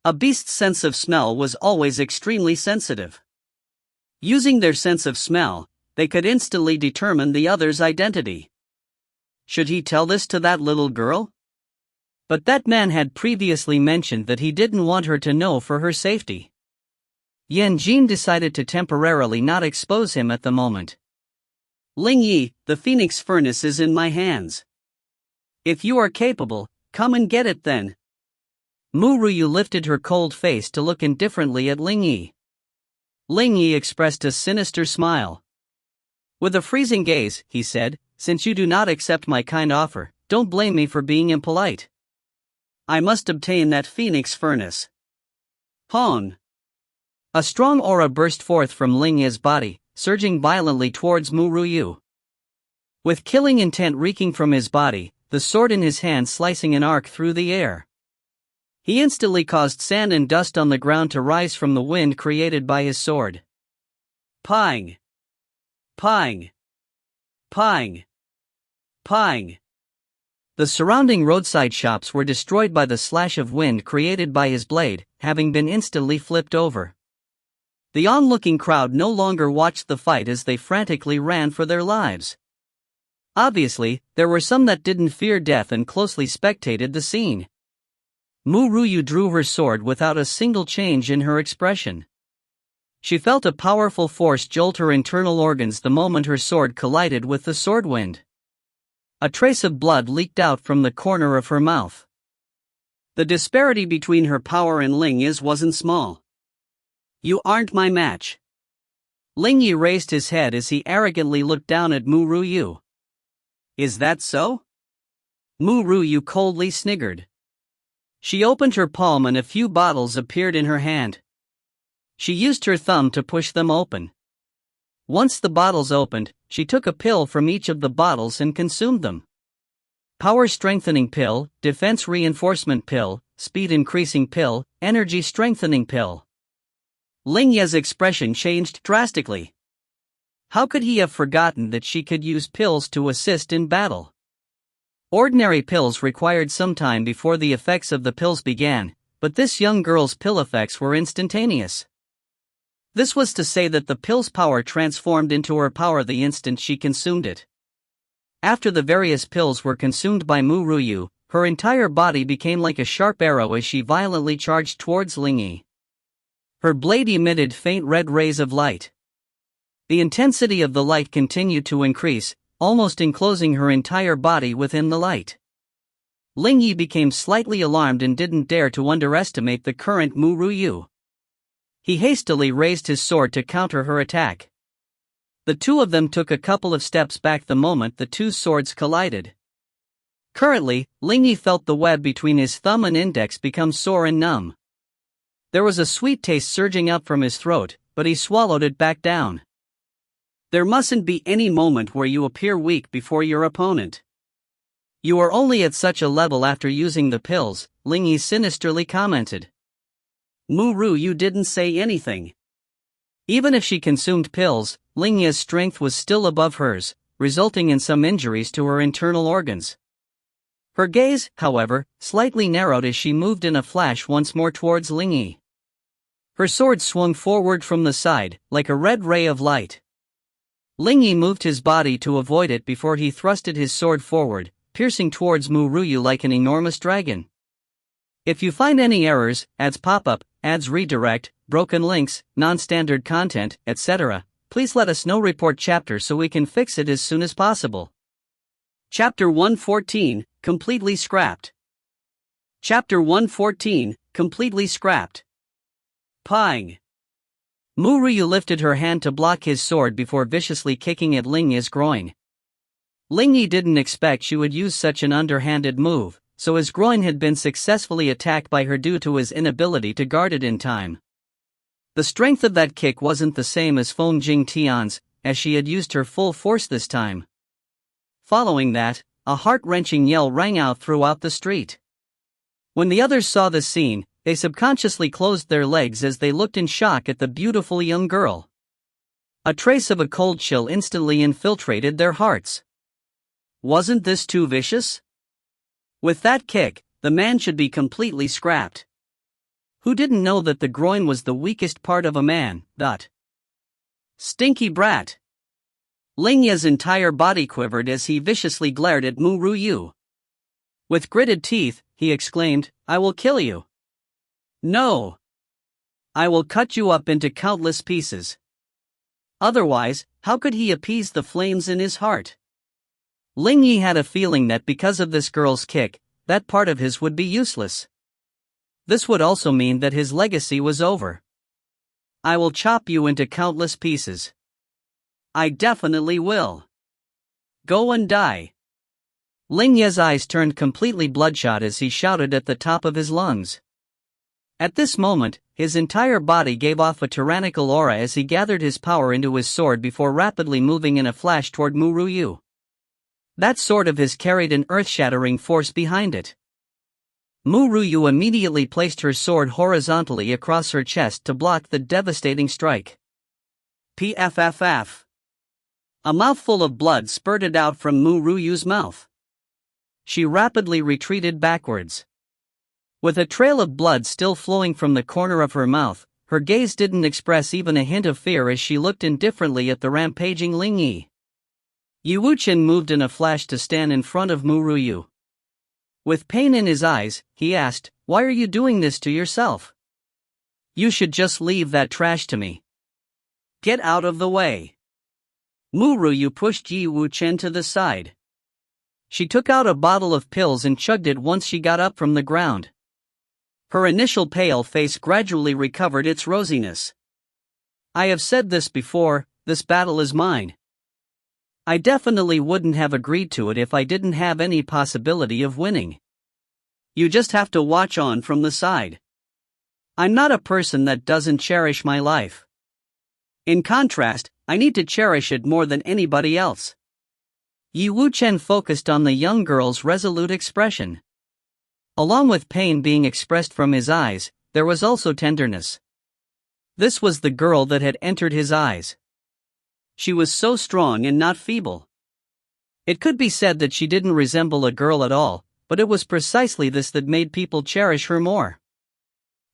A beast's sense of smell was always extremely sensitive. Using their sense of smell, they could instantly determine the other's identity. Should he tell this to that little girl? But that man had previously mentioned that he didn't want her to know for her safety. Yan Jin decided to temporarily not expose him at the moment. Ling Yi, the Phoenix Furnace is in my hands. If you are capable, come and get it then. Ru Yue lifted her cold face to look indifferently at Ling Yi. Ling Yi expressed a sinister smile. With a freezing gaze, he said, "Since you do not accept my kind offer, don't blame me for being impolite. I must obtain that Phoenix Furnace." Hon! A strong aura burst forth from Ling Yi's body, surging violently towards Ru Yue. With killing intent reeking from his body, the sword in his hand slicing an arc through the air. He instantly caused sand and dust on the ground to rise from the wind created by his sword. Pang! Pang! Pang! Pang! The surrounding roadside shops were destroyed by the slash of wind created by his blade, having been instantly flipped over. The onlooking crowd no longer watched the fight as they frantically ran for their lives. Obviously, there were some that didn't fear death and closely spectated the scene. Ru Yue drew her sword without a single change in her expression. She felt a powerful force jolt her internal organs the moment her sword collided with the sword wind. A trace of blood leaked out from the corner of her mouth. The disparity between her power and Ling Yi's wasn't small. You aren't my match. Ling Yi raised his head as he arrogantly looked down at Ru Yue. Is that so? Ru Yue coldly sniggered. She opened her palm and a few bottles appeared in her hand. She used her thumb to push them open. Once the bottles opened, she took a pill from each of the bottles and consumed them. Power strengthening pill, defense reinforcement pill, speed increasing pill, energy strengthening pill. Ling Yi's expression changed drastically. How could he have forgotten that she could use pills to assist in battle? Ordinary pills required some time before the effects of the pills began, but this young girl's pill effects were instantaneous. This was to say that the pill's power transformed into her power the instant she consumed it. After the various pills were consumed by Ru Yue, her entire body became like a sharp arrow as she violently charged towards Ling Yi. Her blade emitted faint red rays of light. The intensity of the light continued to increase, almost enclosing her entire body within the light. Ling Yi became slightly alarmed and didn't dare to underestimate the current Ru Yue. He hastily raised his sword to counter her attack. The two of them took a couple of steps back the moment the two swords collided. Currently, Ling Yi felt the web between his thumb and index become sore and numb. There was a sweet taste surging up from his throat, but he swallowed it back down. There mustn't be any moment where you appear weak before your opponent. You are only at such a level after using the pills, Ling Yi sinisterly commented. Ru Yue didn't say anything. Even if she consumed pills, Ling Yi's strength was still above hers, resulting in some injuries to her internal organs. Her gaze, however, slightly narrowed as she moved in a flash once more towards Ling Yi. Her sword swung forward from the side, like a red ray of light. Ling Yi moved his body to avoid it before he thrusted his sword forward, piercing towards Ru Yue like an enormous dragon. If you find any errors, ads pop-up, ads redirect, broken links, non-standard content, etc., please let us know. Report chapter so we can fix it as soon as possible. Chapter 114, completely scrapped. Chapter 114, completely scrapped. Pang! Ru Yue lifted her hand to block his sword before viciously kicking at Ling Yi's groin. Ling Yi didn't expect she would use such an underhanded move, so his groin had been successfully attacked by her due to his inability to guard it in time. The strength of that kick wasn't the same as Feng Jing Tian's, as she had used her full force this time. Following that, a heart-wrenching yell rang out throughout the street. When the others saw the scene, they subconsciously closed their legs as they looked in shock at the beautiful young girl. A trace of a cold chill instantly infiltrated their hearts. Wasn't this too vicious? With that kick, the man should be completely scrapped. Who didn't know that the groin was the weakest part of a man? Stinky brat! Ling Ye's entire body quivered as he viciously glared at Ru Yue. With gritted teeth, he exclaimed, "I will kill you. No! I will cut you up into countless pieces." Otherwise, how could he appease the flames in his heart? Ling Yi had a feeling that because of this girl's kick, that part of his would be useless. This would also mean that his legacy was over. "I will chop you into countless pieces. I definitely will. Go and die." Ling Ye's eyes turned completely bloodshot as he shouted at the top of his lungs. At this moment, his entire body gave off a tyrannical aura as he gathered his power into his sword before rapidly moving in a flash toward Ru Yue. That sword of his carried an earth-shattering force behind it. Ru Yue immediately placed her sword horizontally across her chest to block the devastating strike. Pfff. A mouthful of blood spurted out from Ru Yue's mouth. She rapidly retreated backwards. With a trail of blood still flowing from the corner of her mouth, her gaze didn't express even a hint of fear as she looked indifferently at the rampaging Ling Yi. Yi Wuchen moved in a flash to stand in front of Ru Yue. With pain in his eyes, he asked, "Why are you doing this to yourself? You should just leave that trash to me. Get out of the way." Ru Yue pushed Yi Wuchen to the side. She took out a bottle of pills and chugged it once she got up from the ground. Her initial pale face gradually recovered its rosiness. "I have said this before, this battle is mine. I definitely wouldn't have agreed to it if I didn't have any possibility of winning. You just have to watch on from the side. I'm not a person that doesn't cherish my life. In contrast, I need to cherish it more than anybody else." Yi Wuchen focused on the young girl's resolute expression. Along with pain being expressed from his eyes, there was also tenderness. This was the girl that had entered his eyes. She was so strong and not feeble. It could be said that she didn't resemble a girl at all, but it was precisely this that made people cherish her more.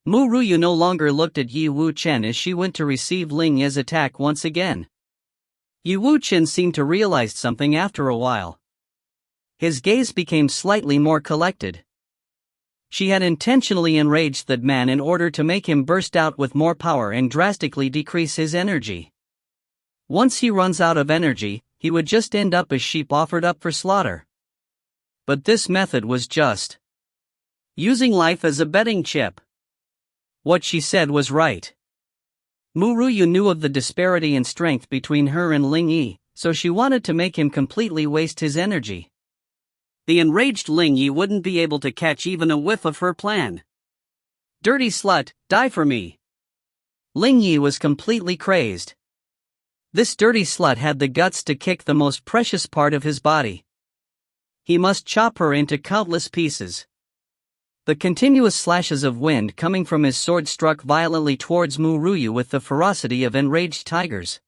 Ru Yue no longer looked at Yi Wuchen as she went to receive Ling Ye's attack once again. Yi Wuchen seemed to realize something after a while. His gaze became slightly more collected. She had intentionally enraged that man in order to make him burst out with more power and drastically decrease his energy. Once he runs out of energy, he would just end up as sheep offered up for slaughter. But this method was just using life as a betting chip. What she said was right. Ru Yue knew of the disparity in strength between her and Ling Yi, so she wanted to make him completely waste his energy. The enraged Ling Yi wouldn't be able to catch even a whiff of her plan. "Dirty slut, die for me!" Ling Yi was completely crazed. This dirty slut had the guts to kick the most precious part of his body. He must chop her into countless pieces. The continuous slashes of wind coming from his sword struck violently towards Ru Yue with the ferocity of enraged tigers.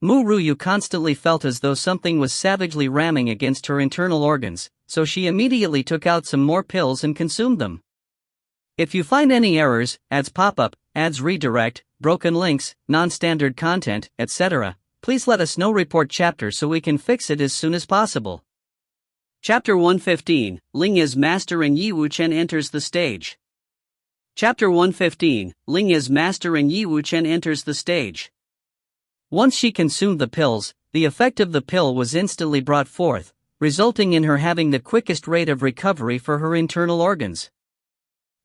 Ru Yue constantly felt as though something was savagely ramming against her internal organs, so she immediately took out some more pills and consumed them. If you find any errors, ads pop up, ads redirect, broken links, non-standard content, etc., please let us know. Report chapter so we can fix it as soon as possible. Chapter 115, Ling Ye's master and Yi Wuchen enters the stage. Chapter 115, Ling Ye's master and Yi Wuchen enters the stage. Once she consumed the pills, the effect of the pill was instantly brought forth, resulting in her having the quickest rate of recovery for her internal organs.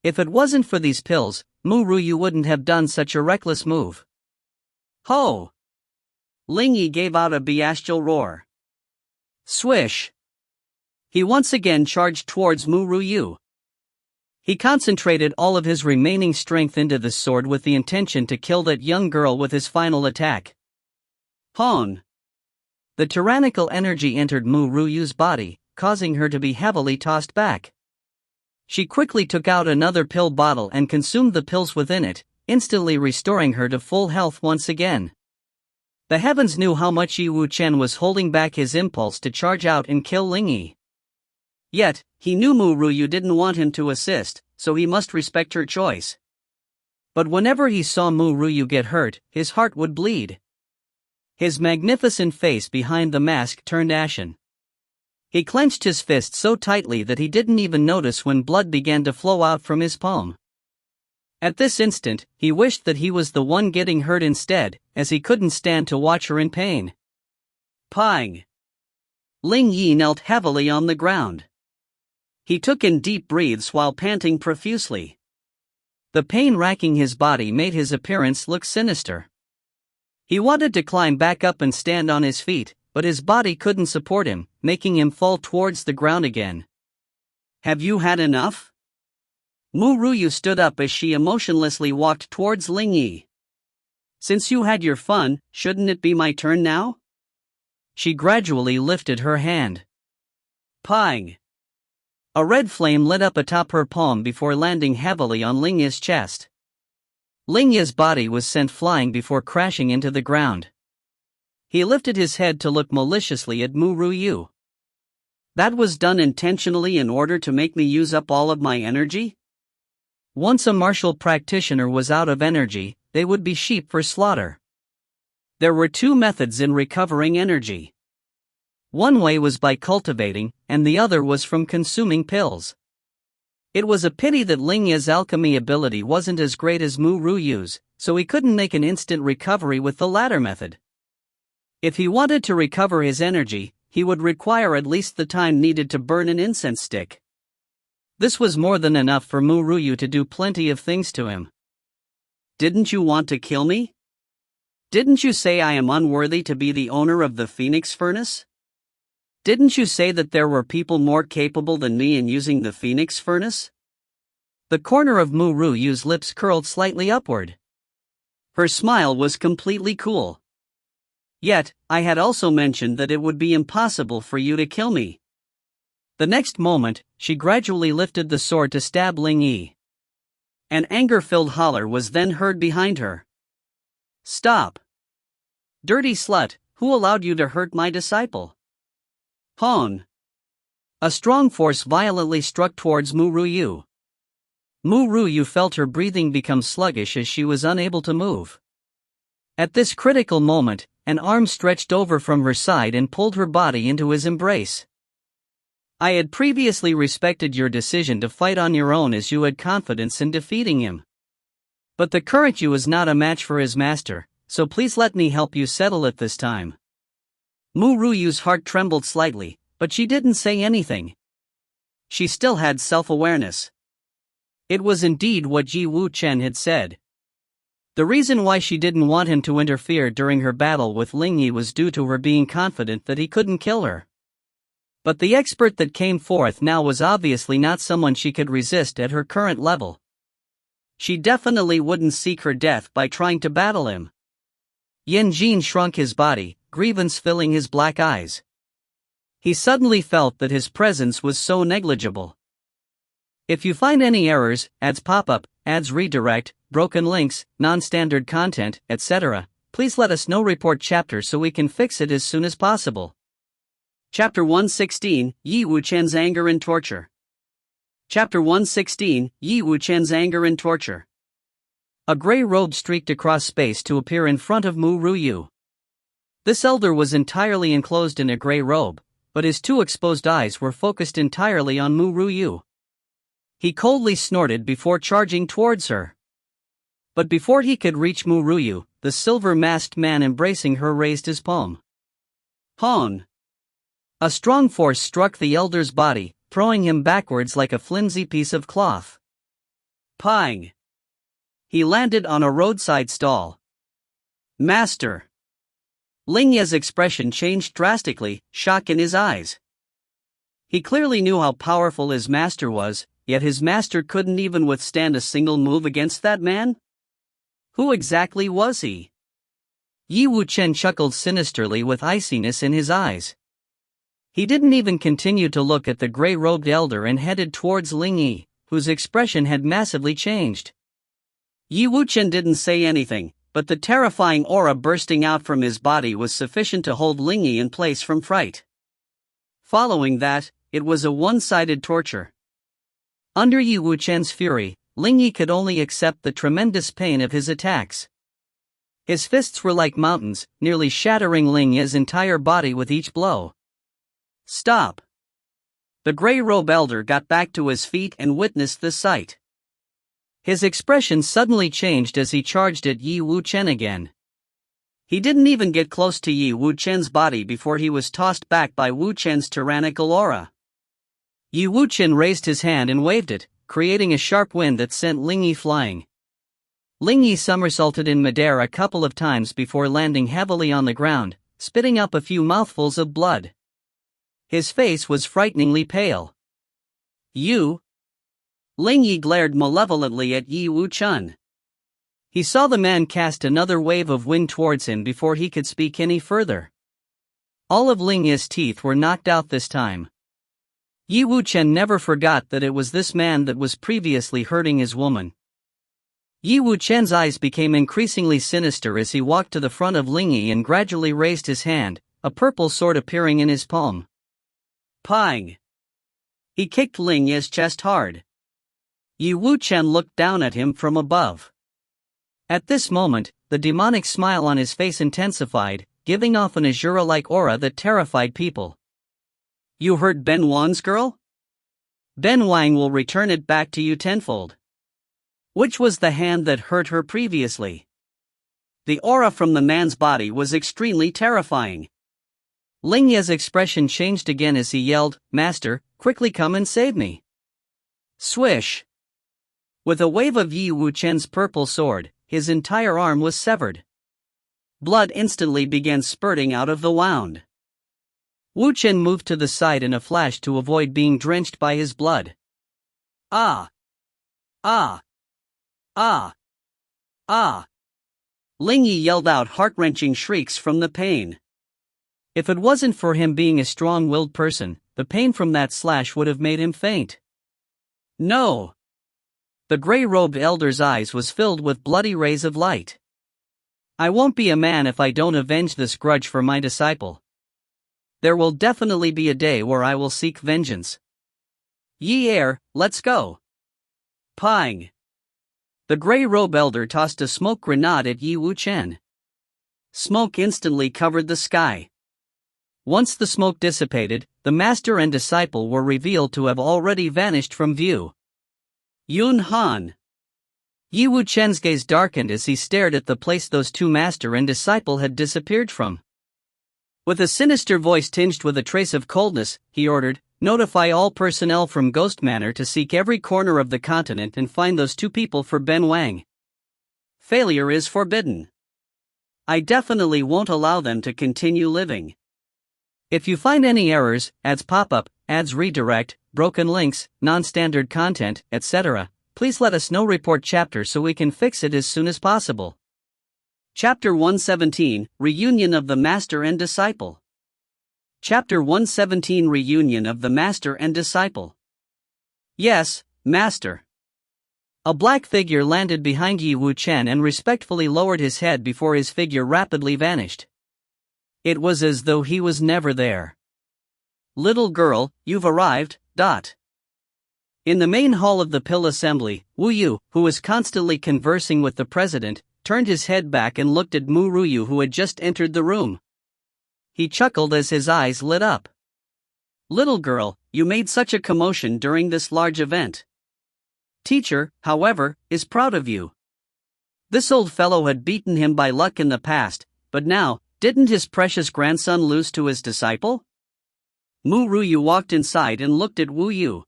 If it wasn't for these pills, Ru Yue wouldn't have done such a reckless move. Ho! Ling Yi gave out a bestial roar. Swish! He once again charged towards Ru Yue. He concentrated all of his remaining strength into the sword with the intention to kill that young girl with his final attack. Hon! The tyrannical energy entered Ru Yue's body, causing her to be heavily tossed back. She quickly took out another pill bottle and consumed the pills within it, instantly restoring her to full health once again. The heavens knew how much Yi Wuchen was holding back his impulse to charge out and kill Ling Yi. Yet, he knew Ru Yue didn't want him to assist, so he must respect her choice. But whenever he saw Ru Yue get hurt, his heart would bleed. His magnificent face behind the mask turned ashen. He clenched his fist so tightly that he didn't even notice when blood began to flow out from his palm. At this instant, he wished that he was the one getting hurt instead, as he couldn't stand to watch her in pain. Pang! Ling Yi knelt heavily on the ground. He took in deep breaths while panting profusely. The pain racking his body made his appearance look sinister. He wanted to climb back up and stand on his feet, but his body couldn't support him, making him fall towards the ground again. Have you had enough? Ru Yue stood up as she emotionlessly walked towards Ling Yi. Since you had your fun, shouldn't it be my turn now? She gradually lifted her hand. Pang! A red flame lit up atop her palm before landing heavily on Ling Yi's chest. Ling Yi's body was sent flying before crashing into the ground. He lifted his head to look maliciously at Ru Yue. That was done intentionally in order to make me use up all of my energy? Once a martial practitioner was out of energy, they would be sheep for slaughter. There were two methods in recovering energy. One way was by cultivating, and the other was from consuming pills. It was a pity that Ling Yi's alchemy ability wasn't as great as Ru Yue's, so he couldn't make an instant recovery with the latter method. If he wanted to recover his energy, he would require at least the time needed to burn an incense stick. This was more than enough for Ru Yue to do plenty of things to him. Didn't you want to kill me? Didn't you say I am unworthy to be the owner of the Phoenix Furnace? Didn't you say that there were people more capable than me in using the Phoenix Furnace? The corner of Ru Yue's lips curled slightly upward. Her smile was completely cool. Yet, I had also mentioned that it would be impossible for you to kill me. The next moment, she gradually lifted the sword to stab Ling Yi. An anger-filled holler was then heard behind her. Stop! Dirty slut, who allowed you to hurt my disciple? Hon! A strong force violently struck towards Ru Yue. Ru Yue felt her breathing become sluggish as she was unable to move. At this critical moment, an arm stretched over from her side and pulled her body into his embrace. I had previously respected your decision to fight on your own as you had confidence in defeating him. But the current you is not a match for his master, so please let me help you settle it this time. Ru Yue's heart trembled slightly, but she didn't say anything. She still had self-awareness. It was indeed what Ji Wuchen had said. The reason why she didn't want him to interfere during her battle with Ling Yi was due to her being confident that he couldn't kill her. But the expert that came forth now was obviously not someone she could resist at her current level. She definitely wouldn't seek her death by trying to battle him. Yan Jin shrunk his body, grievance filling his black eyes. He suddenly felt that his presence was so negligible. If you find any errors, ads pop-up, ads redirect, broken links, non-standard content, etc., please let us know. Report chapter so we can fix it as soon as possible. Chapter 116, Yi Wuchen's Anger and Torture. Chapter 116, Yi Wuchen's Anger and Torture. A gray robe streaked across space to appear in front of Ru Yue. This elder was entirely enclosed in a gray robe, but his two exposed eyes were focused entirely on Ru Yue. He coldly snorted before charging towards her. But before he could reach Ru Yue, the silver-masked man embracing her raised his palm. Hon! A strong force struck the elder's body, throwing him backwards like a flimsy piece of cloth. Pang! He landed on a roadside stall. Master! Ling Yi's expression changed drastically, shock in his eyes. He clearly knew how powerful his master was, yet his master couldn't even withstand a single move against that man? Who exactly was he? Yi Wuchen chuckled sinisterly with iciness in his eyes. He didn't even continue to look at the gray-robed elder and headed towards Ling Yi, whose expression had massively changed. Yi Wuchen didn't say anything, but the terrifying aura bursting out from his body was sufficient to hold Ling Yi in place from fright. Following that, it was a one-sided torture. Under Yi Wuchen's fury, Ling Yi could only accept the tremendous pain of his attacks. His fists were like mountains, nearly shattering Ling Yi's entire body with each blow. Stop! The gray-robe elder got back to his feet and witnessed the sight. His expression suddenly changed as he charged at Yi Wuchen again. He didn't even get close to Yi Wuchen's body before he was tossed back by Wuchen's tyrannical aura. Yi Wuchen raised his hand and waved it, creating a sharp wind that sent Ling Yi flying. Ling Yi somersaulted in midair a couple of times before landing heavily on the ground, spitting up a few mouthfuls of blood. His face was frighteningly pale. You? Ling Yi glared malevolently at Yi Wuchen. He saw the man cast another wave of wind towards him before he could speak any further. All of Ling Yi's teeth were knocked out this time. Yi Wuchen never forgot that it was this man that was previously hurting his woman. Yi Wuchen's eyes became increasingly sinister as he walked to the front of Ling Yi and gradually raised his hand, a purple sword appearing in his palm. Pang! He kicked Ling Yi's chest hard. Yi Wuchen looked down at him from above. At this moment, the demonic smile on his face intensified, giving off an Azura-like aura that terrified people. You hurt Ben Wang's girl? Ben Wang will return it back to you tenfold. Which was the hand that hurt her previously? The aura from the man's body was extremely terrifying. Ling Yi's expression changed again as he yelled, Master, quickly come and save me. Swish! With a wave of Yi Wuchen's purple sword, his entire arm was severed. Blood instantly began spurting out of the wound. Wuchen moved to the side in a flash to avoid being drenched by his blood. Ah! Ah! Ah! Ah! Ling Yi yelled out heart-wrenching shrieks from the pain. If it wasn't for him being a strong-willed person, the pain from that slash would have made him faint. No! The gray-robed elder's eyes was filled with bloody rays of light. I won't be a man if I don't avenge this grudge for my disciple. There will definitely be a day where I will seek vengeance. Yi Er, let's go. Pang! The gray-robe elder tossed a smoke grenade at Yi Wuchen. Smoke instantly covered the sky. Once the smoke dissipated, the master and disciple were revealed to have already vanished from view. Yun Han. Yi Wuchen's gaze darkened as he stared at the place those two master and disciple had disappeared from. With a sinister voice tinged with a trace of coldness, he ordered, notify all personnel from Ghost Manor to seek every corner of the continent and find those two people for Ben Wang. Failure is forbidden. I definitely won't allow them to continue living. If you find any errors, ads pop-up, ads redirect, broken links, non-standard content, etc., please let us know. Report chapter so we can fix it as soon as possible. Chapter 117, Reunion of the Master and Disciple. Chapter 117, Reunion of the Master and Disciple. Yes, Master. A black figure landed behind Yi Wuchen and respectfully lowered his head before his figure rapidly vanished. It was as though he was never there. Little girl, you've arrived. In the main hall of the Pill Assembly, Wu Yu, who was constantly conversing with the president, turned his head back and looked at Ru Yue, who had just entered the room. He chuckled as his eyes lit up. Little girl, you made such a commotion during this large event. Teacher, however, is proud of you. This old fellow had beaten him by luck in the past, but now, didn't his precious grandson lose to his disciple? Ru Yue walked inside and looked at Wu Yu.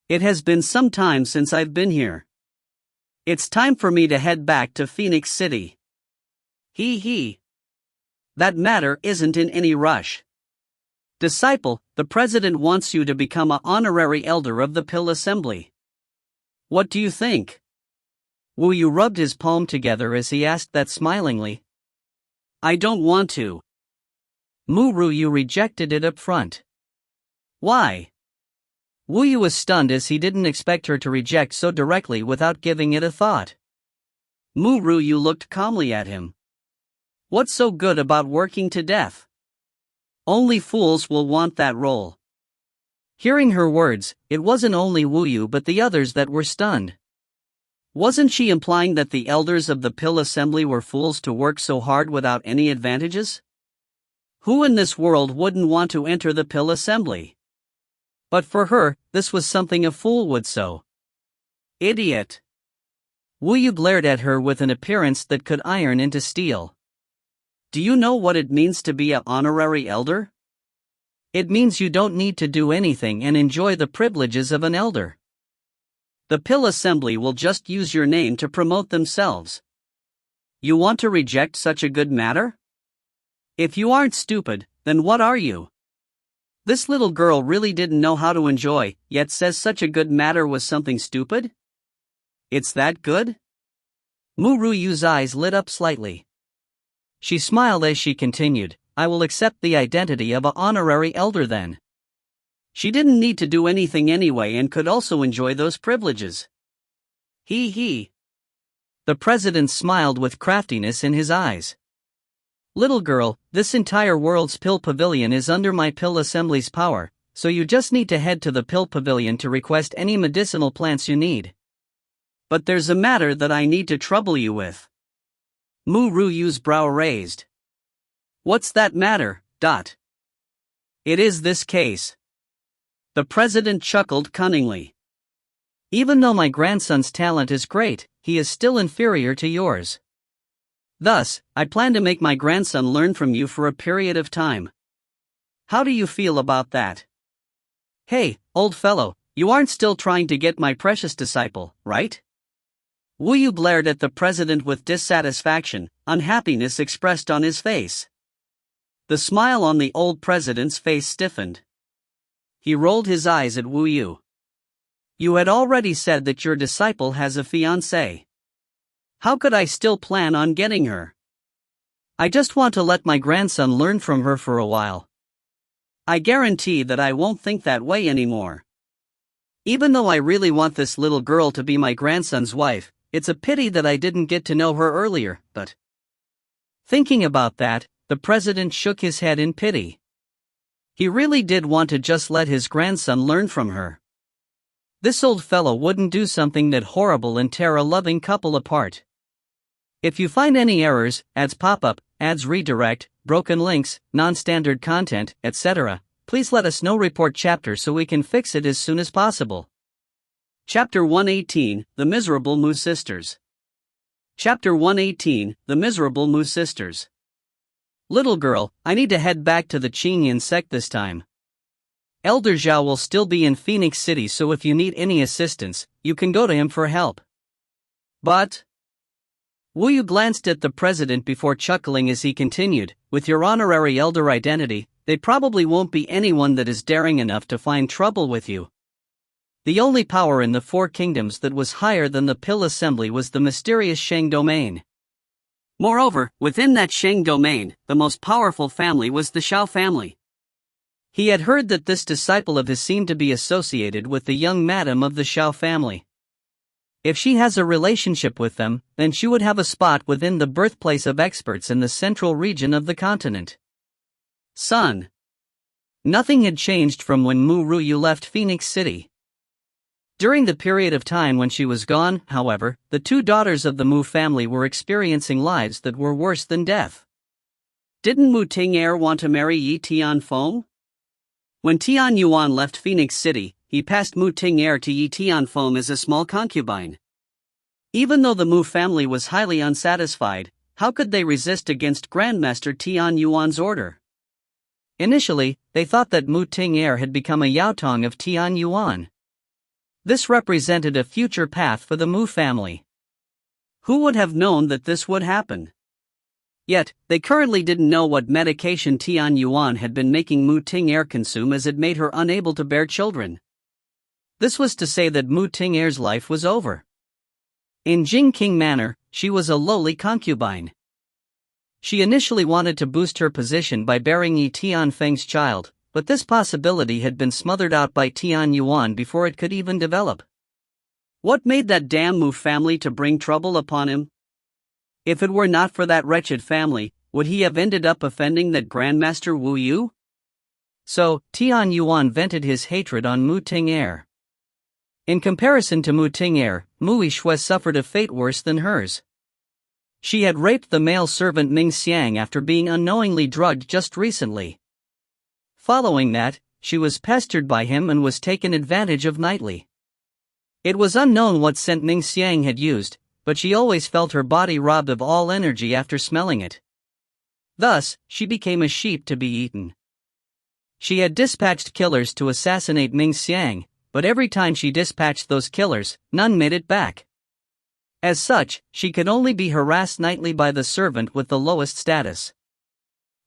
It has been some time since I've been here. It's time for me to head back to Phoenix City. He. That matter isn't in any rush. Disciple, the president wants you to become an honorary elder of the Pill Assembly. What do you think? Wu Yu rubbed his palm together as he asked that smilingly. I don't want to. Ru Yue rejected it up front. Why? Wu Yu was stunned as he didn't expect her to reject so directly without giving it a thought. Ru Yue looked calmly at him. What's so good about working to death? Only fools will want that role. Hearing her words, it wasn't only Wu Yu but the others that were stunned. Wasn't she implying that the elders of the Pill Assembly were fools to work so hard without any advantages? Who in this world wouldn't want to enter the Pill Assembly? But for her, this was something a fool would so. Idiot! Wu Yu glared at her with an appearance that could iron into steel. Do you know what it means to be an honorary elder? It means you don't need to do anything and enjoy the privileges of an elder. The Pill Assembly will just use your name to promote themselves. You want to reject such a good matter? If you aren't stupid, then what are you? This little girl really didn't know how to enjoy, yet says such a good matter was something stupid? It's that good? Ru Yue's eyes lit up slightly. She smiled as she continued, I will accept the identity of an honorary elder then. She didn't need to do anything anyway and could also enjoy those privileges. He. The president smiled with craftiness in his eyes. Little girl, this entire world's pill pavilion is under my Pill Assembly's power, so you just need to head to the pill pavilion to request any medicinal plants you need. But there's a matter that I need to trouble you with. Ru Yue's brow raised. What's that matter? It is this case. The president chuckled cunningly. Even though my grandson's talent is great, he is still inferior to yours. Thus, I plan to make my grandson learn from you for a period of time. How do you feel about that? Hey, old fellow, you aren't still trying to get my precious disciple, right? Wu Yu glared at the president with dissatisfaction, unhappiness expressed on his face. The smile on the old president's face stiffened. He rolled his eyes at Wu Yu. You had already said that your disciple has a fiancée. How could I still plan on getting her? I just want to let my grandson learn from her for a while. I guarantee that I won't think that way anymore. Even though I really want this little girl to be my grandson's wife, it's a pity that I didn't get to know her earlier, but... Thinking about that, the president shook his head in pity. He really did want to just let his grandson learn from her. This old fellow wouldn't do something that horrible and tear a loving couple apart. If you find any errors, ads pop up, ads redirect, broken links, non-standard content, etc., please let us know. Report chapter so we can fix it as soon as possible. Chapter 118, The Miserable Mu Sisters. Chapter 118, The Miserable Mu Sisters. Little girl, I need to head back to the Qingyan sect this time. Elder Zhao will still be in Phoenix City, so if you need any assistance, you can go to him for help. But... Wu Yu glanced at the president before chuckling as he continued, with your honorary elder identity, they probably won't be anyone that is daring enough to find trouble with you. The only power in the Four Kingdoms that was higher than the Pill Assembly was the mysterious Sheng domain. Moreover, within that Sheng domain, the most powerful family was the Shao family. He had heard that this disciple of his seemed to be associated with the young madam of the Shao family. If she has a relationship with them, then she would have a spot within the birthplace of experts in the central region of the continent. Son. Nothing had changed from when Ru Yue left Phoenix City. During the period of time when she was gone, however, the two daughters of the Mu family were experiencing lives that were worse than death. Didn't Mu Ting Er want to marry Yi Tianfeng? When Tian Yuan left Phoenix City, he passed Mu Ting Er to Yi Tianfeng as a small concubine. Even though the Mu family was highly unsatisfied, how could they resist against Grandmaster Tian Yuan's order? Initially, they thought that Mu Ting Er had become a Yaotong of Tian Yuan. This represented a future path for the Mu family. Who would have known that this would happen? Yet, they currently didn't know what medication Tian Yuan had been making Mu Ting Er consume, as it made her unable to bear children. This was to say that Mu Ting Er's life was over. In Jing King Manor, she was a lowly concubine. She initially wanted to boost her position by bearing Yi Tianfeng's child, but this possibility had been smothered out by Tian Yuan before it could even develop. What made that damn Mu family to bring trouble upon him? If it were not for that wretched family, would he have ended up offending that Grandmaster Wu Yu? So, Tian Yuan vented his hatred on Mu Ting Er. In comparison to Mu Ting Er, Mu Yue suffered a fate worse than hers. She had raped the male servant Ming Xiang after being unknowingly drugged just recently. Following that, she was pestered by him and was taken advantage of nightly. It was unknown what scent Ming Xiang had used, but she always felt her body robbed of all energy after smelling it. Thus, she became a sheep to be eaten. She had dispatched killers to assassinate Ming Xiang, but every time she dispatched those killers, none made it back. As such, she could only be harassed nightly by the servant with the lowest status.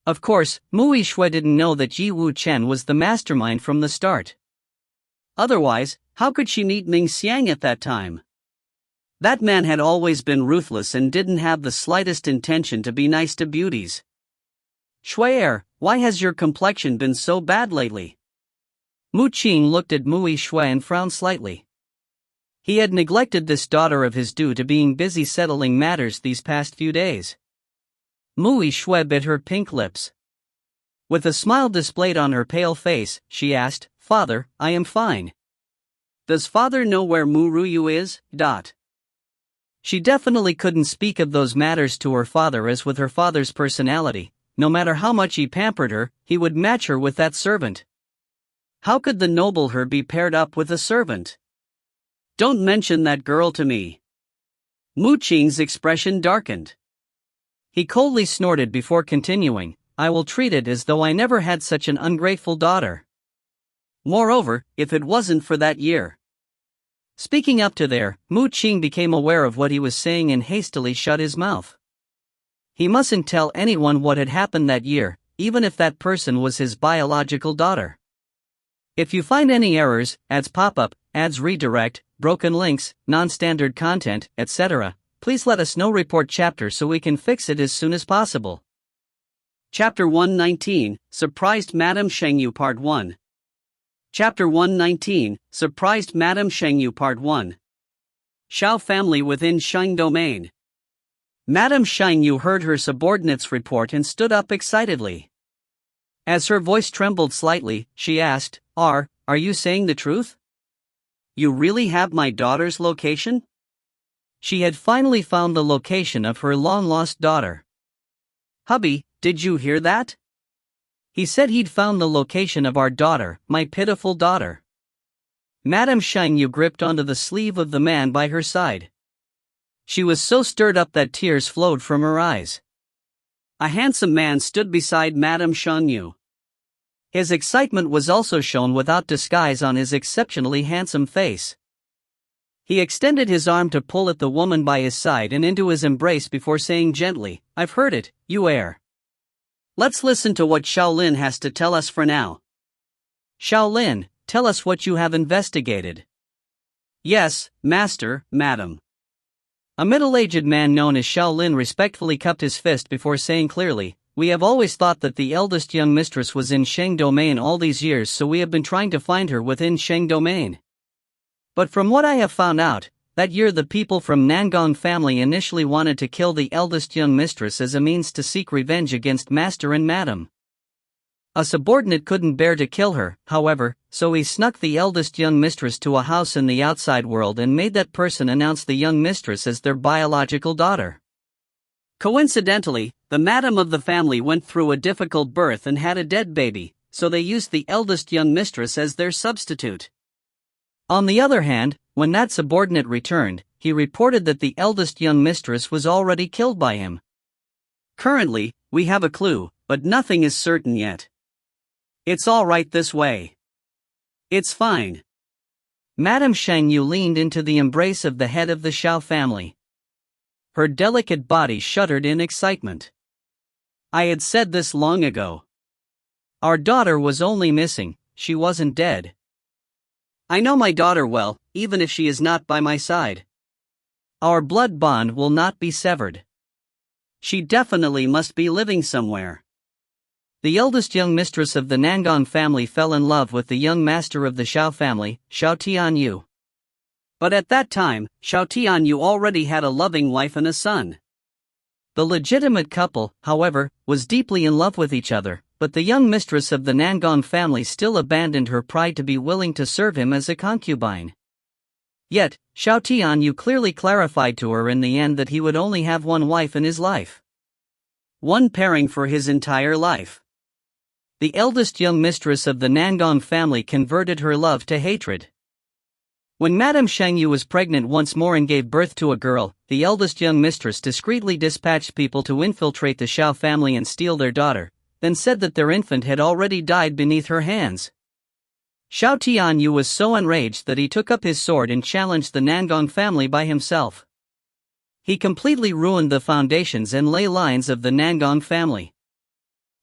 Of course, Mu Yue didn't know that Yi Wu Chen was the mastermind from the start. Otherwise, how could she meet Ming Xiang at that time? That man had always been ruthless and didn't have the slightest intention to be nice to beauties. Shui, why has your complexion been so bad lately? Mu Qing looked at Mu Yue and frowned slightly. He had neglected this daughter of his due to being busy settling matters these past few days. Mu Yue bit her pink lips. With a smile displayed on her pale face, she asked, "Father, I am fine." Does father know where Ru Yue is? She definitely couldn't speak of those matters to her father, as with her father's personality, no matter how much he pampered her, he would match her with that servant. How could the noble her be paired up with a servant? Don't mention that girl to me. Mu Qing's expression darkened. He coldly snorted before continuing, "I will treat it as though I never had such an ungrateful daughter. Moreover, if it wasn't for that year." Speaking up to there, Mu Qing became aware of what he was saying and hastily shut his mouth. He mustn't tell anyone what had happened that year, even if that person was his biological daughter. If you find any errors, ads pop up, ads redirect, broken links, non-standard content, etc., please let us know. Report chapter so we can fix it as soon as possible. Chapter 119, Surprised Madame Shengyu Part 1. Chapter 119, Surprised Madame Shengyu Part 1. Shao family within Sheng domain. Madame Shengyu heard her subordinate's report and stood up excitedly. As her voice trembled slightly, she asked, Are you saying the truth? You really have my daughter's location?" She had finally found the location of her long-lost daughter. "Hubby, did you hear that? He said he'd found the location of our daughter, my pitiful daughter." Madame Shengyu gripped onto the sleeve of the man by her side. She was so stirred up that tears flowed from her eyes. A handsome man stood beside Madame Shengyu. His excitement was also shown without disguise on his exceptionally handsome face. He extended his arm to pull at the woman by his side and into his embrace before saying gently, "I've heard it, Yue. Let's listen to what Shaolin has to tell us for now." "Shaolin, tell us what you have investigated." "Yes, master, madam." A middle-aged man known as Shaolin respectfully cupped his fist before saying clearly, "We have always thought that the eldest young mistress was in Sheng domain all these years, so we have been trying to find her within Sheng domain. But from what I have found out, that year the people from Nangong family initially wanted to kill the eldest young mistress as a means to seek revenge against master and madam. A subordinate couldn't bear to kill her, however, so he snuck the eldest young mistress to a house in the outside world and made that person announce the young mistress as their biological daughter. Coincidentally, the madam of the family went through a difficult birth and had a dead baby, so they used the eldest young mistress as their substitute. On the other hand, when that subordinate returned, he reported that the eldest young mistress was already killed by him. Currently, we have a clue, but nothing is certain yet. It's all right this way. It's fine." Madame Shengyu leaned into the embrace of the head of the Shao family. Her delicate body shuddered in excitement. "I had said this long ago. Our daughter was only missing, she wasn't dead. I know my daughter well, even if she is not by my side. Our blood bond will not be severed. She definitely must be living somewhere." The eldest young mistress of the Nangong family fell in love with the young master of the Shao family, Xiao Tianyu. But at that time, Xiao Tianyu already had a loving wife and a son. The legitimate couple, however, was deeply in love with each other, but the young mistress of the Nangong family still abandoned her pride to be willing to serve him as a concubine. Yet, Xiao Tianyu clearly clarified to her in the end that he would only have one wife in his life. One pairing for his entire life. The eldest young mistress of the Nangong family converted her love to hatred. When Madame Shangyu was pregnant once more and gave birth to a girl, the eldest young mistress discreetly dispatched people to infiltrate the Xiao family and steal their daughter, then said that their infant had already died beneath her hands. Xiao Tianyu was so enraged that he took up his sword and challenged the Nangong family by himself. He completely ruined the foundations and ley lines of the Nangong family.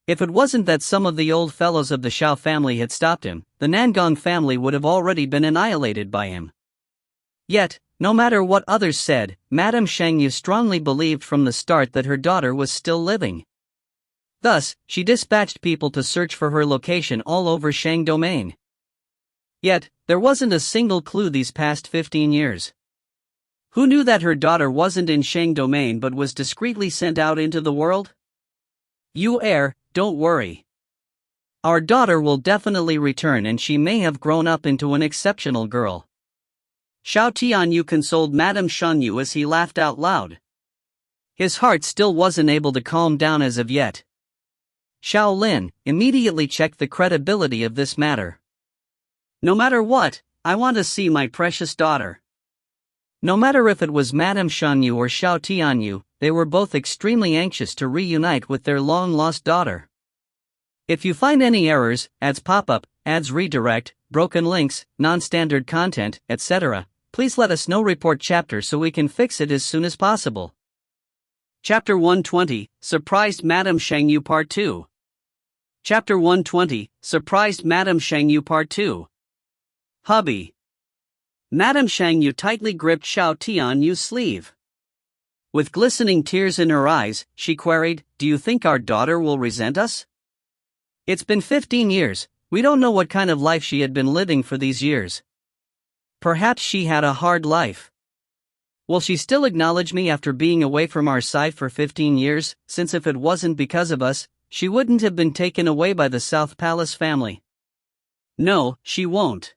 If it wasn't that some of the old fellows of the Xiao family had stopped him, the Nangong family would have already been annihilated by him. Yet, no matter what others said, Madame Shangyu strongly believed from the start that her daughter was still living. Thus, she dispatched people to search for her location all over Shang domain. Yet, there wasn't a single clue these past 15 years. Who knew that her daughter wasn't in Shang domain but was discreetly sent out into the world? Yu Er, don't worry. Our daughter will definitely return and she may have grown up into an exceptional girl. Xiao Tianyu consoled Madame Shangyu as he laughed out loud. His heart still wasn't able to calm down as of yet. Xiao Lin immediately checked the credibility of this matter. No matter what, I want to see my precious daughter. No matter if it was Madame Shangyu or Xiao Tianyu, they were both extremely anxious to reunite with their long-lost daughter. If you find any errors, ads pop-up, ads redirect, broken links, non-standard content, etc., please let us know. Report chapter so we can fix it as soon as possible. Chapter 120, Surprised Madame Shangyu Part 2. Chapter 120, Surprised Madame Shangyu Part 2. Hubby. Madame Shangyu tightly gripped Xiao Tianyu's sleeve. With glistening tears in her eyes, she queried, "Do you think our daughter will resent us? It's been 15 years, we don't know what kind of life she had been living for these years. Perhaps she had a hard life. Will she still acknowledge me after being away from our side for 15 years, since if it wasn't because of us, she wouldn't have been taken away by the South Palace family? No, she won't."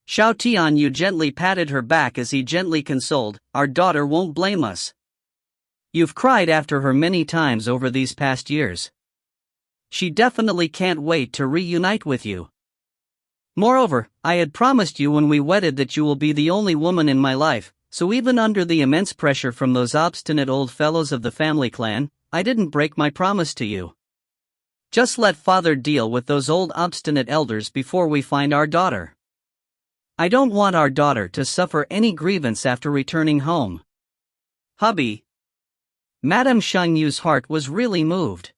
Xiao Tianyu gently patted her back as he gently consoled, "Our daughter won't blame us. You've cried after her many times over these past years. She definitely can't wait to reunite with you. Moreover, I had promised you when we wedded that you will be the only woman in my life, so even under the immense pressure from those obstinate old fellows of the family clan, I didn't break my promise to you. Just let father deal with those old obstinate elders before we find our daughter. I don't want our daughter to suffer any grievance after returning home." Hubby. Madame Shangyu's heart was really moved.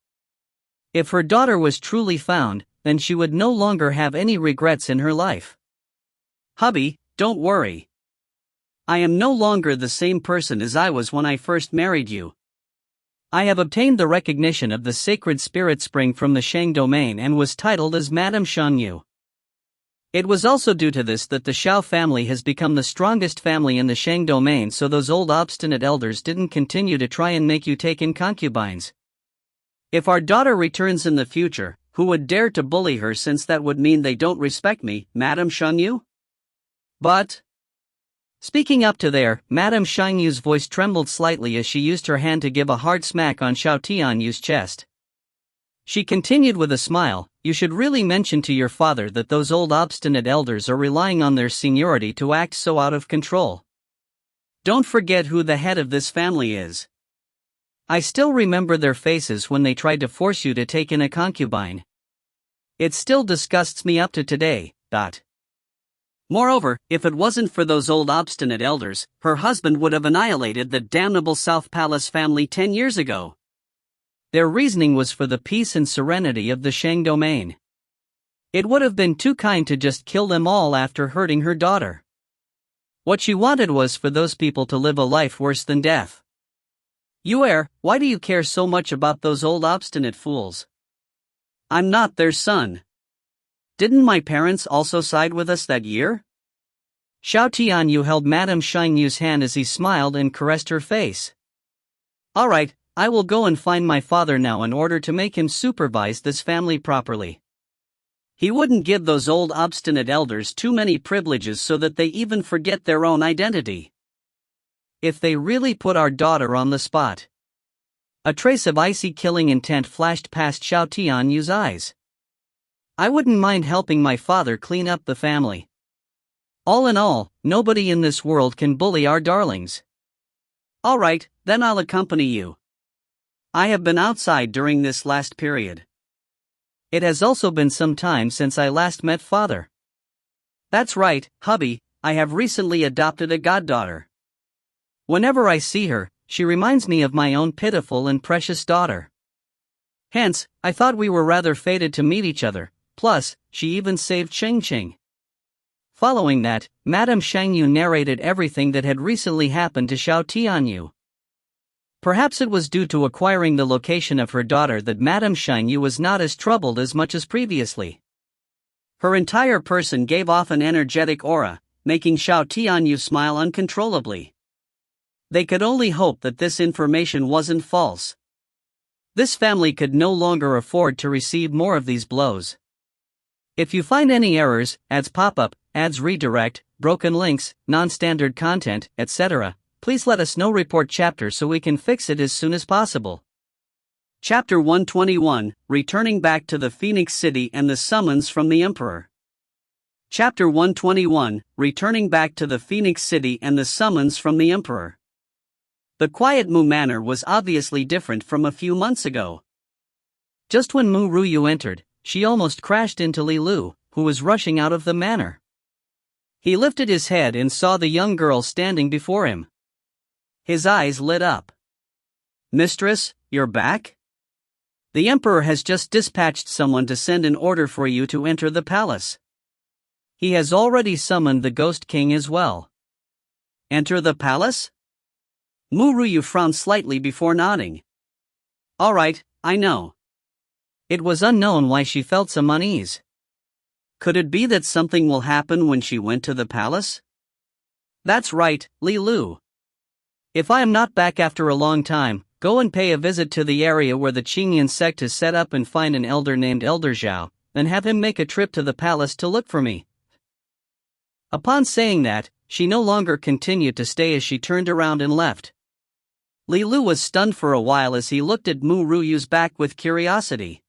If her daughter was truly found, then she would no longer have any regrets in her life. Hubby, don't worry. I am no longer the same person as I was when I first married you. I have obtained the recognition of the sacred spirit spring from the Shang domain and was titled as Madame Shangyu. It was also due to this that the Xiao family has become the strongest family in the Shang domain, so those old obstinate elders didn't continue to try and make you take in concubines. If our daughter returns in the future, who would dare to bully her, since that would mean they don't respect me, Madame Shangyu? But... Speaking up to there, Madame Shangyu's voice trembled slightly as she used her hand to give a hard smack on Xiao Tianyu's chest. She continued with a smile, "You should really mention to your father that those old obstinate elders are relying on their seniority to act so out of control. Don't forget who the head of this family is. I still remember their faces when they tried to force you to take in a concubine. It still disgusts me up to today." Moreover, if it wasn't for those old obstinate elders, her husband would have annihilated the damnable South Palace family 10 years ago. Their reasoning was for the peace and serenity of the Shang domain. It would have been too kind to just kill them all after hurting her daughter. What she wanted was for those people to live a life worse than death. Yu Er, why do you care so much about those old obstinate fools? I'm not their son. Didn't my parents also side with us that year? Xiao Tianyu held Madame Shangyu's hand as he smiled and caressed her face. Alright, I will go and find my father now in order to make him supervise this family properly. He wouldn't give those old obstinate elders too many privileges so that they even forget their own identity. If they really put our daughter on the spot. A trace of icy killing intent flashed past Xiao Tianyu's eyes. I wouldn't mind helping my father clean up the family. All in all, nobody in this world can bully our darlings. All right, then I'll accompany you. I have been outside during this last period. It has also been some time since I last met father. That's right, hubby, I have recently adopted a goddaughter. Whenever I see her, she reminds me of my own pitiful and precious daughter. Hence, I thought we were rather fated to meet each other, plus, she even saved Ching. Following that, Madame Shangyu narrated everything that had recently happened to Xiao Tianyu. Perhaps it was due to acquiring the location of her daughter that Madame Shangyu was not as troubled as much as previously. Her entire person gave off an energetic aura, making Xiao Tianyu smile uncontrollably. They could only hope that this information wasn't false. This family could no longer afford to receive more of these blows. If you find any errors, ads pop up, ads redirect, broken links, non-standard content, etc., please let us know. Report chapter so we can fix it as soon as possible. Chapter 121, Returning Back to the Phoenix City and the Summons from the Emperor. Chapter 121, Returning Back to the Phoenix City and the Summons from the Emperor. The quiet Mu Manor was obviously different from a few months ago. Just when Ru Yue entered, she almost crashed into Li Lu, who was rushing out of the manor. He lifted his head and saw the young girl standing before him. His eyes lit up. Mistress, you're back? The Emperor has just dispatched someone to send an order for you to enter the palace. He has already summoned the Ghost King as well. Enter the palace? Ru Yue frowned slightly before nodding. All right, I know. It was unknown why she felt some unease. Could it be that something will happen when she went to the palace? That's right, Li Lu. If I am not back after a long time, go and pay a visit to the area where the Qingyan sect is set up and find an elder named Elder Zhao, then have him make a trip to the palace to look for me. Upon saying that, she no longer continued to stay as she turned around and left. Li Lu was stunned for a while as he looked at Ru Yue's back with curiosity.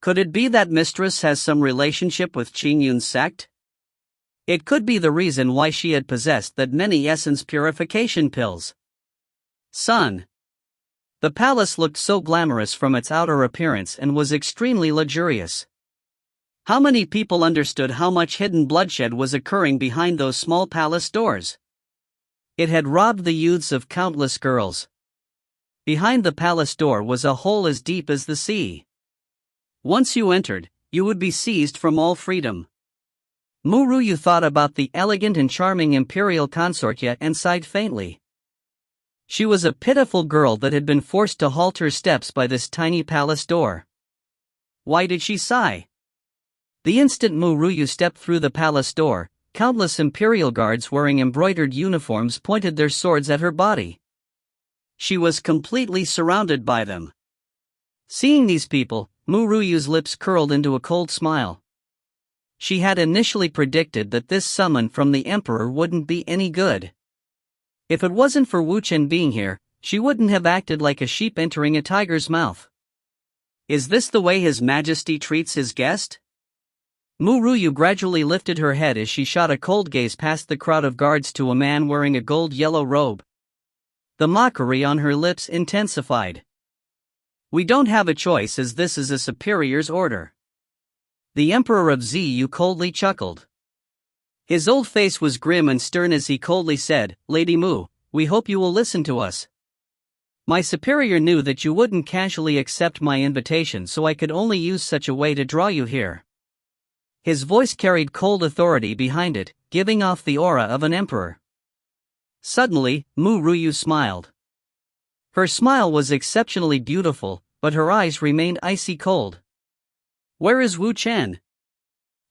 Could it be that mistress has some relationship with Qingyun's sect? It could be the reason why she had possessed that many essence purification pills. Son. The palace looked so glamorous from its outer appearance and was extremely luxurious. How many people understood how much hidden bloodshed was occurring behind those small palace doors? It had robbed the youths of countless girls. Behind the palace door was a hole as deep as the sea. Once you entered, you would be seized from all freedom. Ru Yue thought about the elegant and charming imperial consortia and sighed faintly. She was a pitiful girl that had been forced to halt her steps by this tiny palace door. Why did she sigh? The instant Ru Yue stepped through the palace door, countless imperial guards wearing embroidered uniforms pointed their swords at her body. She was completely surrounded by them. Seeing these people, Ru Yue's lips curled into a cold smile. She had initially predicted that this summon from the Emperor wouldn't be any good. If it wasn't for Wu Chen being here, she wouldn't have acted like a sheep entering a tiger's mouth. Is this the way His Majesty treats his guest? Ru Yue gradually lifted her head as she shot a cold gaze past the crowd of guards to a man wearing a gold-yellow robe. The mockery on her lips intensified. We don't have a choice as this is a superior's order. The Emperor of Ziyu coldly chuckled. His old face was grim and stern as he coldly said, Lady Mu, we hope you will listen to us. My superior knew that you wouldn't casually accept my invitation, so I could only use such a way to draw you here. His voice carried cold authority behind it, giving off the aura of an emperor. Suddenly, Ru Yue smiled. Her smile was exceptionally beautiful, but her eyes remained icy cold. Where is Wu Chen?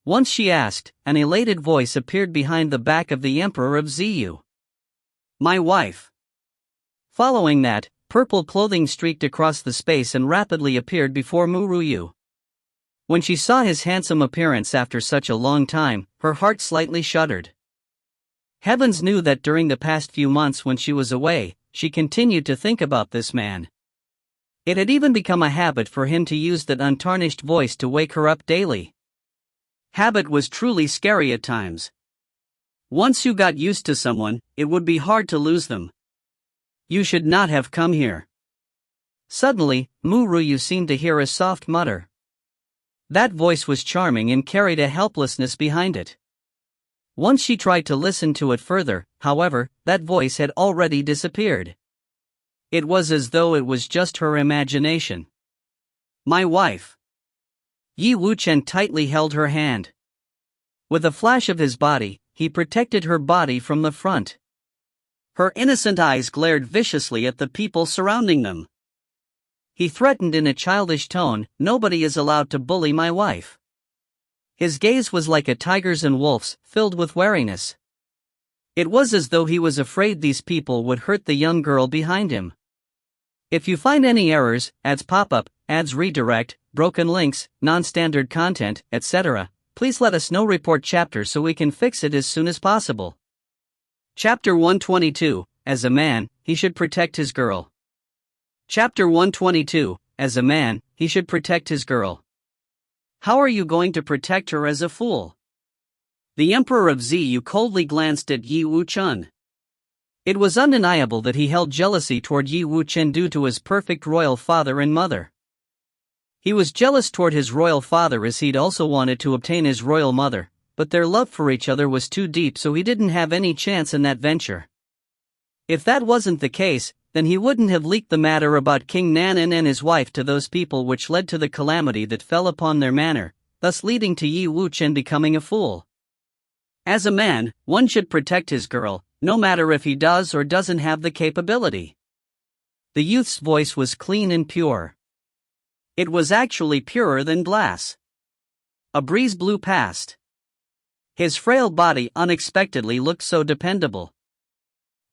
Once she asked, an elated voice appeared behind the back of the Emperor of Ziyu. My wife. Following that, purple clothing streaked across the space and rapidly appeared before Ru Yue. When she saw his handsome appearance after such a long time, her heart slightly shuddered. Heavens knew that during the past few months when she was away, she continued to think about this man. It had even become a habit for him to use that untarnished voice to wake her up daily. Habit was truly scary at times. Once you got used to someone, it would be hard to lose them. You should not have come here. Suddenly, Ru Yue seemed to hear a soft mutter. That voice was charming and carried a helplessness behind it. Once she tried to listen to it further, however, that voice had already disappeared. It was as though it was just her imagination. My wife. Yi Wuchen tightly held her hand. With a flash of his body, he protected her body from the front. Her innocent eyes glared viciously at the people surrounding them. He threatened in a childish tone, "Nobody is allowed to bully my wife." His gaze was like a tiger's and wolf's, filled with wariness. It was as though he was afraid these people would hurt the young girl behind him. If you find any errors, ads pop up, ads redirect, broken links, non-standard content, etc., please let us know. Report chapter so we can fix it as soon as possible. Chapter 122, As a man, he should protect his girl. Chapter 122, As a man, he should protect his girl. How are you going to protect her as a fool? The Emperor of Ziyu coldly glanced at Yi Wuchen. It was undeniable that he held jealousy toward Yi Wuchen due to his perfect royal father and mother. He was jealous toward his royal father as he'd also wanted to obtain his royal mother, but their love for each other was too deep, so he didn't have any chance in that venture. If that wasn't the case, then he wouldn't have leaked the matter about King Nanan and his wife to those people, which led to the calamity that fell upon their manor, thus leading to Yi Wuchen becoming a fool. As a man, one should protect his girl, no matter if he does or doesn't have the capability. The youth's voice was clean and pure. It was actually purer than glass. A breeze blew past. His frail body unexpectedly looked so dependable.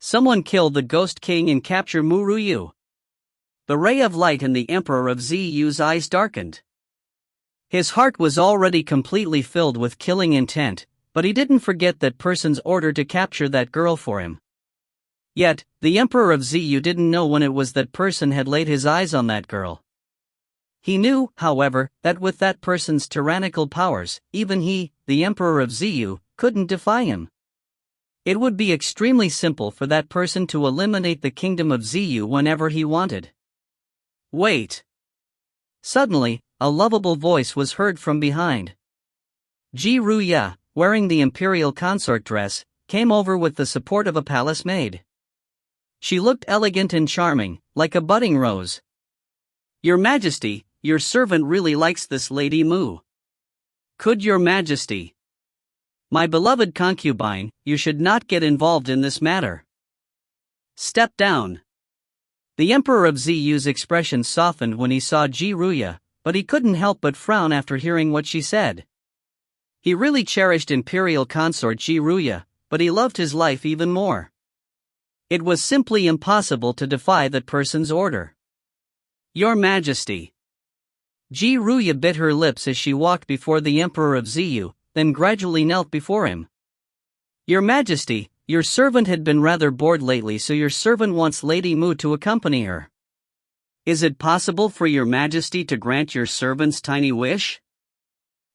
Someone killed the Ghost King and captured Ru Yue. The ray of light in the Emperor of Ziyu's eyes darkened. His heart was already completely filled with killing intent, but he didn't forget that person's order to capture that girl for him. Yet, the Emperor of Ziyu didn't know when it was that person had laid his eyes on that girl. He knew, however, that with that person's tyrannical powers, even he, the Emperor of Ziyu, couldn't defy him. It would be extremely simple for that person to eliminate the kingdom of Ziyu whenever he wanted. Wait. Suddenly, a lovable voice was heard from behind. Ru Yue, wearing the imperial consort dress, came over with the support of a palace maid. She looked elegant and charming, like a budding rose. Your Majesty, your servant really likes this Lady Mu. Could your Majesty? My beloved concubine, you should not get involved in this matter. Step down. The Emperor of Ziyu's expression softened when he saw Ru Yue, but he couldn't help but frown after hearing what she said. He really cherished imperial consort Ru Yue, but he loved his life even more. It was simply impossible to defy that person's order. Your Majesty. Ru Yue bit her lips as she walked before the Emperor of Ziyu, then gradually knelt before him. Your Majesty, your servant had been rather bored lately, so your servant wants Lady Mu to accompany her. Is it possible for your Majesty to grant your servant's tiny wish?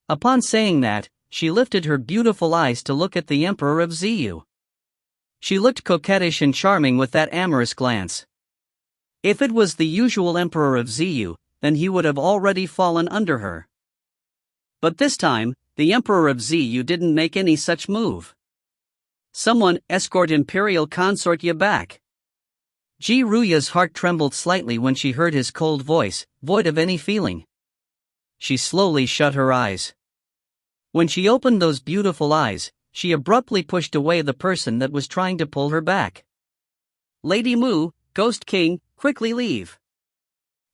Upon saying that, she lifted her beautiful eyes to look at the Emperor of Ziyu. She looked coquettish and charming with that amorous glance. If it was the usual Emperor of Ziyu, then he would have already fallen under her. But this time, the Emperor of Ziyu didn't make any such move. Someone escort Imperial Consort Yue back. Ru Yue's heart trembled slightly when she heard his cold voice, void of any feeling. She slowly shut her eyes. When she opened those beautiful eyes, she abruptly pushed away the person that was trying to pull her back. Lady Mu, Ghost King, quickly leave.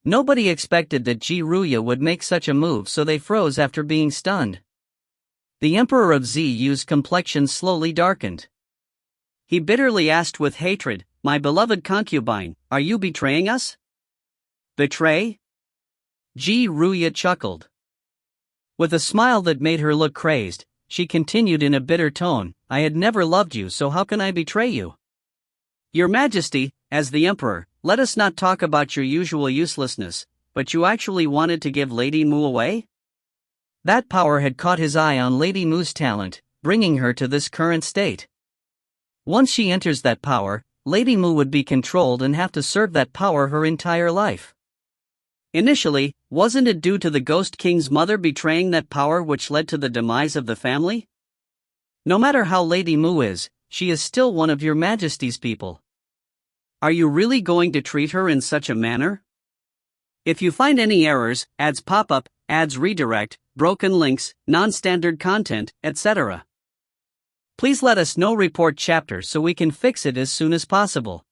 Nobody expected that Ru Yue would make such a move, so they froze after being stunned. The Emperor of Ziyu's complexion slowly darkened. He bitterly asked with hatred, My beloved concubine, are you betraying us? Betray? Ru Yue chuckled. With a smile that made her look crazed, she continued in a bitter tone, I had never loved you, so how can I betray you? Your Majesty, as the Emperor, let us not talk about your usual uselessness, but you actually wanted to give Lady Mu away? That power had caught his eye on Lady Mu's talent, bringing her to this current state. Once she enters that power, Lady Mu would be controlled and have to serve that power her entire life. Initially, wasn't it due to the Ghost King's mother betraying that power which led to the demise of the family? No matter how Lady Mu is, she is still one of your Majesty's people. Are you really going to treat her in such a manner? If you find any errors, ads pop up, ads redirect, broken links, non-standard content, etc., please let us know. Report chapter so we can fix it as soon as possible.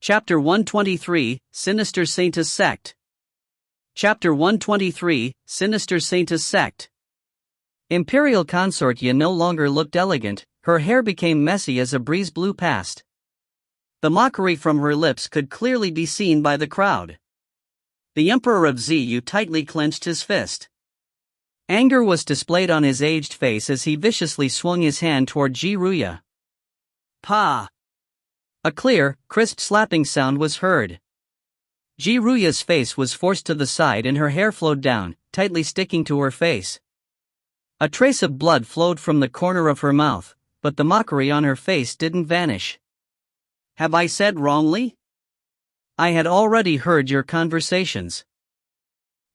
Chapter 123, Sinister Saintess Sect. Chapter 123, Sinister Saintess Sect. Imperial Consort Yi no longer looked elegant, her hair became messy as a breeze blew past. The mockery from her lips could clearly be seen by the crowd. The Emperor of Ziyu tightly clenched his fist. Anger was displayed on his aged face as he viciously swung his hand toward Ru Yue. Pa! A clear, crisp slapping sound was heard. Ru Yue's face was forced to the side and her hair flowed down, tightly sticking to her face. A trace of blood flowed from the corner of her mouth, but the mockery on her face didn't vanish. Have I said wrongly? I had already heard your conversations.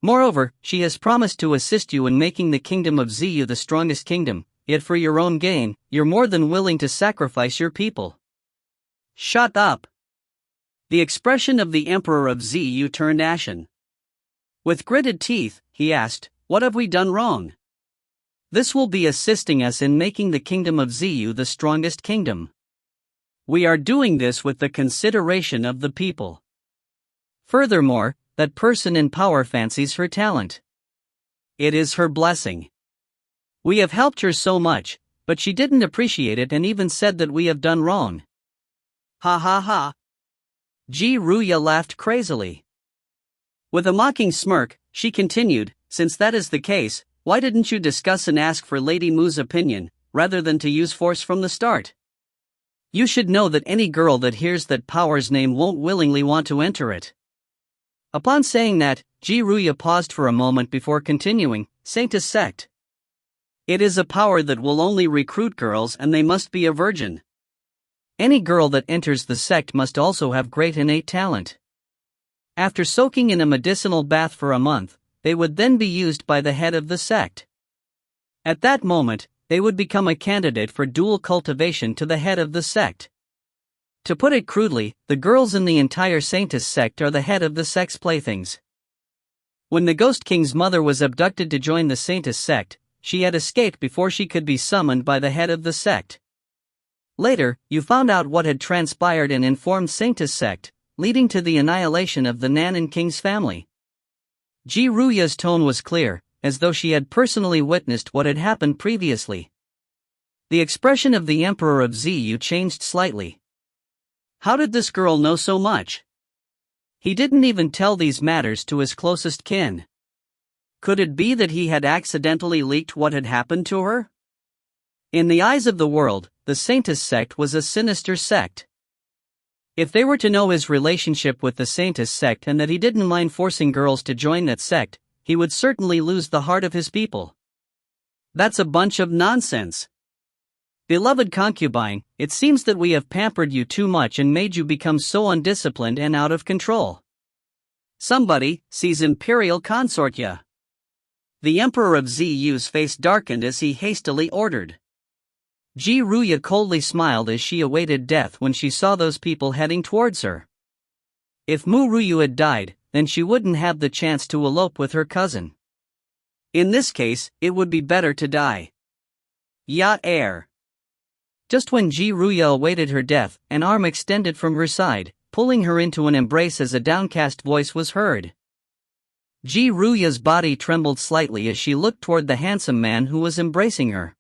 Moreover, she has promised to assist you in making the kingdom of Ziyu the strongest kingdom, yet for your own gain, you're more than willing to sacrifice your people. Shut up! The expression of the Emperor of Ziyu turned ashen. With gritted teeth, he asked, what have we done wrong? This will be assisting us in making the kingdom of Ziyu the strongest kingdom. We are doing this with the consideration of the people. Furthermore, that person in power fancies her talent. It is her blessing. We have helped her so much, but she didn't appreciate it and even said that we have done wrong. Ha ha ha. Ru Yue laughed crazily. With a mocking smirk, she continued, since that is the case, why didn't you discuss and ask for Lady Mu's opinion, rather than to use force from the start? You should know that any girl that hears that power's name won't willingly want to enter it. Upon saying that, Ru Yue paused for a moment before continuing, Saintess Sect. It is a power that will only recruit girls and they must be a virgin. Any girl that enters the sect must also have great innate talent. After soaking in a medicinal bath for a month, they would then be used by the head of the sect. At that moment, they would become a candidate for dual cultivation to the head of the sect. To put it crudely, the girls in the entire Saintess sect are the head of the sect's playthings. When the Ghost King's mother was abducted to join the Saintess sect, she had escaped before she could be summoned by the head of the sect. Later, you found out what had transpired and informed Saintess sect, leading to the annihilation of the Nanan King's family. Ru Yue's tone was clear, as though she had personally witnessed what had happened previously. The expression of the Emperor of Ziyu changed slightly. How did this girl know so much? He didn't even tell these matters to his closest kin. Could it be that he had accidentally leaked what had happened to her? In the eyes of the world, the Saintess sect was a sinister sect. If they were to know his relationship with the Saintess sect and that he didn't mind forcing girls to join that sect, he would certainly lose the heart of his people. That's a bunch of nonsense. Beloved concubine, it seems that we have pampered you too much and made you become so undisciplined and out of control. Somebody, seize Imperial Consort Yi. The Emperor of Ziyu's face darkened as he hastily ordered. Ru Yue coldly smiled as she awaited death when she saw those people heading towards her. If Ru Yue had died, then she wouldn't have the chance to elope with her cousin. In this case, it would be better to die. Yan Jin. Just when Ru Yue awaited her death, an arm extended from her side, pulling her into an embrace as a downcast voice was heard. Ru Yue's body trembled slightly as she looked toward the handsome man who was embracing her.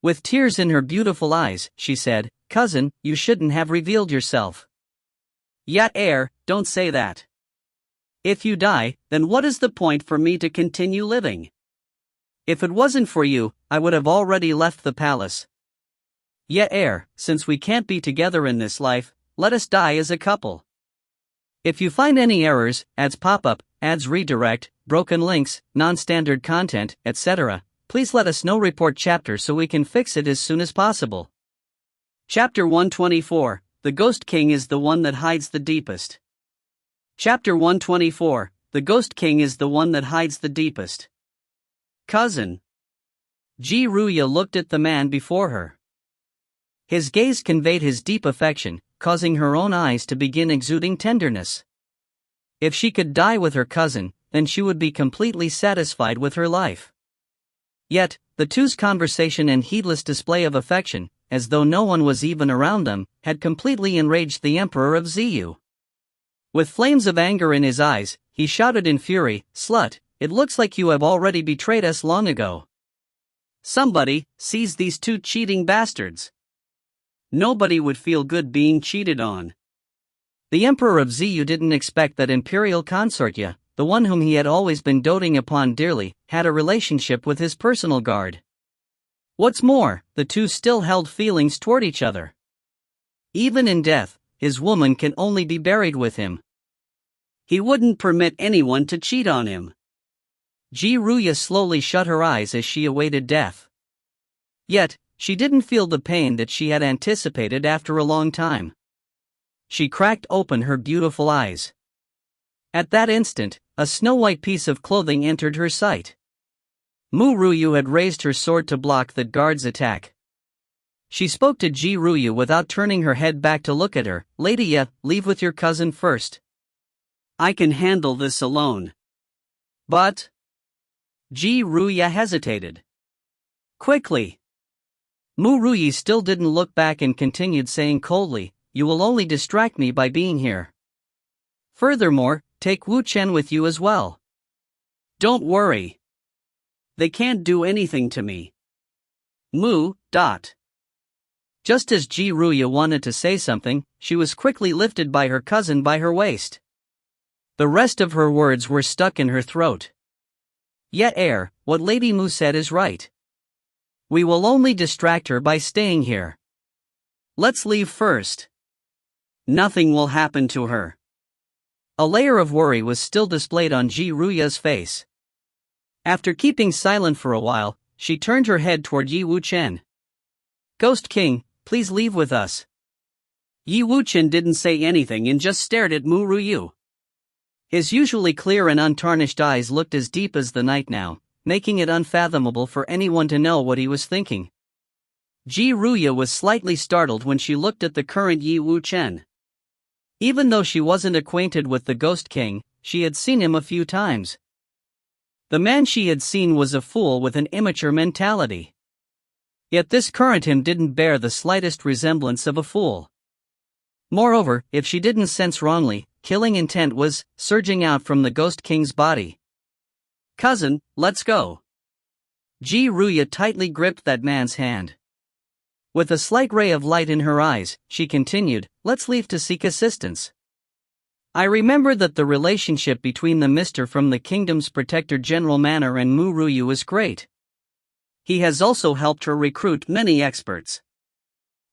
With tears in her beautiful eyes, she said, "Cousin, you shouldn't have revealed yourself." Yan Jin, don't say that. If you die, then what is the point for me to continue living? If it wasn't for you, I would have already left the palace. Ye Er, since we can't be together in this life, let us die as a couple. If you find any errors, ads pop up, ads redirect, broken links, non-standard content, etc., please let us know. Report chapter so we can fix it as soon as possible. Chapter 124, The Ghost King is the one that hides the deepest. Chapter 124, The Ghost King is the one that hides the deepest. Cousin. Ru Yue looked at the man before her. His gaze conveyed his deep affection, causing her own eyes to begin exuding tenderness. If she could die with her cousin, then she would be completely satisfied with her life. Yet, the two's conversation and heedless display of affection, as though no one was even around them, had completely enraged the Emperor of Ziyu. With flames of anger in his eyes, he shouted in fury, "Slut, it looks like you have already betrayed us long ago. Somebody, seize these two cheating bastards. Nobody would feel good being cheated on." The Emperor of Ziyu didn't expect that imperial consort Ye, the one whom he had always been doting upon dearly, had a relationship with his personal guard. What's more, the two still held feelings toward each other. Even in death, his woman can only be buried with him. He wouldn't permit anyone to cheat on him. Ru Yue slowly shut her eyes as she awaited death. Yet, she didn't feel the pain that she had anticipated after a long time. She cracked open her beautiful eyes. At that instant, a snow-white piece of clothing entered her sight. Ru Yue had raised her sword to block the guard's attack. She spoke to Ru Yue without turning her head back to look at her. "Lady Ye, leave with your cousin first. I can handle this alone." But Ru Yue hesitated. Quickly. Ru Yue still didn't look back and continued saying coldly, "You will only distract me by being here. Furthermore, take Wu Chen with you as well. Don't worry. They can't do anything to me." Just as Ru Yue wanted to say something, she was quickly lifted by her cousin by her waist. The rest of her words were stuck in her throat. "Ye Er, what Lady Mu said is right. We will only distract her by staying here. Let's leave first. Nothing will happen to her." A layer of worry was still displayed on Ru Yue's face. After keeping silent for a while, she turned her head toward Yi Wu Chen. "Ghost King, please leave with us." Yi Wu Chen didn't say anything and just stared at Ru Yue. His usually clear and untarnished eyes looked as deep as the night now, making it unfathomable for anyone to know what he was thinking. Ru Yue was slightly startled when she looked at the current Yi Wu Chen. Even though she wasn't acquainted with the Ghost King, she had seen him a few times. The man she had seen was a fool with an immature mentality. Yet this current him didn't bear the slightest resemblance of a fool. Moreover, if she didn't sense wrongly, killing intent was surging out from the Ghost King's body. "Cousin, let's go." Ru Yue tightly gripped that man's hand. With a slight ray of light in her eyes, she continued, "Let's leave to seek assistance. I remember that the relationship between the Mr. from the Kingdom's Protector General Manor and Ru Yue is great. He has also helped her recruit many experts.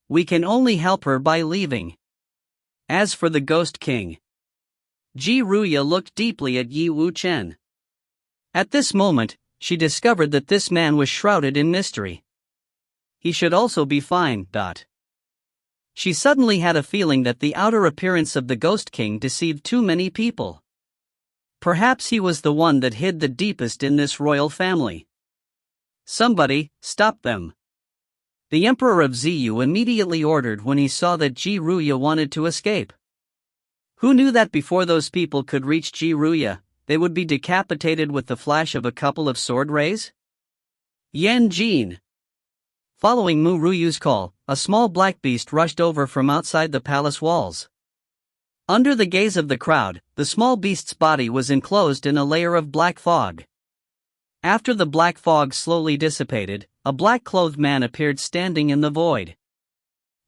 We can only help her by leaving. As for the Ghost King..." Ru Yue looked deeply at Yi Wu Chen. At this moment, she discovered that this man was shrouded in mystery. He should also be fine. She suddenly had a feeling that the outer appearance of the Ghost King deceived too many people. Perhaps he was the one that hid the deepest in this royal family. Somebody, stop them. The Emperor of Ziyu immediately ordered when he saw that Ru Yue wanted to escape. Who knew that before those people could reach Ru Yue, they would be decapitated with the flash of a couple of sword rays? Yan Jin. Following Ru Yue's call, a small black beast rushed over from outside the palace walls. Under the gaze of the crowd, the small beast's body was enclosed in a layer of black fog. After the black fog slowly dissipated, a black-clothed man appeared standing in the void.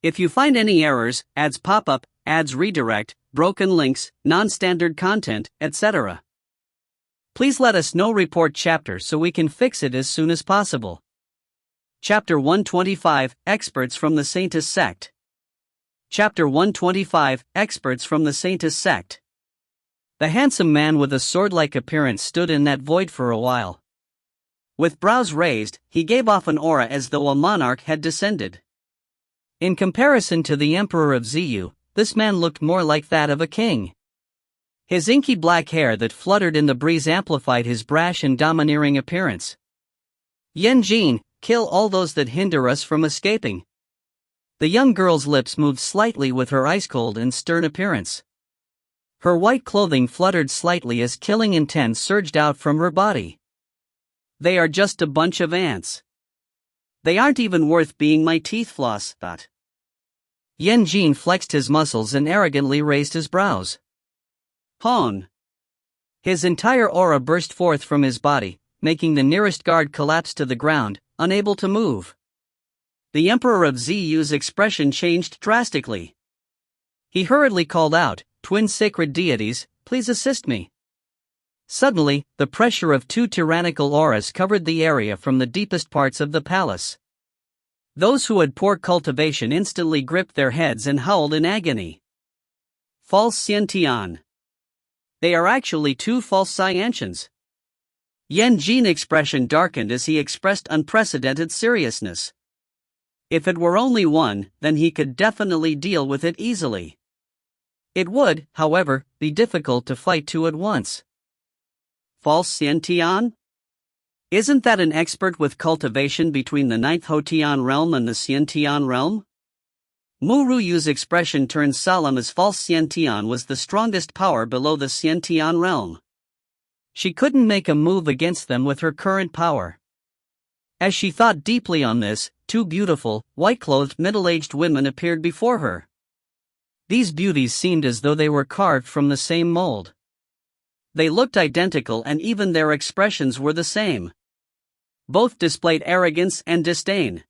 If you find any errors, ads pop up, ads redirect, broken links, non-standard content, etc., Please let us know report chapter so we can fix it as soon as possible. Chapter 125, Experts from the Saintist Sect. Chapter 125, Experts from the Saintist Sect. The handsome man with a sword-like appearance stood in that void for a while. With brows raised, he gave off an aura as though a monarch had descended. In comparison to the Emperor of Ziyu, this man looked more like that of a king. His inky black hair that fluttered in the breeze amplified his brash and domineering appearance. Yan Jin, kill all those that hinder us from escaping. The young girl's lips moved slightly with her ice-cold and stern appearance. Her white clothing fluttered slightly as killing intent surged out from her body. They are just a bunch of ants. They aren't even worth being my teeth floss. Yan Jin flexed his muscles and arrogantly raised his brows. Hon. His entire aura burst forth from his body, making the nearest guard collapse to the ground, unable to move. The Emperor of Ziyu's expression changed drastically. He hurriedly called out, "Twin sacred deities, please assist me." Suddenly, the pressure of two tyrannical auras covered the area from the deepest parts of the palace. Those who had poor cultivation instantly gripped their heads and howled in agony. False Xiantian. They are actually two false Cyantians. Yan Jin's expression darkened as he expressed unprecedented seriousness. If it were only one, then he could definitely deal with it easily. It would, however, be difficult to fight two at once. False Xiantian? Isn't that an expert with cultivation between the 9th Hotian realm and the Xiantian realm? Ru Yue's expression turned solemn as false Xiantian was the strongest power below the Xiantian realm. She couldn't make a move against them with her current power. As she thought deeply on this, two beautiful, white-clothed middle-aged women appeared before her. These beauties seemed as though they were carved from the same mold. They looked identical and even their expressions were the same. Both displayed arrogance and disdain.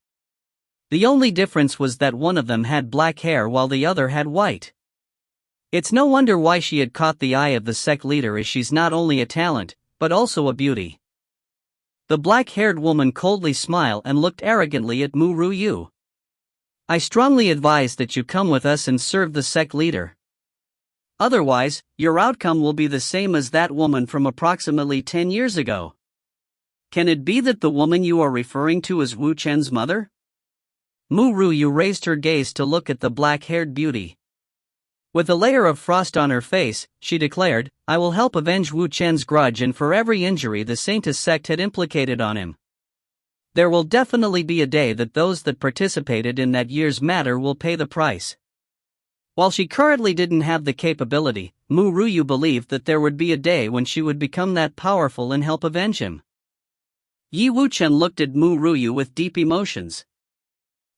The only difference was that one of them had black hair while the other had white. It's no wonder why she had caught the eye of the sect leader, as she's not only a talent, but also a beauty. The black-haired woman coldly smiled and looked arrogantly at Ru Yue. I strongly advise that you come with us and serve the sect leader. Otherwise, your outcome will be the same as that woman from approximately 10 years ago. Can it be that the woman you are referring to is Wu Chen's mother? Ru Yue raised her gaze to look at the black-haired beauty. With a layer of frost on her face, she declared, I will help avenge Wu Chen's grudge and for every injury the Saintist sect had implicated on him. There will definitely be a day that those that participated in that year's matter will pay the price. While she currently didn't have the capability, Ru Yue believed that there would be a day when she would become that powerful and help avenge him. Yi Wuchen looked at Ru Yue with deep emotions.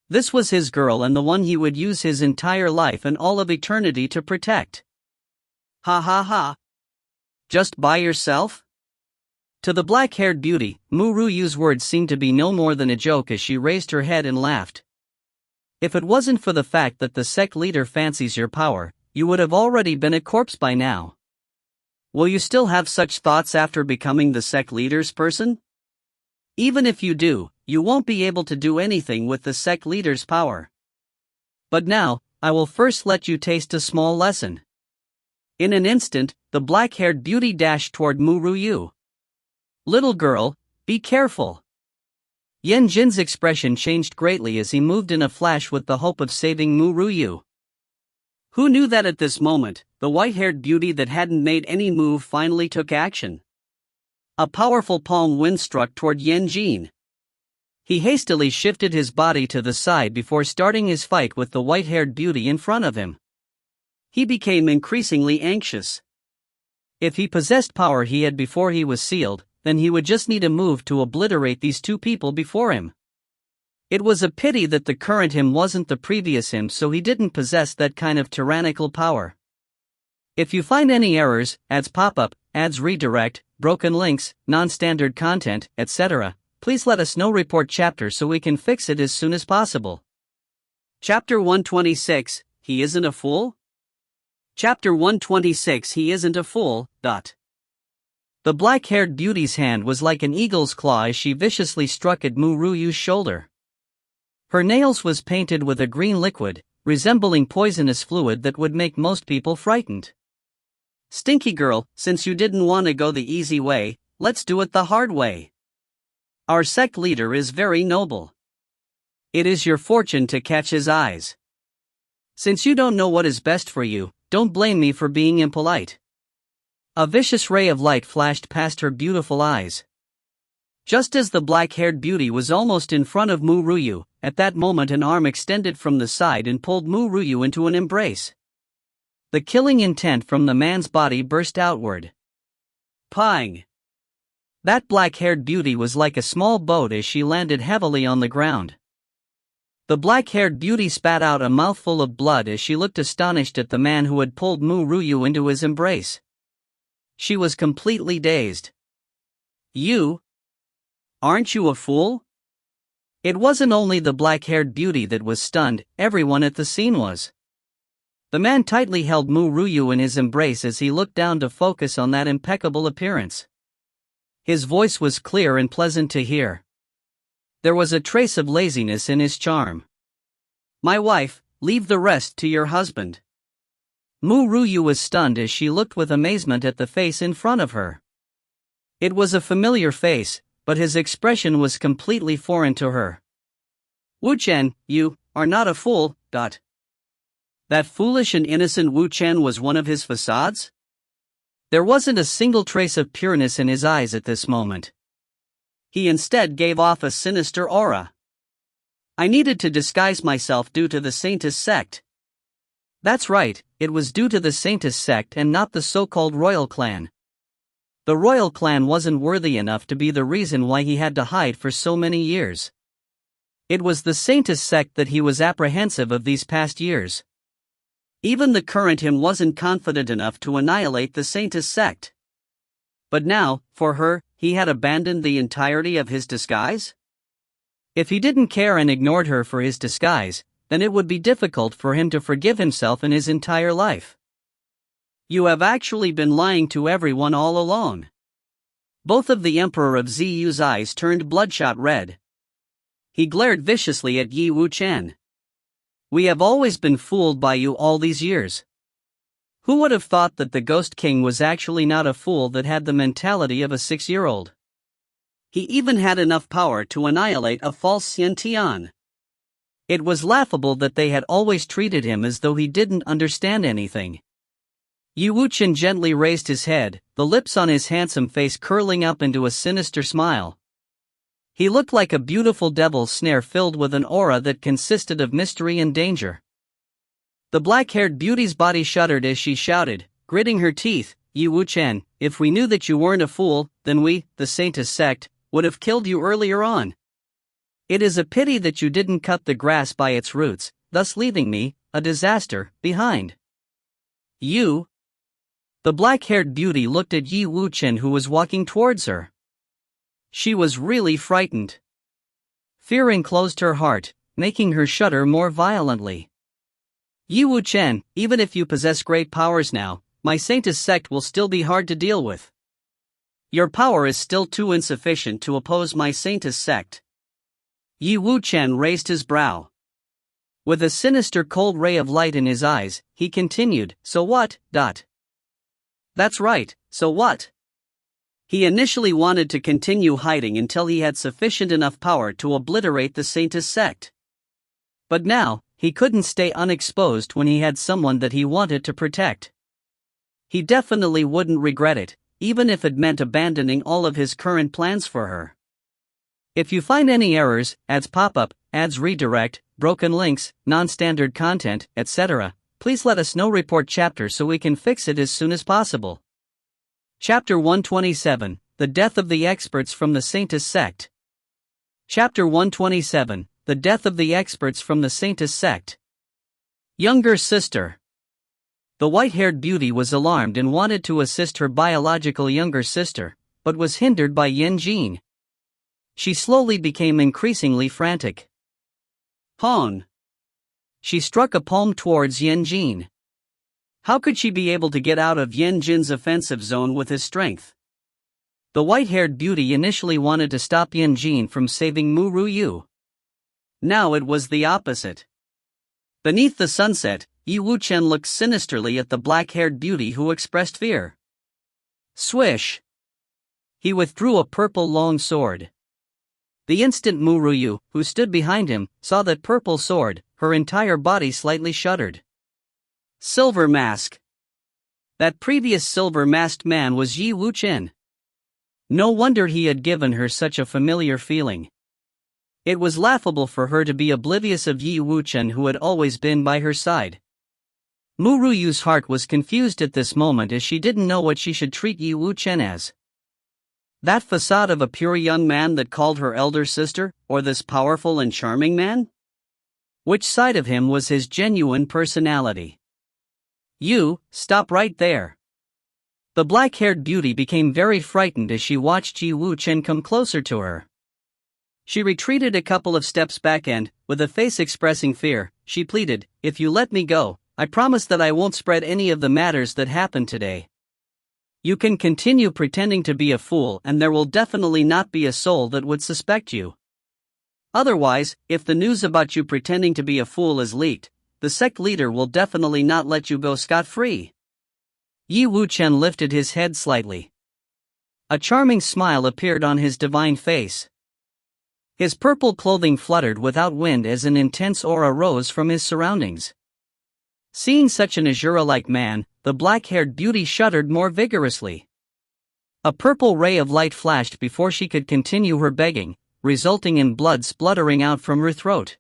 This was his girl and the one he would use his entire life and all of eternity to protect. Ha ha ha. Just by yourself? To the black-haired beauty, Ru Yue's words seemed to be no more than a joke as she raised her head and laughed. If it wasn't for the fact that the sect leader fancies your power, you would have already been a corpse by now. Will you still have such thoughts after becoming the sect leader's person? Even if you do, you won't be able to do anything with the sect leader's power. But now, I will first let you taste a small lesson. In an instant, the black-haired beauty dashed toward Ru Yue. Little girl, be careful. Yan Jin's expression changed greatly as he moved in a flash with the hope of saving Ru Yue. Who knew that at this moment, the white-haired beauty that hadn't made any move finally took action? A powerful palm wind struck toward Yan Jin. He hastily shifted his body to the side before starting his fight with the white-haired beauty in front of him. He became increasingly anxious. If he possessed power he had before he was sealed, then he would just need a move to obliterate these two people before him. It was a pity that the current him wasn't the previous him, so he didn't possess that kind of tyrannical power. If you find any errors, ads pop-up, ads redirect, broken links, non-standard content, etc., please let us know report chapter so we can fix it as soon as possible. Chapter 126, He Isn't a Fool? Chapter 126 He Isn't a Fool. The black-haired beauty's hand was like an eagle's claw as she viciously struck at Ru Yue's shoulder. Her nails was painted with a green liquid, resembling poisonous fluid that would make most people frightened. "Stinky girl, since you didn't want to go the easy way, let's do it the hard way. Our sect leader is very noble. It is your fortune to catch his eyes. Since you don't know what is best for you, don't blame me for being impolite." A vicious ray of light flashed past her beautiful eyes. Just as the black-haired beauty was almost in front of Ru Yue, at that moment an arm extended from the side and pulled Ru Yue into an embrace. The killing intent from the man's body burst outward. Pang! That black-haired beauty was like a small boat as she landed heavily on the ground. The black-haired beauty spat out a mouthful of blood as she looked astonished at the man who had pulled Ru Yue into his embrace. She was completely dazed. "You? Aren't you a fool?" It wasn't only the black-haired beauty that was stunned, everyone at the scene was. The man tightly held Ru Yue in his embrace as he looked down to focus on that impeccable appearance. His voice was clear and pleasant to hear. There was a trace of laziness in his charm. "My wife, leave the rest to your husband." Ru Yue was stunned as she looked with amazement at the face in front of her. It was a familiar face, but his expression was completely foreign to her. "Wu Chen, you are not a fool, . That foolish and innocent Wu Chen was one of his facades? There wasn't a single trace of pureness in his eyes at this moment. He instead gave off a sinister aura. "I needed to disguise myself due to the Saintess sect." That's right, it was due to the Saintess sect and not the so-called royal clan. The royal clan wasn't worthy enough to be the reason why he had to hide for so many years. It was the Saintess sect that he was apprehensive of these past years. Even the current him wasn't confident enough to annihilate the Saintess sect. But now, for her, he had abandoned the entirety of his disguise? If he didn't care and ignored her for his disguise, then it would be difficult for him to forgive himself in his entire life. "You have actually been lying to everyone all along." Both of the Emperor of Ziyu's eyes turned bloodshot red. He glared viciously at Yi Wu Chen. "We have always been fooled by you all these years. Who would have thought that the Ghost King was actually not a fool that had the mentality of a 6-year-old? He even had enough power to annihilate a false Xian Tian. It was laughable that they had always treated him as though he didn't understand anything." Yi Wu Chen gently raised his head, the lips on his handsome face curling up into a sinister smile. He looked like a beautiful devil's snare filled with an aura that consisted of mystery and danger. The black-haired beauty's body shuddered as she shouted, gritting her teeth, "Yi Wu Chen, if we knew that you weren't a fool, then we, the Saintess sect, would have killed you earlier on. It is a pity that you didn't cut the grass by its roots, thus leaving me, a disaster, behind." "You?" The black-haired beauty looked at Yi Wu Chen who was walking towards her. She was really frightened. Fear enclosed her heart, making her shudder more violently. "Yi Wu Chen, even if you possess great powers now, my Saintess sect will still be hard to deal with. Your power is still too insufficient to oppose my Saintess sect." Yi Wu Chen raised his brow. With a sinister cold ray of light in his eyes, he continued, "So what, ? That's right, so what?" He initially wanted to continue hiding until he had sufficient enough power to obliterate the Saintess sect. But now, he couldn't stay unexposed when he had someone that he wanted to protect. He definitely wouldn't regret it, even if it meant abandoning all of his current plans for her. If you find any errors, ads pop up, ads redirect, broken links, non-standard content, etc., please let us know. Report chapter so we can fix it as soon as possible. Chapter 127, The Death of the Experts from the Saintess Sect. Chapter 127, The Death of the Experts from the Saintess Sect. Younger sister. The white-haired beauty was alarmed and wanted to assist her biological younger sister, but was hindered by Yan Jin. She slowly became increasingly frantic. "Hon." She struck a palm towards Yan Jin. How could she be able to get out of Yan Jin's offensive zone with his strength? The white-haired beauty initially wanted to stop Yan Jin from saving Ru Yue. Now it was the opposite. Beneath the sunset, Yi Wuchen looked sinisterly at the black-haired beauty who expressed fear. Swish! He withdrew a purple long sword. The instant Ru Yue, who stood behind him, saw that purple sword, her entire body slightly shuddered. Silver mask. That previous silver-masked man was Yi Wuchen. No wonder he had given her such a familiar feeling. It was laughable for her to be oblivious of Yi Wuchen, who had always been by her side. Ru Yue's heart was confused at this moment, as she didn't know what she should treat Yi Wuchen as. That facade of a pure young man that called her elder sister, or this powerful and charming man? Which side of him was his genuine personality? You, stop right there. The black-haired beauty became very frightened as she watched Yi Wuchen come closer to her. She retreated a couple of steps back and, with a face expressing fear, she pleaded, "If you let me go, I promise that I won't spread any of the matters that happened today. You can continue pretending to be a fool and there will definitely not be a soul that would suspect you. Otherwise, if the news about you pretending to be a fool is leaked, the sect leader will definitely not let you go scot-free." Yi Wuchen lifted his head slightly. A charming smile appeared on his divine face. His purple clothing fluttered without wind as an intense aura rose from his surroundings. Seeing such an Azura-like man, the black-haired beauty shuddered more vigorously. A purple ray of light flashed before she could continue her begging, resulting in blood spluttering out from her throat.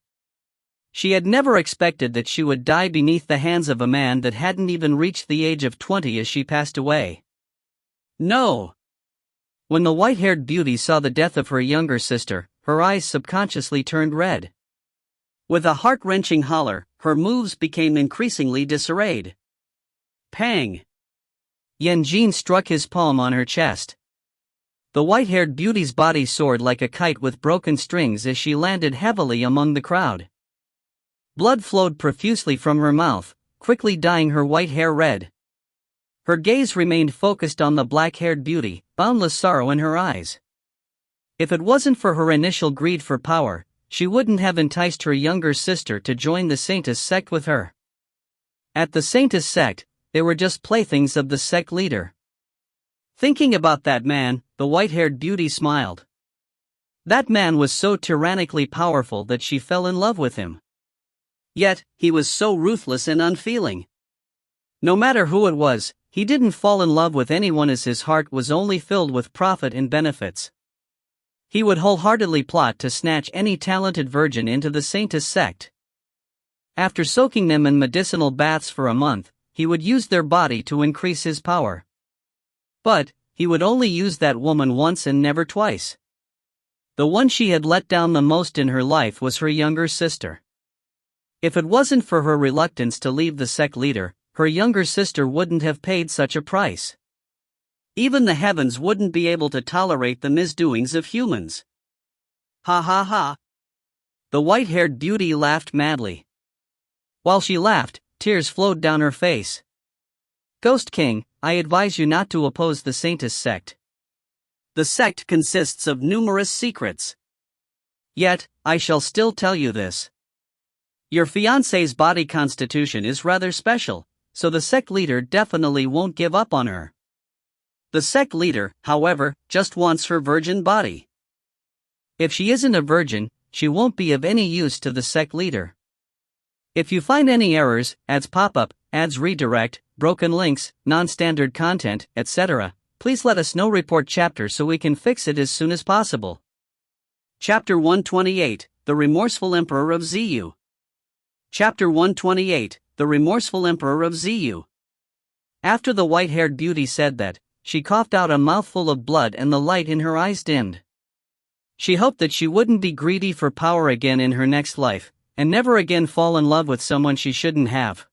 She had never expected that she would die beneath the hands of a man that hadn't even reached the age of 20 as she passed away. No! When the white-haired beauty saw the death of her younger sister, her eyes subconsciously turned red. With a heart-wrenching holler, her moves became increasingly disarrayed. Pang! Yan Jin struck his palm on her chest. The white-haired beauty's body soared like a kite with broken strings as she landed heavily among the crowd. Blood flowed profusely from her mouth, quickly dyeing her white hair red. Her gaze remained focused on the black-haired beauty, boundless sorrow in her eyes. If it wasn't for her initial greed for power, she wouldn't have enticed her younger sister to join the Saintess sect with her. At the Saintess sect, they were just playthings of the sect leader. Thinking about that man, the white-haired beauty smiled. That man was so tyrannically powerful that she fell in love with him. Yet, he was so ruthless and unfeeling. No matter who it was, he didn't fall in love with anyone, as his heart was only filled with profit and benefits. He would wholeheartedly plot to snatch any talented virgin into the Saintess sect. After soaking them in medicinal baths for a month, he would use their body to increase his power. But, he would only use that woman once and never twice. The one she had let down the most in her life was her younger sister. If it wasn't for her reluctance to leave the sect leader, her younger sister wouldn't have paid such a price. Even the heavens wouldn't be able to tolerate the misdoings of humans. Ha ha ha. The white-haired beauty laughed madly. While she laughed, tears flowed down her face. Ghost King, I advise you not to oppose the Saintess sect. The sect consists of numerous secrets. Yet, I shall still tell you this. Your fiancé's body constitution is rather special, so the sect leader definitely won't give up on her. The sect leader, however, just wants her virgin body. If she isn't a virgin, she won't be of any use to the sect leader. If you find any errors, ads pop up, ads redirect, broken links, non-standard content, etc., please let us know. Report chapter so we can fix it as soon as possible. Chapter 128, The Remorseful Emperor of Ziyu. Chapter 128, The Remorseful Emperor of Ziyu. After the white-haired beauty said that, she coughed out a mouthful of blood and the light in her eyes dimmed. She hoped that she wouldn't be greedy for power again in her next life, and never again fall in love with someone she shouldn't have.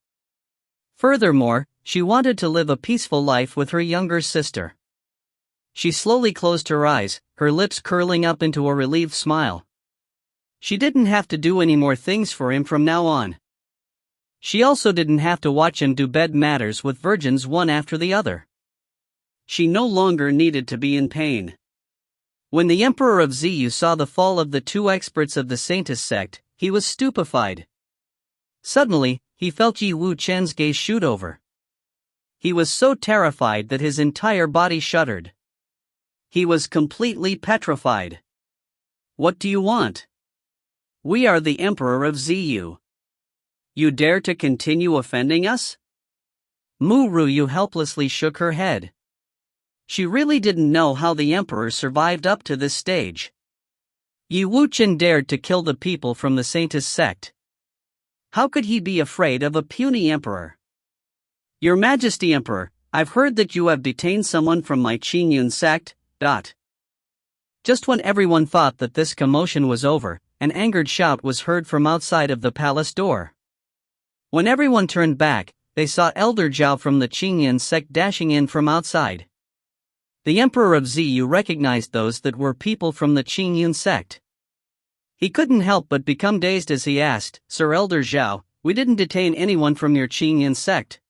Furthermore, she wanted to live a peaceful life with her younger sister. She slowly closed her eyes, her lips curling up into a relieved smile. She didn't have to do any more things for him from now on. She also didn't have to watch him do bed matters with virgins one after the other. she no longer needed to be in pain. When the Emperor of Ziyu saw the fall of the two experts of the Saintist sect, he was stupefied. Suddenly, he felt Yi Wu-chen's gaze shoot over. He was so terrified that his entire body shuddered. He was completely petrified. What do you want? We are the Emperor of Ziyu. You dare to continue offending us? Ru Yue helplessly shook her head. She really didn't know how the Emperor survived up to this stage. Yi Wu-chen dared to kill the people from the Saintist sect. How could he be afraid of a puny emperor? Your Majesty Emperor, I've heard that you have detained someone from my Qingyun sect. Just when everyone thought that this commotion was over, an angered shout was heard from outside of the palace door. When everyone turned back, they saw Elder Zhao from the Qingyun sect dashing in from outside. The Emperor of Ziyu recognized those that were people from the Qingyun sect. He couldn't help but become dazed as he asked, Sir Elder Zhao, we didn't detain anyone from your Qingyun sect.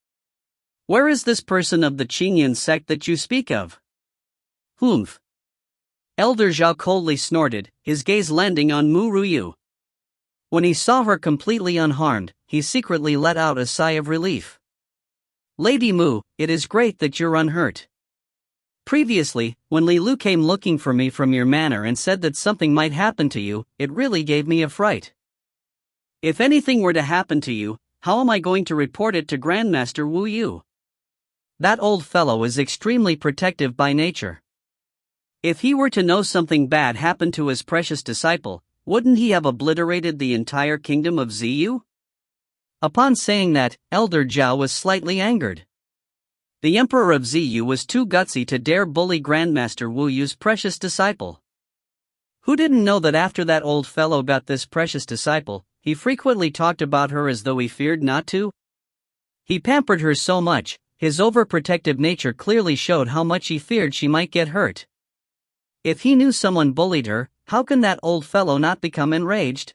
Where is this person of the Qingyun sect that you speak of? Humph. Elder Zhao coldly snorted, his gaze landing on Ru Yue. When he saw her completely unharmed, he secretly let out a sigh of relief. Lady Mu, it is great that you're unhurt. Previously, when Li Lu came looking for me from your manor and said that something might happen to you, it really gave me a fright. If anything were to happen to you, how am I going to report it to Grandmaster Wu Yu? That old fellow is extremely protective by nature. If he were to know something bad happened to his precious disciple, wouldn't he have obliterated the entire kingdom of Ziyu? Upon saying that, Elder Zhao was slightly angered. The Emperor of Ziyu was too gutsy to dare bully Grandmaster Wu Yu's precious disciple. Who didn't know that after that old fellow got this precious disciple, he frequently talked about her as though he feared not to? He pampered her so much, his overprotective nature clearly showed how much he feared she might get hurt. If he knew someone bullied her, how can that old fellow not become enraged?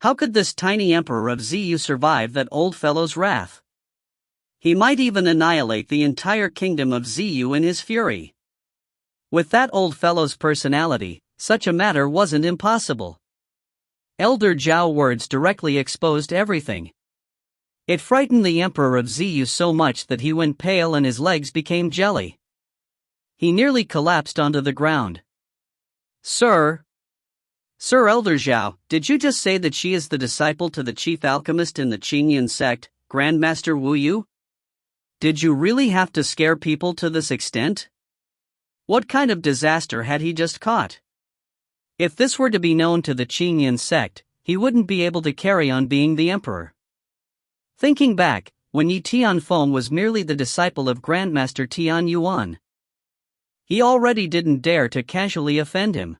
How could this tiny Emperor of Ziyu survive that old fellow's wrath? He might even annihilate the entire kingdom of Ziyu in his fury. With that old fellow's personality, such a matter wasn't impossible. Elder Zhao words directly exposed everything. It frightened the Emperor of Ziyu so much that he went pale and his legs became jelly. He nearly collapsed onto the ground. Sir Elder Zhao, did you just say that she is the disciple to the chief alchemist in the Qingyun sect, Grandmaster Wu Yu? Did you really have to scare people to this extent? What kind of disaster had he just caught? If this were to be known to the Qingyun sect, he wouldn't be able to carry on being the emperor. Thinking back, when Yi Tianfeng was merely the disciple of Grandmaster Tian Yuan, he already didn't dare to casually offend him.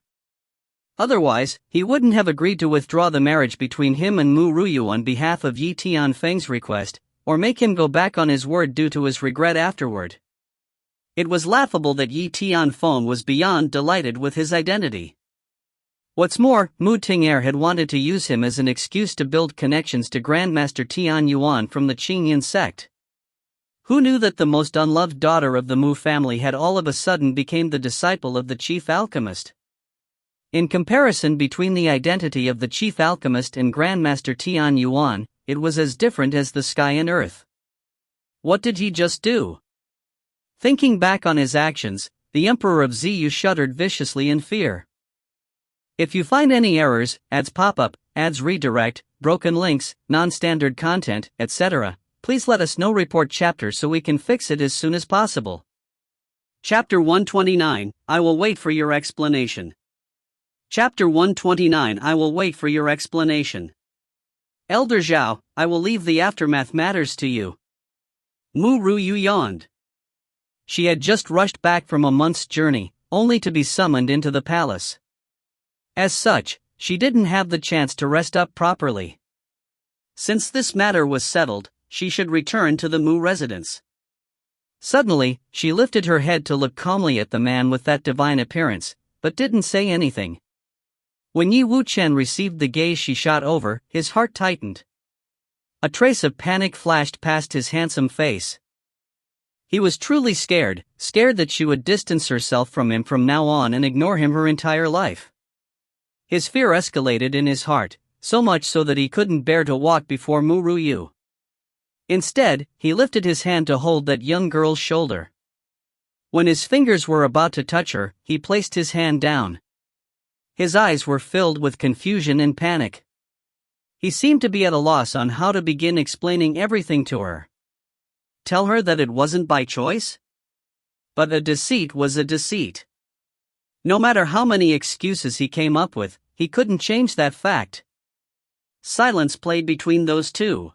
Otherwise, he wouldn't have agreed to withdraw the marriage between him and Ru Yue on behalf of Yi Tianfeng's request, or make him go back on his word due to his regret afterward. It was laughable that Yi Tianfeng was beyond delighted with his identity. What's more, Mu Ting Er had wanted to use him as an excuse to build connections to Grandmaster Tian Yuan from the Qingyun sect. Who knew that the most unloved daughter of the Mu family had all of a sudden become the disciple of the chief alchemist? In comparison between the identity of the chief alchemist and Grandmaster Tian Yuan, it was as different as the sky and earth. What did he just do? Thinking back on his actions, the Emperor of Ziyu shuddered viciously in fear. If you find any errors, ads pop-up, ads redirect, broken links, non-standard content, etc., please let us know. Report chapter so we can fix it as soon as possible. Chapter 129, I will wait for your explanation. Chapter 129, I will wait for your explanation. Elder Zhao, I will leave the aftermath matters to you. Ru Yue yawned. She had just rushed back from a month's journey, only to be summoned into the palace. As such, she didn't have the chance to rest up properly. Since this matter was settled, she should return to the Mu residence. Suddenly, she lifted her head to look calmly at the man with that divine appearance, but didn't say anything. When Yi Wu-chen received the gaze she shot over, his heart tightened. A trace of panic flashed past his handsome face. He was truly scared that she would distance herself from him from now on and ignore him her entire life. His fear escalated in his heart, so much so that he couldn't bear to walk before Ru Yue. Instead, he lifted his hand to hold that young girl's shoulder. When his fingers were about to touch her, he placed his hand down. His eyes were filled with confusion and panic. He seemed to be at a loss on how to begin explaining everything to her. Tell her that it wasn't by choice? But a deceit was a deceit. No matter how many excuses he came up with, he couldn't change that fact. Silence played between those two.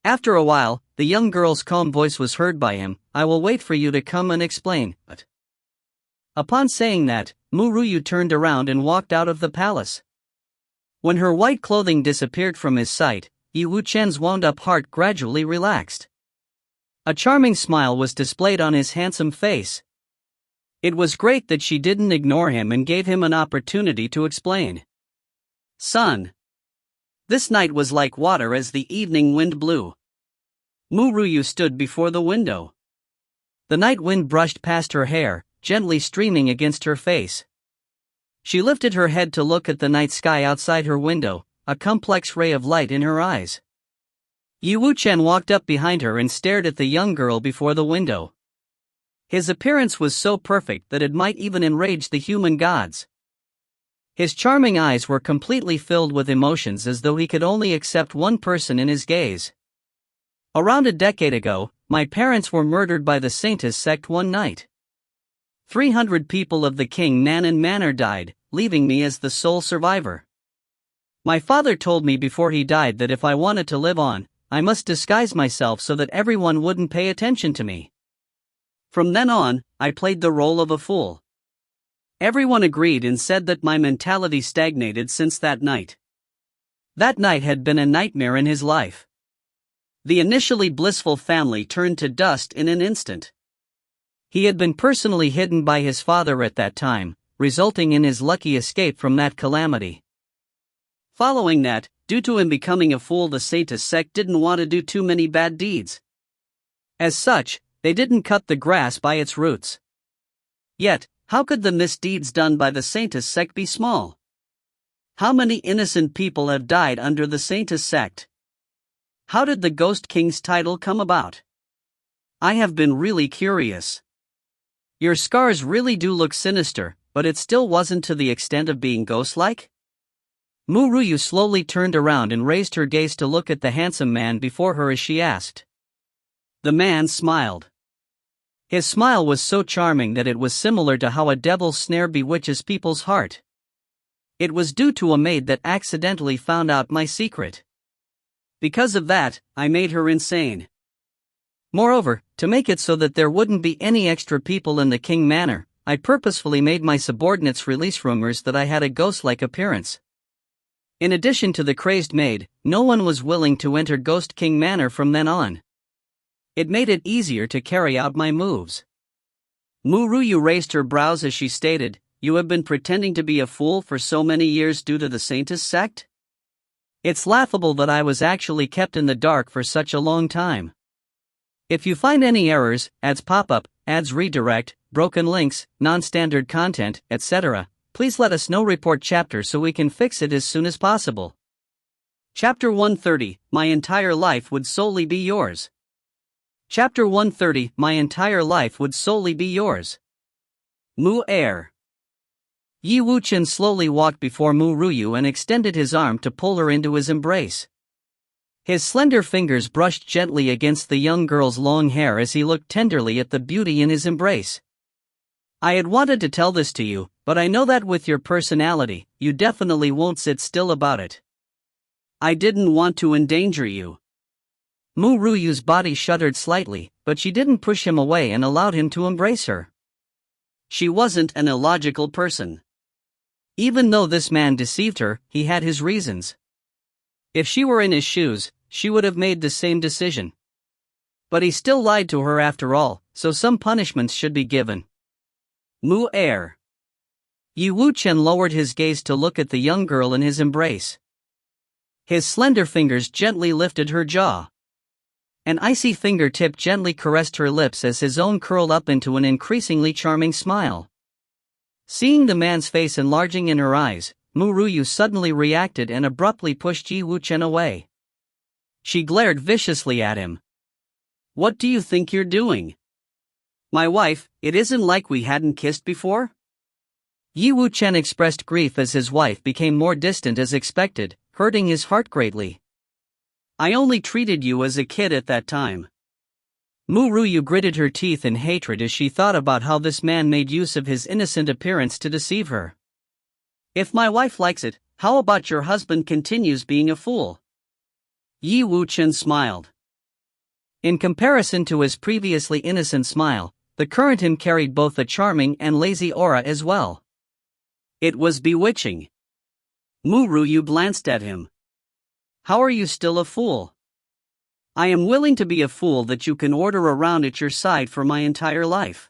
After a while, the young girl's calm voice was heard by him. "I will wait for you to come and explain." But upon saying that, Ru Yue turned around and walked out of the palace. When her white clothing disappeared from his sight, Yi Wuchen's wound-up heart gradually relaxed. A charming smile was displayed on his handsome face. It was great that she didn't ignore him and gave him an opportunity to explain. "Son, this night was like water as the evening wind blew." Ru Yue stood before the window. The night wind brushed past her hair, gently streaming against her face. She lifted her head to look at the night sky outside her window, a complex ray of light in her eyes. Yi Wuchen walked up behind her and stared at the young girl before the window. His appearance was so perfect that it might even enrage the human gods. His charming eyes were completely filled with emotions, as though he could only accept one person in his gaze. "Around a decade ago, my parents were murdered by the Saintist sect one night. 300 people of the King-5 manor died, leaving me as the sole survivor. My father told me before he died that if I wanted to live on, I must disguise myself so that everyone wouldn't pay attention to me. From then on, I played the role of a fool. Everyone agreed and said that my mentality stagnated since that night. That night had been a nightmare in his life. The initially blissful family turned to dust in an instant. He had been personally hidden by his father at that time, resulting in his lucky escape from that calamity. Following that, due to him becoming a fool, the Saintist sect didn't want to do too many bad deeds. As such, they didn't cut the grass by its roots. Yet, how could the misdeeds done by the Saintist sect be small? How many innocent people have died under the Saintist sect? How did the Ghost King's title come about? I have been really curious. Your scars really do look sinister, but it still wasn't to the extent of being ghost-like?" Ru Yue slowly turned around and raised her gaze to look at the handsome man before her as she asked. The man smiled. His smile was so charming that it was similar to how a devil's snare bewitches people's heart. "It was due to a maid that accidentally found out my secret. Because of that, I made her insane. Moreover, to make it so that there wouldn't be any extra people in the King Manor, I purposefully made my subordinates release rumors that I had a ghost-like appearance. In addition to the crazed maid, no one was willing to enter Ghost King Manor from then on. It made it easier to carry out my moves." Ru Yue raised her brows as she stated, "You have been pretending to be a fool for so many years due to the Saintist sect? It's laughable that I was actually kept in the dark for such a long time. If you find any errors, ads pop-up, ads redirect, broken links, non-standard content, etc., please let us know. Report chapter so we can fix it as soon as possible." Chapter 130, My Entire Life Would Solely Be Yours. Chapter 130, My Entire Life Would Solely Be Yours. Mu Er. Yi Wuchen slowly walked before Ru Yue and extended his arm to pull her into his embrace. His slender fingers brushed gently against the young girl's long hair as he looked tenderly at the beauty in his embrace. "I had wanted to tell this to you, but I know that with your personality, you definitely won't sit still about it. I didn't want to endanger you." Ru Yue's body shuddered slightly, but she didn't push him away and allowed him to embrace her. She wasn't an illogical person. Even though this man deceived her, he had his reasons. If she were in his shoes, she would have made the same decision. But he still lied to her after all, so some punishments should be given. Mu Er. Yi Wuchen lowered his gaze to look at the young girl in his embrace. His slender fingers gently lifted her jaw. An icy fingertip gently caressed her lips as his own curled up into an increasingly charming smile. Seeing the man's face enlarging in her eyes, Ru Yue suddenly reacted and abruptly pushed Yi Wuchen away. She glared viciously at him. "What do you think you're doing? My wife, it isn't like we hadn't kissed before?" Yi Wuchen expressed grief as his wife became more distant as expected, hurting his heart greatly. "I only treated you as a kid at that time." Ru Yue gritted her teeth in hatred as she thought about how this man made use of his innocent appearance to deceive her. "If my wife likes it, how about your husband continues being a fool?" Yi Wuchen smiled. In comparison to his previously innocent smile, the current him carried both a charming and lazy aura as well. It was bewitching. Ru Yue glanced at him. "How are you still a fool?" "I am willing to be a fool that you can order around at your side for my entire life."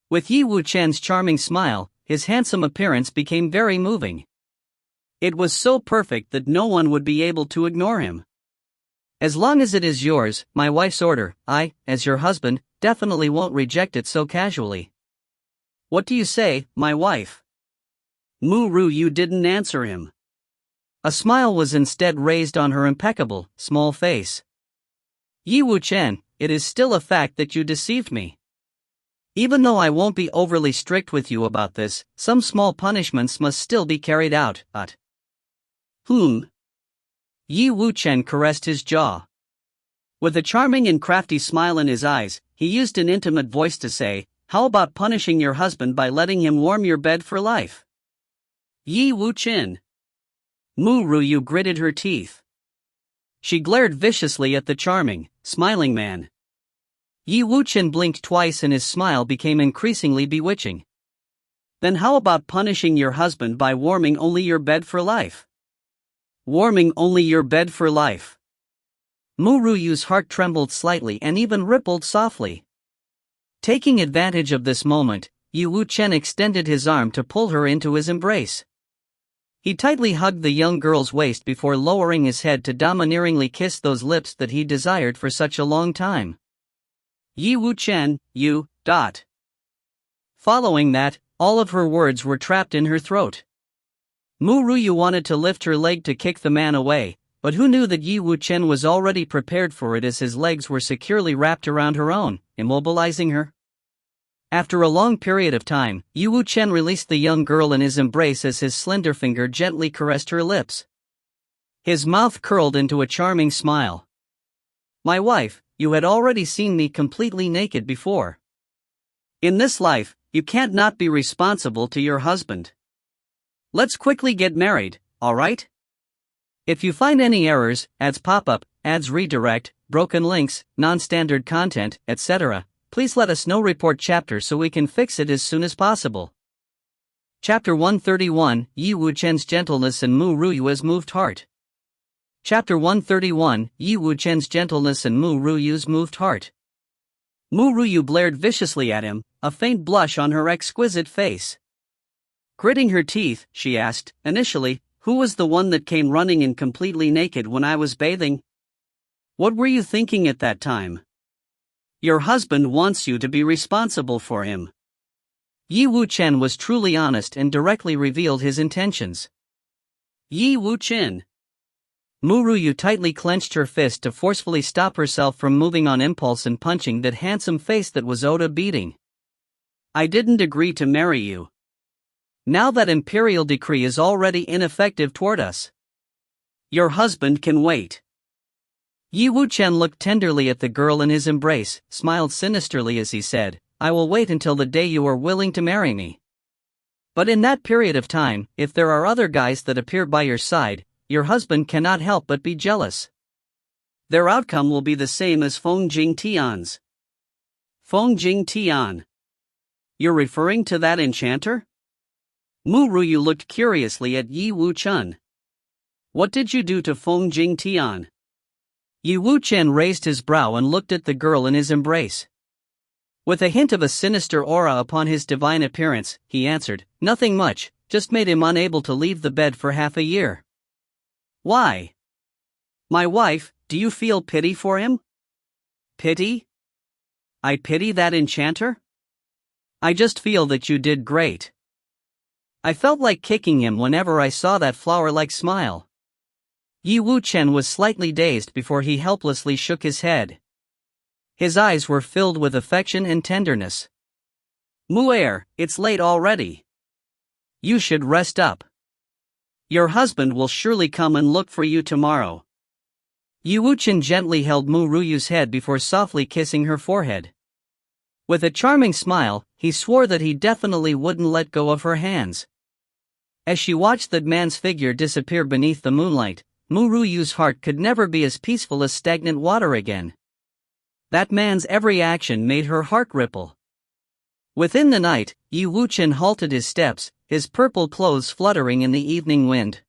With Yi Wuchen's charming smile, his handsome appearance became very moving. It was so perfect that no one would be able to ignore him. "As long as it is yours, my wife's order, I, as your husband, definitely won't reject it so casually." "What do you say, my wife?" Ru Yue didn't answer him. A smile was instead raised on her impeccable, small face. "Yi Wuchen, it is still a fact that you deceived me. Even though I won't be overly strict with you about this, some small punishments must still be carried out, but..." Yi Wuchen caressed his jaw. With a charming and crafty smile in his eyes, he used an intimate voice to say, "How about punishing your husband by letting him warm your bed for life?" "Yi Wuchen." Ru Yue gritted her teeth. She glared viciously at the charming, smiling man. Yi Wuchen blinked twice and his smile became increasingly bewitching. "Then how about punishing your husband by warming only your bed for life?" "Warming only your bed for life." Ru Yue's heart trembled slightly and even rippled softly. Taking advantage of this moment, Yi Wuchen extended his arm to pull her into his embrace. He tightly hugged the young girl's waist before lowering his head to domineeringly kiss those lips that he desired for such a long time. "Yi Wuchen, you, .. Following that, all of her words were trapped in her throat. Ru Yue wanted to lift her leg to kick the man away, but who knew that Yi Wuchen was already prepared for it as his legs were securely wrapped around her own, immobilizing her? After a long period of time, Yi Wuchen released the young girl in his embrace as his slender finger gently caressed her lips. His mouth curled into a charming smile. "My wife, you had already seen me completely naked before. In this life, you can't not be responsible to your husband. Let's quickly get married, alright? If you find any errors, ads pop up, ads redirect, broken links, non-standard content, etc., please let us know. Report chapter so we can fix it as soon as possible." Chapter 131, Yi Wuchen's Gentleness and Ru Yue's Moved Heart. Chapter 131, Yi Wuchen's Gentleness and Ru Yue's Moved Heart. Ru Yue glared viciously at him, a faint blush on her exquisite face. Gritting her teeth, she asked, "Initially, who was the one that came running in completely naked when I was bathing? What were you thinking at that time? Your husband wants you to be responsible for him." Yi Wuchen was truly honest and directly revealed his intentions. "Yi Wuchen." Ru Yue tightly clenched her fist to forcefully stop herself from moving on impulse and punching that handsome face that was owed a beating. "I didn't agree to marry you. Now that imperial decree is already ineffective toward us. Your husband can wait." Yi Wuchen looked tenderly at the girl in his embrace, smiled sinisterly as he said, "I will wait until the day you are willing to marry me. But in that period of time, if there are other guys that appear by your side, your husband cannot help but be jealous. Their outcome will be the same as Feng Jing Tian's." "Feng Jing Tian? You're referring to that enchanter?" Ru Yue looked curiously at Yi Wuchen. "What did you do to Feng Jing Tian?" Yi Wuchen raised his brow and looked at the girl in his embrace. With a hint of a sinister aura upon his divine appearance, he answered, "Nothing much, just made him unable to leave the bed for half a year." "Why? My wife, do you feel pity for him?" Pity? I pity that enchanter? I just feel that you did great. I felt like kicking him whenever I saw that flower-like smile. Yi Wuchen was slightly dazed before he helplessly shook his head. His eyes were filled with affection and tenderness. Mu Er, it's late already. You should rest up. Your husband will surely come and look for you tomorrow. Yi Wuchen gently held Mu Ruyu's head before softly kissing her forehead. With a charming smile, he swore that he definitely wouldn't let go of her hands. As she watched that man's figure disappear beneath the moonlight, Mu Ruyu's heart could never be as peaceful as stagnant water again. That man's every action made her heart ripple. Within the night, Yi Wuchen halted his steps, his purple clothes fluttering in the evening wind.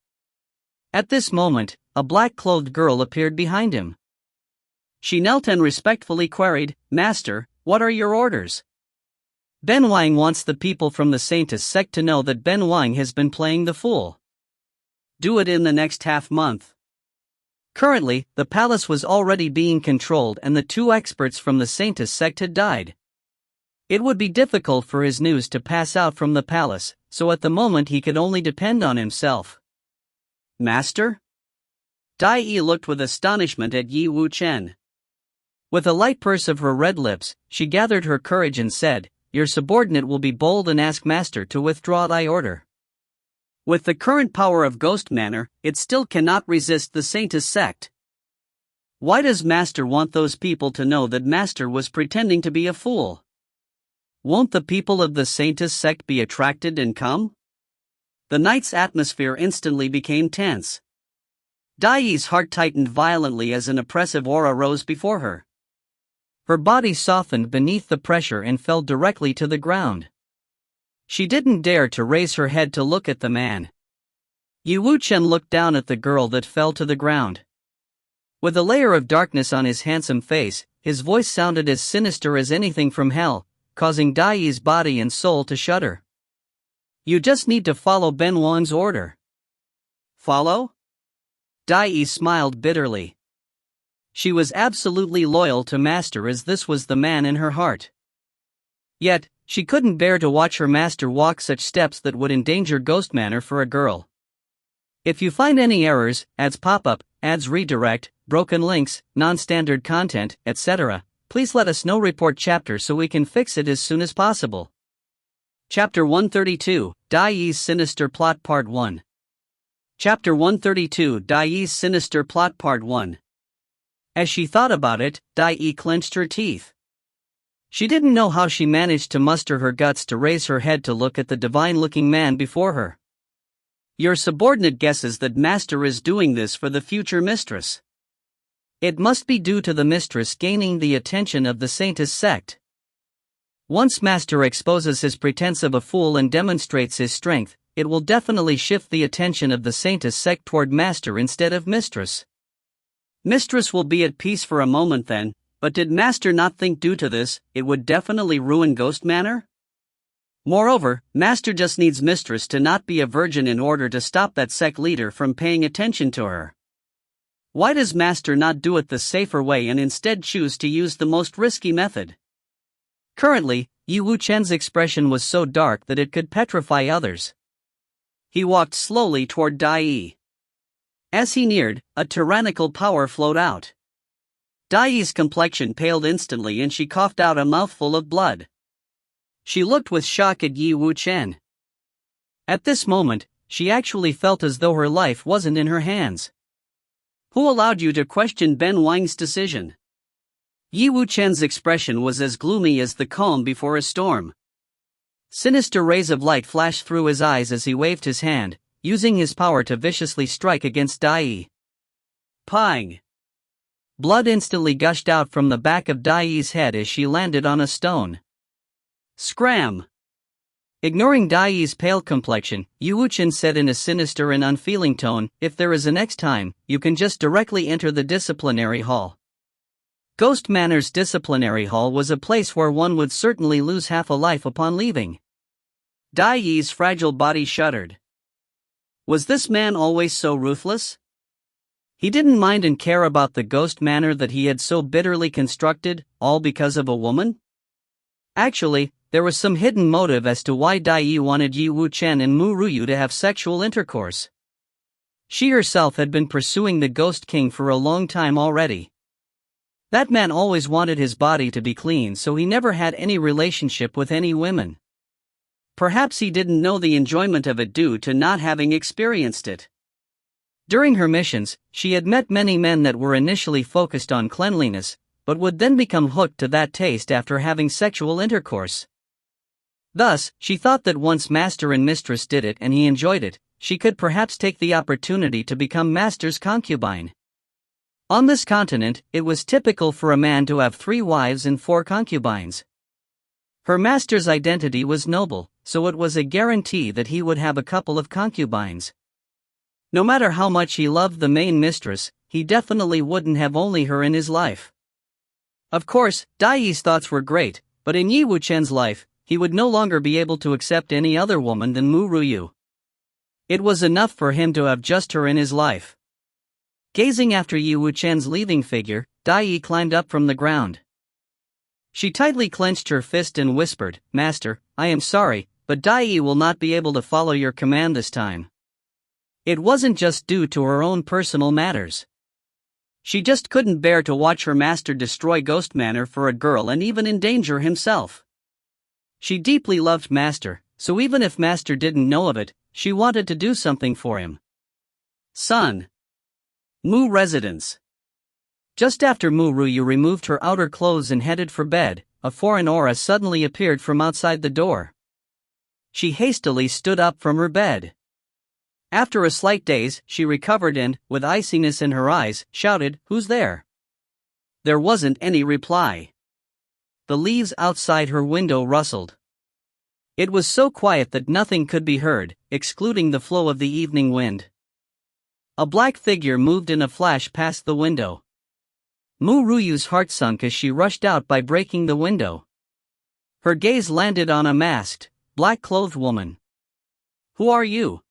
At this moment, a black-clothed girl appeared behind him. She knelt and respectfully queried, "Master, what are your orders?" Ben Wang wants the people from the Saintist sect to know that Ben Wang has been playing the fool. Do it in the next half-month. Currently, the palace was already being controlled and the 2 experts from the Saintist sect had died. It would be difficult for his news to pass out from the palace, so at the moment he could only depend on himself. Master? Dai Yi looked with astonishment at Yi Wuchen. With a light purse of her red lips, she gathered her courage and said, "Your subordinate will be bold and ask Master to withdraw thy order." With the current power of Ghost Manor, it still cannot resist the Saintist sect. Why does Master want those people to know that Master was pretending to be a fool? Won't the people of the Saintist sect be attracted and come? The night's atmosphere instantly became tense. Dai Yi's heart tightened violently as an oppressive aura rose before her. Her body softened beneath the pressure and fell directly to the ground. She didn't dare to raise her head to look at the man. Yi Wuchen looked down at the girl that fell to the ground. With a layer of darkness on his handsome face, his voice sounded as sinister as anything from hell, causing Dai Yi's body and soul to shudder. You just need to follow Ben Wang's order. Follow? Dai Yi smiled bitterly. She was absolutely loyal to Master as this was the man in her heart. Yet, she couldn't bear to watch her master walk such steps that would endanger Ghost Manor for a girl. If you find any errors, ads pop-up, ads redirect, broken links, non-standard content, etc., please let us know. Report chapter so we can fix it as soon as possible. Chapter 132, Dai Yi's Sinister Plot Part 1. Chapter 132, Dai Yi's Sinister Plot Part 1. As she thought about it, Dai Yi clenched her teeth. She didn't know how she managed to muster her guts to raise her head to look at the divine-looking man before her. Your subordinate guesses that Master is doing this for the future mistress. It must be due to the mistress gaining the attention of the Saintist sect. Once Master exposes his pretense of a fool and demonstrates his strength, it will definitely shift the attention of the Saintist sect toward Master instead of mistress. Mistress will be at peace for a moment then, but did Master not think due to this, it would definitely ruin Ghost Manor? Moreover, Master just needs Mistress to not be a virgin in order to stop that sect leader from paying attention to her. Why does Master not do it the safer way and instead choose to use the most risky method? Currently, Yi Wuchen's expression was so dark that it could petrify others. He walked slowly toward Dai Yi. As he neared, a tyrannical power flowed out. Dai Yi's complexion paled instantly and she coughed out a mouthful of blood. She looked with shock at Yi Wuchen. At this moment, she actually felt as though her life wasn't in her hands. Who allowed you to question Ben Wang's decision? Yi Wuchen's expression was as gloomy as the calm before a storm. Sinister rays of light flashed through his eyes as he waved his hand, using his power to viciously strike against Dai Yi. Pang! Blood instantly gushed out from the back of Dai Yi's head as she landed on a stone. Scram! Ignoring Dai Yi's pale complexion, Yi Wuchen said in a sinister and unfeeling tone, "If there is a next time, you can just directly enter the disciplinary hall." Ghost Manor's disciplinary hall was a place where one would certainly lose half a life upon leaving. Dai Yi's fragile body shuddered. Was this man always so ruthless? He didn't mind and care about the ghost manor that he had so bitterly constructed, all because of a woman? Actually, there was some hidden motive as to why Dai Yi wanted Yi Wuchen and Mu Ru Yue to have sexual intercourse. She herself had been pursuing the Ghost King for a long time already. That man always wanted his body to be clean, so he never had any relationship with any women. Perhaps he didn't know the enjoyment of it due to not having experienced it. During her missions, she had met many men that were initially focused on cleanliness, but would then become hooked to that taste after having sexual intercourse. Thus, she thought that once Master and Mistress did it and he enjoyed it, she could perhaps take the opportunity to become Master's concubine. On this continent, it was typical for a man to have 3 wives and 4 concubines. Her master's identity was noble, so it was a guarantee that he would have a couple of concubines. No matter how much he loved the main mistress, he definitely wouldn't have only her in his life. Of course, Dai Yi's thoughts were great, but in Yi Wuchen's life, he would no longer be able to accept any other woman than Mu Ru Yue. It was enough for him to have just her in his life. Gazing after Yi Wuchen's leaving figure, Dai Yi climbed up from the ground. She tightly clenched her fist and whispered, "Master, I am sorry, but Dai Yi will not be able to follow your command this time." It wasn't just due to her own personal matters. She just couldn't bear to watch her master destroy Ghost Manor for a girl and even endanger himself. She deeply loved Master, so even if Master didn't know of it, she wanted to do something for him. Son. Mu residence. Just after Mu Ru Yue removed her outer clothes and headed for bed, a foreign aura suddenly appeared from outside the door. She hastily stood up from her bed. After a slight daze, she recovered and, with iciness in her eyes, shouted, "Who's there?" There wasn't any reply. The leaves outside her window rustled. It was so quiet that nothing could be heard, excluding the flow of the evening wind. A black figure moved in a flash past the window. Mu Ru Yue's heart sunk as she rushed out by breaking the window. Her gaze landed on a masked, black-clothed woman. "Who are you?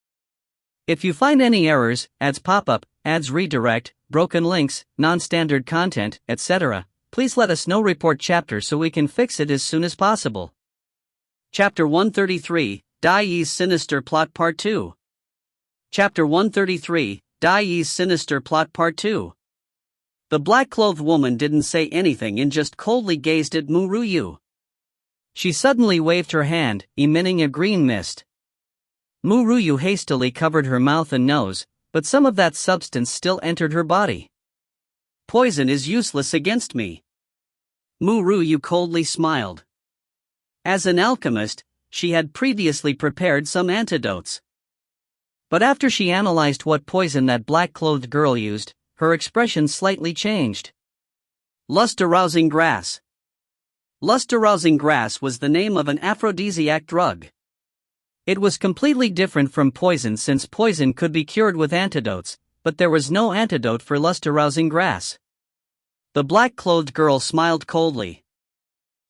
If you find any errors, ads pop up, ads redirect, broken links, non-standard content, etc., please let us know. Report chapter so we can fix it as soon as possible." Chapter 133, Dai Yi's Sinister Plot Part 2. Chapter 133, Dai Yi's Sinister Plot Part 2. The black-clothed woman didn't say anything and just coldly gazed at Mu Ru Yue. She suddenly waved her hand, emitting a green mist. Mu Ru Yue hastily covered her mouth and nose, but some of that substance still entered her body. "Poison is useless against me." Mu Ru Yue coldly smiled. As an alchemist, she had previously prepared some antidotes. But after she analyzed what poison that black-clothed girl used, her expression slightly changed. Lust-arousing grass. Lust-arousing grass was the name of an aphrodisiac drug. It was completely different from poison since poison could be cured with antidotes, but there was no antidote for lust-arousing grass. The black-clothed girl smiled coldly.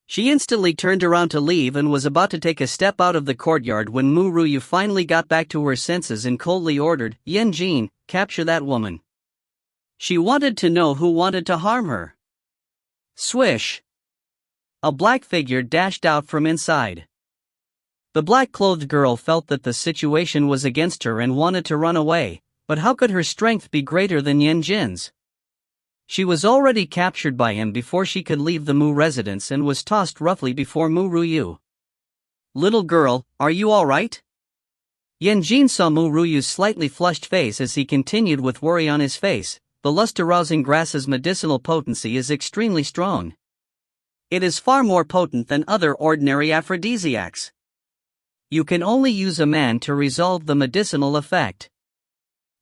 She instantly turned around to leave and was about to take a step out of the courtyard when Mu Ru Yue finally got back to her senses and coldly ordered, "Yan Jin, capture that woman." She wanted to know who wanted to harm her. Swish! A black figure dashed out from inside. The black-clothed girl felt that the situation was against her and wanted to run away, but how could her strength be greater than Yan Jin's? She was already captured by him before she could leave the Mu residence and was tossed roughly before Mu Ru Yue. "Little girl, are you alright?" Yan Jin saw Mu Ru Yue's slightly flushed face as he continued with worry on his face. The lust-arousing grass's medicinal potency is extremely strong. It is far more potent than other ordinary aphrodisiacs. You can only use a man to resolve the medicinal effect.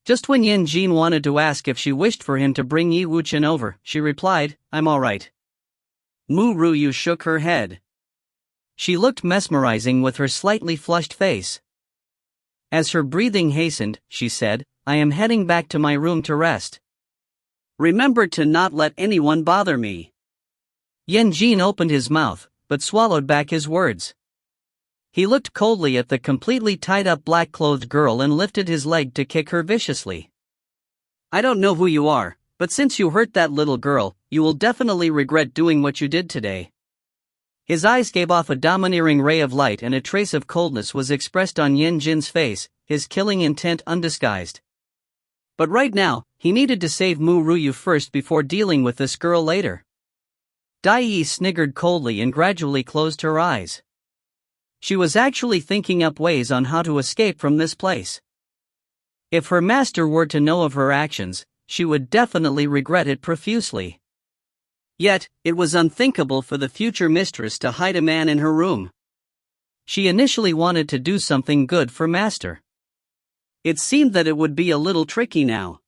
Just when Yan Jin wanted to ask if she wished for him to bring Yi Wuchen over, she replied, "I'm alright." Mu Ru Yue shook her head. She looked mesmerizing with her slightly flushed face. As her breathing hastened, she said, "I am heading back to my room to rest. Remember to not let anyone bother me." Yan Jin opened his mouth, but swallowed back his words. He looked coldly at the completely tied-up black-clothed girl and lifted his leg to kick her viciously. I don't know who you are, but since you hurt that little girl, you will definitely regret doing what you did today. His eyes gave off a domineering ray of light and a trace of coldness was expressed on Yan Jin's face, his killing intent undisguised. But right now, he needed to save Ru Yue first before dealing with this girl later. Dai Yi sniggered coldly and gradually closed her eyes. She was actually thinking up ways on how to escape from this place. If her master were to know of her actions, she would definitely regret it profusely. Yet, it was unthinkable for the future mistress to hide a man in her room. She initially wanted to do something good for master. It seemed that it would be a little tricky now.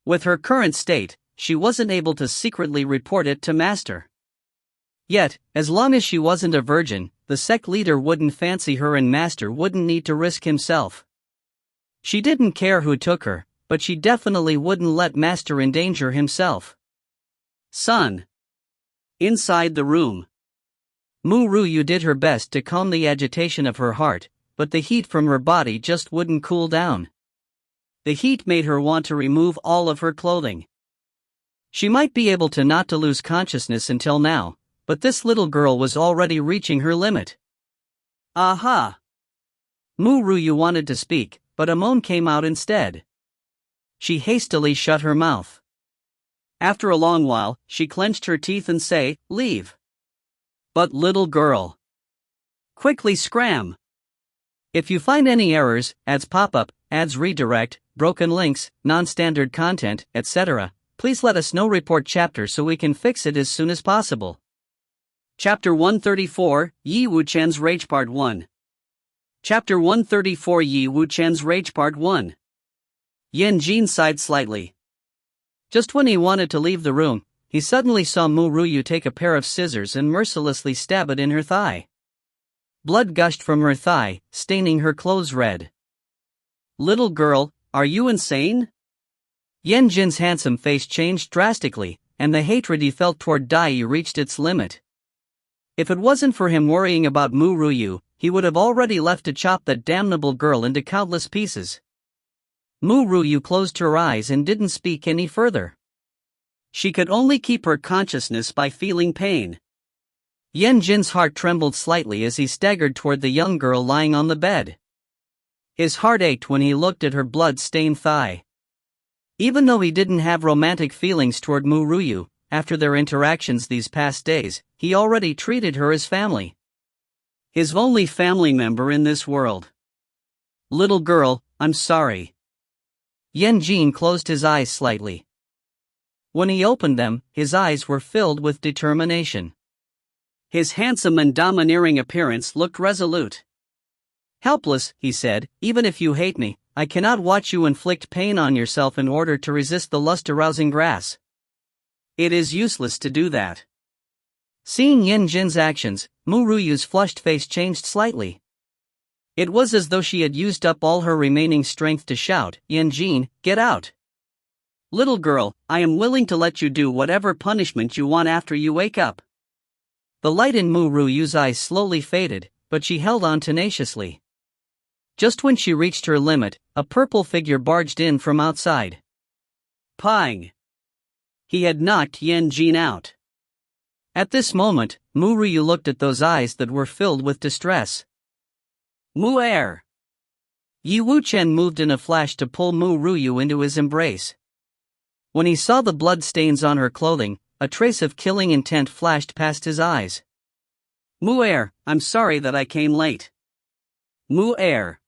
With her current state, she wasn't able to secretly report it to master. Yet, as long as she wasn't a virgin, the sect leader wouldn't fancy her and master wouldn't need to risk himself. She didn't care who took her, but she definitely wouldn't let master endanger himself. Son. Inside the room. Ru Yue did her best to calm the agitation of her heart, but the heat from her body just wouldn't cool down. The heat made her want to remove all of her clothing. She might be able to not to lose consciousness until now, but this little girl was already reaching her limit. Aha! Ru Yue wanted to speak, but a moan came out instead. She hastily shut her mouth. After a long while, she clenched her teeth and say, "Leave." But little girl. Quickly scram. If you find any errors, ads pop-up, ads redirect, broken links, non-standard content, etc., please let us know. Report chapter so we can fix it as soon as possible. Chapter 134, Yi Wuchen's Rage Part 1. Chapter 134 Yi Wuchen's Rage Part 1. Yan Jin sighed slightly. Just when he wanted to leave the room, he suddenly saw Ru Yue take a pair of scissors and mercilessly stab it in her thigh. Blood gushed from her thigh, staining her clothes red. Little girl, are you insane? Yan Jin's handsome face changed drastically, and the hatred he felt toward Dai Yi reached its limit. If it wasn't for him worrying about Ru Yue, he would have already left to chop that damnable girl into countless pieces. Ru Yue closed her eyes and didn't speak any further. She could only keep her consciousness by feeling pain. Yan Jin's heart trembled slightly as he staggered toward the young girl lying on the bed. His heart ached when he looked at her blood-stained thigh. Even though he didn't have romantic feelings toward Ru Yue, after their interactions these past days, he already treated her as family. His only family member in this world. Little girl, I'm sorry. Yan Jin closed his eyes slightly. When he opened them, his eyes were filled with determination. His handsome and domineering appearance looked resolute. Helpless, he said, even if you hate me, I cannot watch you inflict pain on yourself in order to resist the lust-arousing grass. It is useless to do that. Seeing Yan Jin's actions, Ru Yue's flushed face changed slightly. It was as though she had used up all her remaining strength to shout, "Yan Jin, get out! Little girl, I am willing to let you do whatever punishment you want after you wake up." The light in Ru Yue's eyes slowly faded, but she held on tenaciously. Just when she reached her limit, a purple figure barged in from outside. Pang! He had knocked Yan Jin out. At this moment, Ru Yue looked at those eyes that were filled with distress. Mu Er! Yi Wuchen moved in a flash to pull Ru Yue into his embrace. When he saw the blood stains on her clothing, a trace of killing intent flashed past his eyes. Mu Er, I'm sorry that I came late. Mu Er.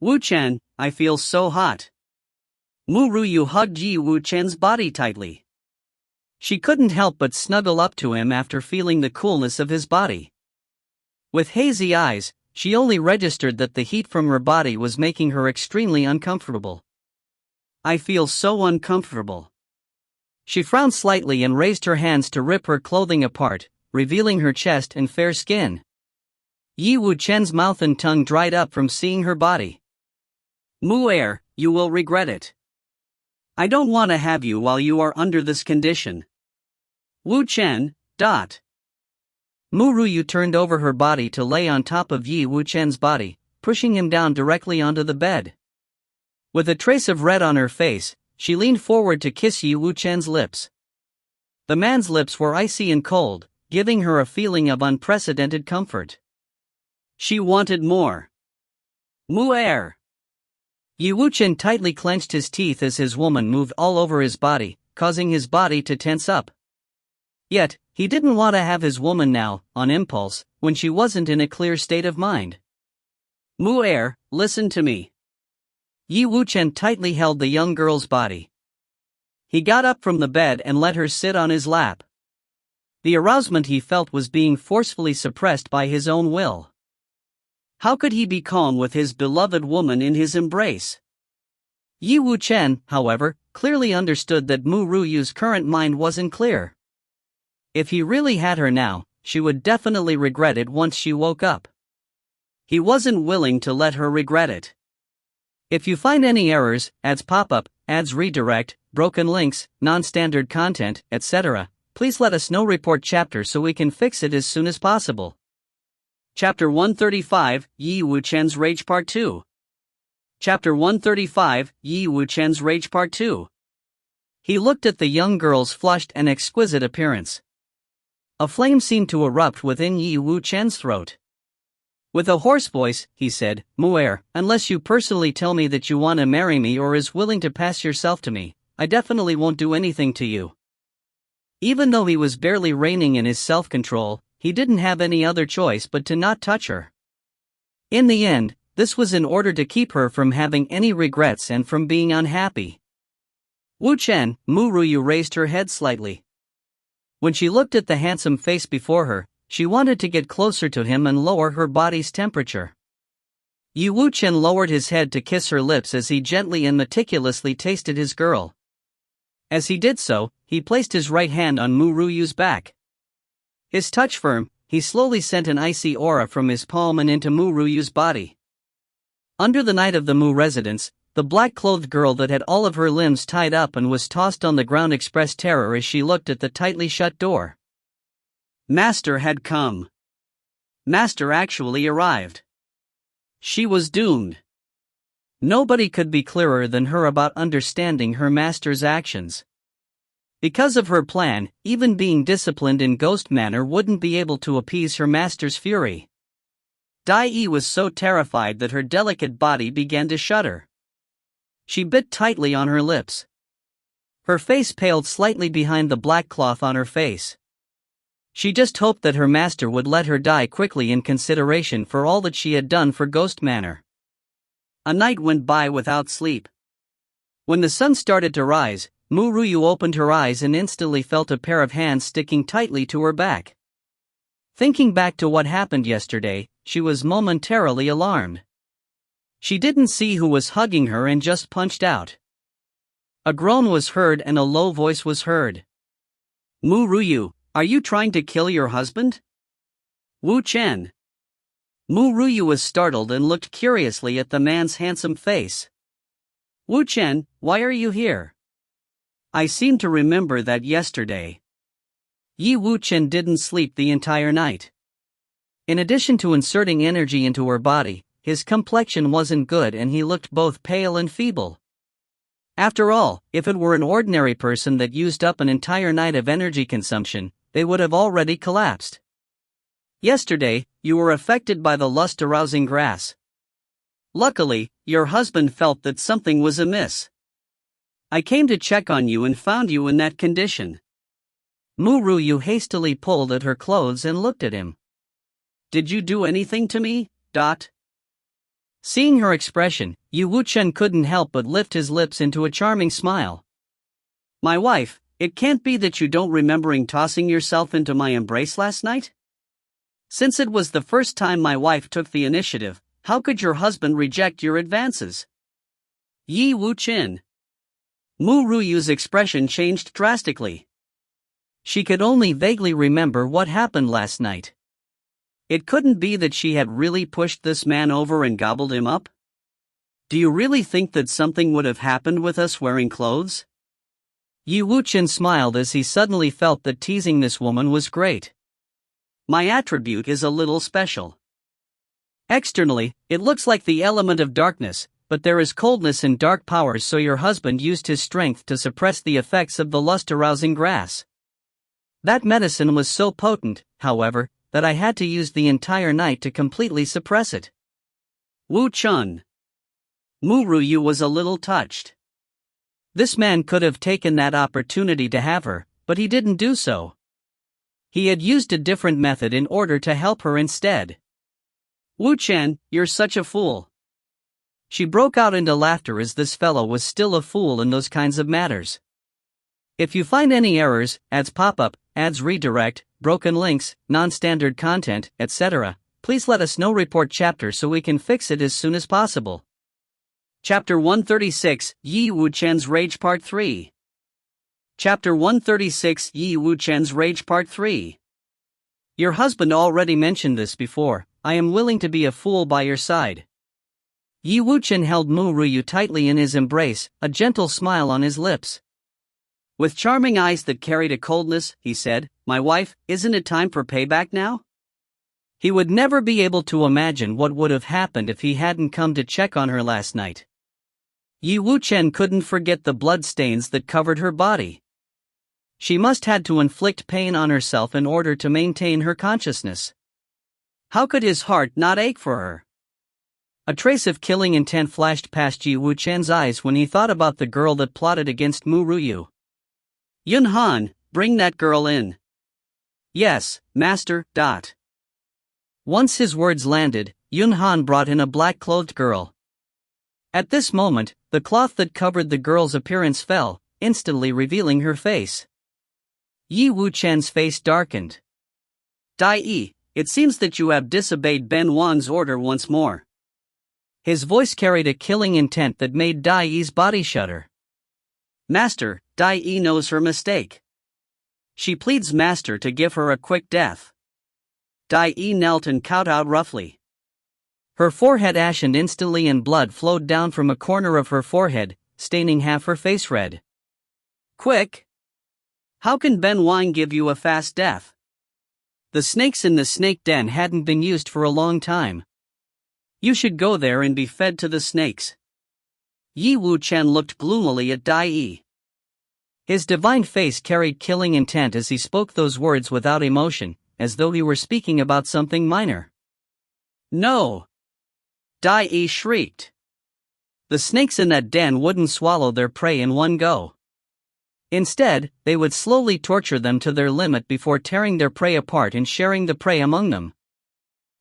Wuchen, I feel so hot. Ru Yue hugged Yi Wuchen's body tightly. She couldn't help but snuggle up to him after feeling the coolness of his body. With hazy eyes, she only registered that the heat from her body was making her extremely uncomfortable. I feel so uncomfortable. She frowned slightly and raised her hands to rip her clothing apart, revealing her chest and fair skin. Yi Wuchen's mouth and tongue dried up from seeing her body. Mu Er, you will regret it. I don't want to have you while you are under this condition. Wuchen, Ru Yue turned over her body to lay on top of Yi Wuchen's body, pushing him down directly onto the bed. With a trace of red on her face, she leaned forward to kiss Yi Wuchen's lips. The man's lips were icy and cold, giving her a feeling of unprecedented comfort. She wanted more. Mu Er. Yi Wuchen tightly clenched his teeth as his woman moved all over his body, causing his body to tense up. Yet, he didn't want to have his woman now, on impulse, when she wasn't in a clear state of mind. Mu Er, listen to me. Yi Wuchen tightly held the young girl's body. He got up from the bed and let her sit on his lap. The arousement he felt was being forcefully suppressed by his own will. How could he be calm with his beloved woman in his embrace? Yi Wuchen, however, clearly understood that Ru Yue's current mind wasn't clear. If he really had her now, she would definitely regret it once she woke up. He wasn't willing to let her regret it. If you find any errors, ads pop-up, ads redirect, broken links, non-standard content, etc., please let us know. Report chapter so we can fix it as soon as possible. Chapter 135, Yi Wuchen's Rage Part 2. Chapter 135, Yi Wuchen's Rage Part 2. He looked at the young girl's flushed and exquisite appearance. A flame seemed to erupt within Yi Wuchen's throat. With a hoarse voice, he said, Mu Er, unless you personally tell me that you want to marry me or is willing to pass yourself to me, I definitely won't do anything to you. Even though he was barely reigning in his self-control, he didn't have any other choice but to not touch her. In the end, this was in order to keep her from having any regrets and from being unhappy. Wuchen, Ru Yue raised her head slightly. When she looked at the handsome face before her, she wanted to get closer to him and lower her body's temperature. Yi Wuchen lowered his head to kiss her lips as he gently and meticulously tasted his girl. As he did so, he placed his right hand on Ru Yue's back. His touch firm, he slowly sent an icy aura from his palm and into Ru Yue's body. Under the night of the Mu residence, the black-clothed girl that had all of her limbs tied up and was tossed on the ground expressed terror as she looked at the tightly shut door. Master had come. Master actually arrived. She was doomed. Nobody could be clearer than her about understanding her master's actions. Because of her plan, even being disciplined in ghost manner wouldn't be able to appease her master's fury. Dai Yi was so terrified that her delicate body began to shudder. She bit tightly on her lips. Her face paled slightly behind the black cloth on her face. She just hoped that her master would let her die quickly in consideration for all that she had done for ghost manor. A night went by without sleep. When the sun started to rise, Ru Yue opened her eyes and instantly felt a pair of hands sticking tightly to her back. Thinking back to what happened yesterday, she was momentarily alarmed. She didn't see who was hugging her and just punched out. A groan was heard and a low voice was heard. Ru Yue, are you trying to kill your husband? Wu Chen. Ru Yue was startled and looked curiously at the man's handsome face. Wu Chen, why are you here? I seem to remember that yesterday. Yi Wuchen didn't sleep the entire night. In addition to inserting energy into her body, his complexion wasn't good and he looked both pale and feeble. After all, if it were an ordinary person that used up an entire night of energy consumption, they would have already collapsed. Yesterday, you were affected by the lust-arousing grass. Luckily, your husband felt that something was amiss. I came to check on you and found you in that condition. Ru Yue hastily pulled at her clothes and looked at him. Did you do anything to me? Seeing her expression, Yi Wuchen couldn't help but lift his lips into a charming smile. My wife, it can't be that you don't remembering tossing yourself into my embrace last night? Since it was the first time my wife took the initiative, how could your husband reject your advances? Yi Wuchen. Ru Yue's expression changed drastically. She could only vaguely remember what happened last night. It couldn't be that she had really pushed this man over and gobbled him up? Do you really think that something would have happened with us wearing clothes? Yi Wuchen smiled as he suddenly felt that teasing this woman was great. My attribute is a little special. Externally, it looks like the element of darkness, but there is coldness in dark powers, so your husband used his strength to suppress the effects of the lust-arousing grass. That medicine was so potent, however, that I had to use the entire night to completely suppress it. Wu Chun. Ru Yue was a little touched. This man could have taken that opportunity to have her, but he didn't do so. He had used a different method in order to help her instead. Wu Chen, you're such a fool. She broke out into laughter, as this fellow was still a fool in those kinds of matters. If you find any errors, ads pop up, ads redirect, broken links, non-standard content, etc., please let us know. Report chapter so we can fix it as soon as possible. Chapter 136, Yi Wu Chen's Rage Part 3. Chapter 136, Yi Wu Chen's Rage Part 3. Your husband already mentioned this before. I am willing to be a fool by your side. Yi Wu Chen held Ru Yue tightly in his embrace, a gentle smile on his lips. With charming eyes that carried a coldness, he said, "My wife, isn't it time for payback now?" He would never be able to imagine what would have happened if he hadn't come to check on her last night. Yi Wu Chen couldn't forget the blood stains that covered her body. She must had to inflict pain on herself in order to maintain her consciousness. How could his heart not ache for her? A trace of killing intent flashed past Yi Wu Chen's eyes when he thought about the girl that plotted against Ru Yue. Yun Han, bring that girl in. Yes, master. Once his words landed, Yun Han brought in a black-clothed girl. At this moment, the cloth that covered the girl's appearance fell, instantly revealing her face. Yi Wu Chen's face darkened. Dai Yi, it seems that you have disobeyed Ben Wang's order once more. His voice carried a killing intent that made Dai Yi's body shudder. Master, Dai Yi knows her mistake. She pleads Master to give her a quick death. Dai Yi knelt and kowtowed roughly. Her forehead ashened instantly and blood flowed down from a corner of her forehead, staining half her face red. Quick! How can Ben Wang give you a fast death? The snakes in the snake den hadn't been used for a long time. You should go there and be fed to the snakes. Yi Wu Chen looked gloomily at Dai Yi. His divine face carried killing intent as he spoke those words without emotion, as though he were speaking about something minor. No! Dai Yi shrieked. The snakes in that den wouldn't swallow their prey in one go. Instead, they would slowly torture them to their limit before tearing their prey apart and sharing the prey among them.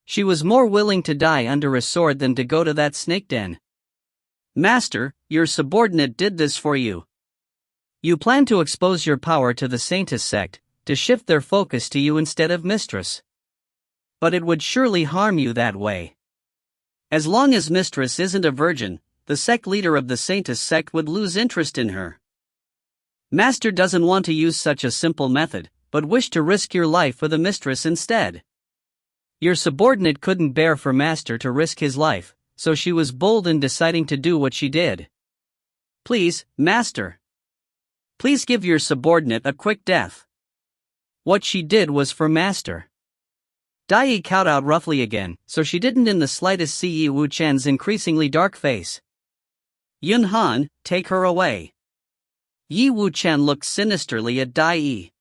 She was more willing to die under a sword than to go to that snake den. Master, your subordinate did this for you. You plan to expose your power to the Saintess sect, to shift their focus to you instead of Mistress. But it would surely harm you that way. As long as Mistress isn't a virgin, the sect leader of the Saintess sect would lose interest in her. Master doesn't want to use such a simple method, but wish to risk your life for the Mistress instead. Your subordinate couldn't bear for Master to risk his life, so she was bold in deciding to do what she did. Please, Master. Please give your subordinate a quick death. What she did was for Master. Dai Yi kowtowed roughly again, so she didn't in the slightest see Yi Wu Chen's increasingly dark face. Yun Han, take her away. Yi Wu Chen looked sinisterly at Dai Yi.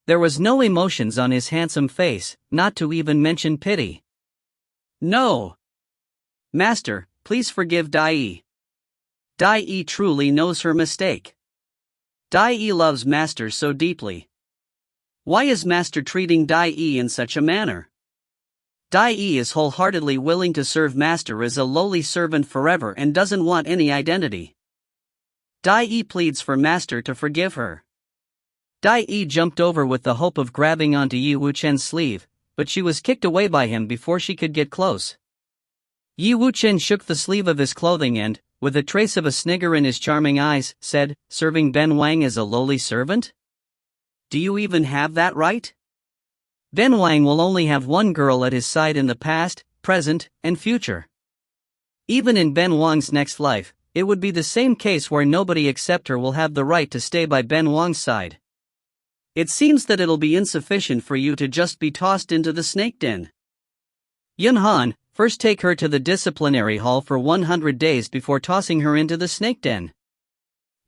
There was no emotions on his handsome face, not to even mention pity. No! Master, please forgive Dai Yi. Dai Yi truly knows her mistake. Dai Yi loves Master so deeply. Why is Master treating Dai Yi in such a manner? Dai Yi is wholeheartedly willing to serve Master as a lowly servant forever and doesn't want any identity. Dai Yi pleads for Master to forgive her. Dai Yi jumped over with the hope of grabbing onto Yi Wu Chen's sleeve, but she was kicked away by him before she could get close. Yi Wu Chen shook the sleeve of his clothing and, with a trace of a snigger in his charming eyes, said, "Serving Ben Wang as a lowly servant? Do you even have that right? Ben Wang will only have one girl at his side in the past, present, and future. Even in Ben Wang's next life, it would be the same case where nobody except her will have the right to stay by Ben Wang's side. It seems that it'll be insufficient for you to just be tossed into the snake den. Yun Han, First take her to the disciplinary hall for 100 days before tossing her into the snake den.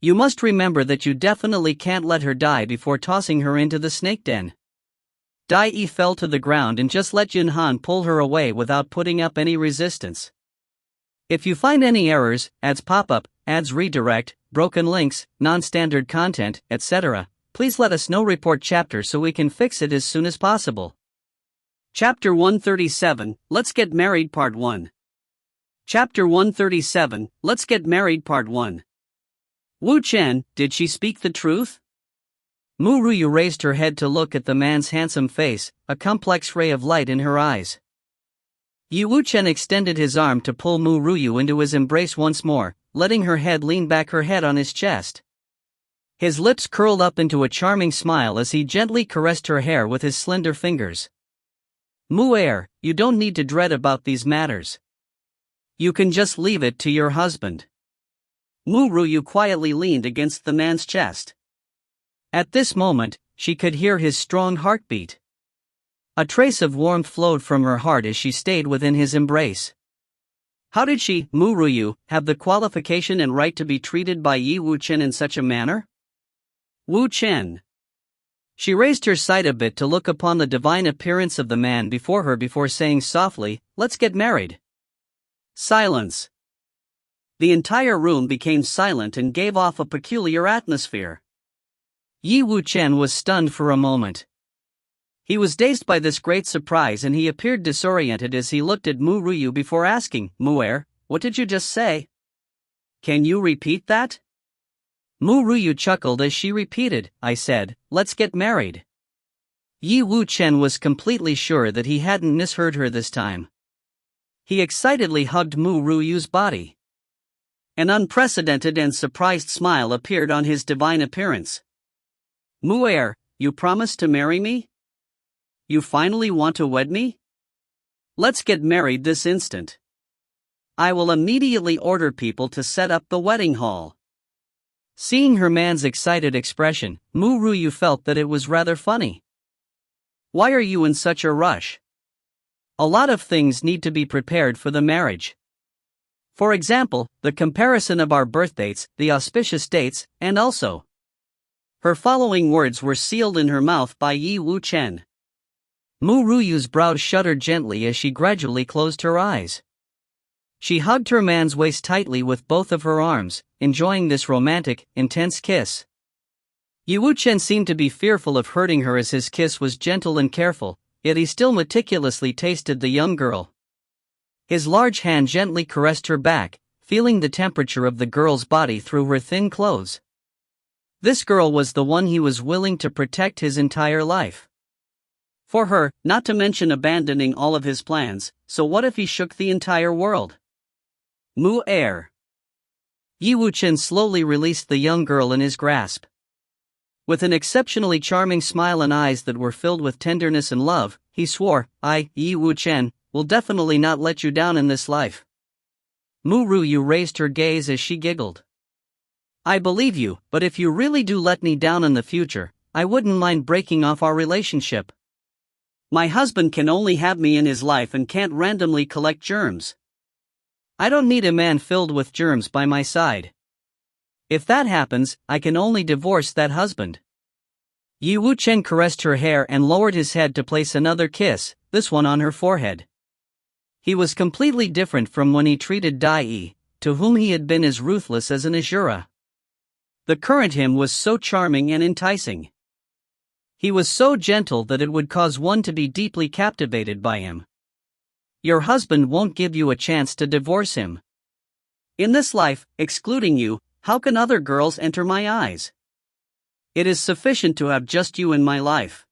You must remember that you definitely can't let her die before tossing her into the snake den. Dai Yi fell to the ground and just let Jin Han pull her away without putting up any resistance. If you find any errors, ads pop up, ads redirect, broken links, non-standard content, etc., please let us know. Report chapter so we can fix it as soon as possible. Chapter 137, Let's Get Married Part 1. Chapter 137, Let's Get Married Part 1. Wu Chen, did she speak the truth? Ru Yue raised her head to look at the man's handsome face, a complex ray of light in her eyes. Wu Chen extended his arm to pull Ru Yue into his embrace once more, letting her head lean back, her head on his chest. His lips curled up into a charming smile as he gently caressed her hair with his slender fingers. Mu Er, you don't need to dread about these matters. You can just leave it to your husband. Ru Yue quietly leaned against the man's chest. At this moment, she could hear his strong heartbeat. A trace of warmth flowed from her heart as she stayed within his embrace. How did she, Ru Yue, have the qualification and right to be treated by Wu Chen in such a manner? Wu Chen. She raised her sight a bit to look upon the divine appearance of the man before her before saying softly, "Let's get married." Silence. The entire room became silent and gave off a peculiar atmosphere. Wu Chen was stunned for a moment. He was dazed by this great surprise and he appeared disoriented as he looked at Ru Yue before asking, "Mu Er, what did you just say? Can you repeat that?" Ru Yue chuckled as she repeated, "I said, let's get married." Wu Chen was completely sure that he hadn't misheard her this time. He excitedly hugged Ru Yue's body. An unprecedented and surprised smile appeared on his divine appearance. "Mu Er, you promised to marry me? You finally want to wed me? Let's get married this instant. I will immediately order people to set up the wedding hall." Seeing her man's excited expression, Ru Yue felt that it was rather funny. "Why are you in such a rush? A lot of things need to be prepared for the marriage. For example, the comparison of our birth dates, the auspicious dates, and also..." Her following words were sealed in her mouth by Wu Chen. Ru Yue's brows shuddered gently as she gradually closed her eyes. She hugged her man's waist tightly with both of her arms, enjoying this romantic, intense kiss. Wu Chen seemed to be fearful of hurting her as his kiss was gentle and careful, yet he still meticulously tasted the young girl. His large hand gently caressed her back, feeling the temperature of the girl's body through her thin clothes. This girl was the one he was willing to protect his entire life. For her, not to mention abandoning all of his plans, so what if he shook the entire world? Mu Er. Wu Chen slowly released the young girl in his grasp. With an exceptionally charming smile and eyes that were filled with tenderness and love, he swore, "I, Wu Chen, will definitely not let you down in this life." Ru Yue raised her gaze as she giggled. "I believe you, but if you really do let me down in the future, I wouldn't mind breaking off our relationship. My husband can only have me in his life and can't randomly collect germs. I don't need a man filled with germs by my side. If that happens, I can only divorce that husband." Wu Chen caressed her hair and lowered his head to place another kiss, this one on her forehead. He was completely different from when he treated Dai Yi, to whom he had been as ruthless as an Ashura. The current him was so charming and enticing. He was so gentle that it would cause one to be deeply captivated by him. Your husband won't give you a chance to divorce him. In this life, excluding you, how can other girls enter my eyes? It is sufficient to have just you in my life.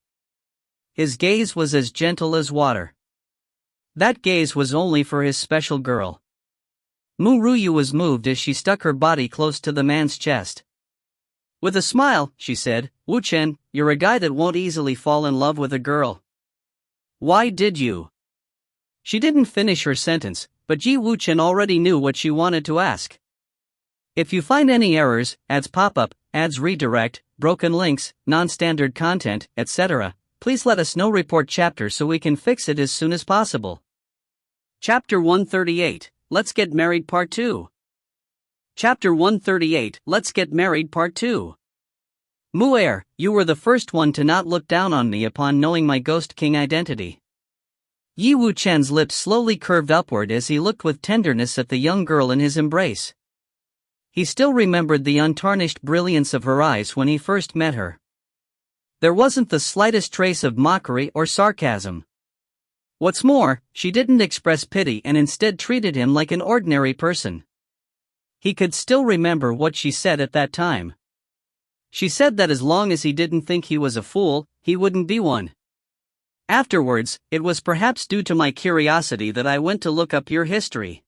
His gaze was as gentle as water. That gaze was only for his special girl. Ru Yue was moved as she stuck her body close to the man's chest. With a smile, she said, "Wu Chen, you're a guy that won't easily fall in love with a girl. Why did you?" She didn't finish her sentence, but Wu Chen already knew what she wanted to ask. If you find any errors, ads pop up, ads redirect, broken links, non-standard content, etc., please let us know. Report chapter so we can fix it as soon as possible. Chapter 138, Let's Get Married Part 2. Chapter 138, Let's Get Married Part 2. Mu Er, you were the first one to not look down on me upon knowing my Ghost King identity. Yi Wuchen's lips slowly curved upward as he looked with tenderness at the young girl in his embrace. He still remembered the untarnished brilliance of her eyes when he first met her. There wasn't the slightest trace of mockery or sarcasm. What's more, she didn't express pity and instead treated him like an ordinary person. He could still remember what she said at that time. She said that as long as he didn't think he was a fool, he wouldn't be one. Afterwards, it was perhaps due to my curiosity that I went to look up your history.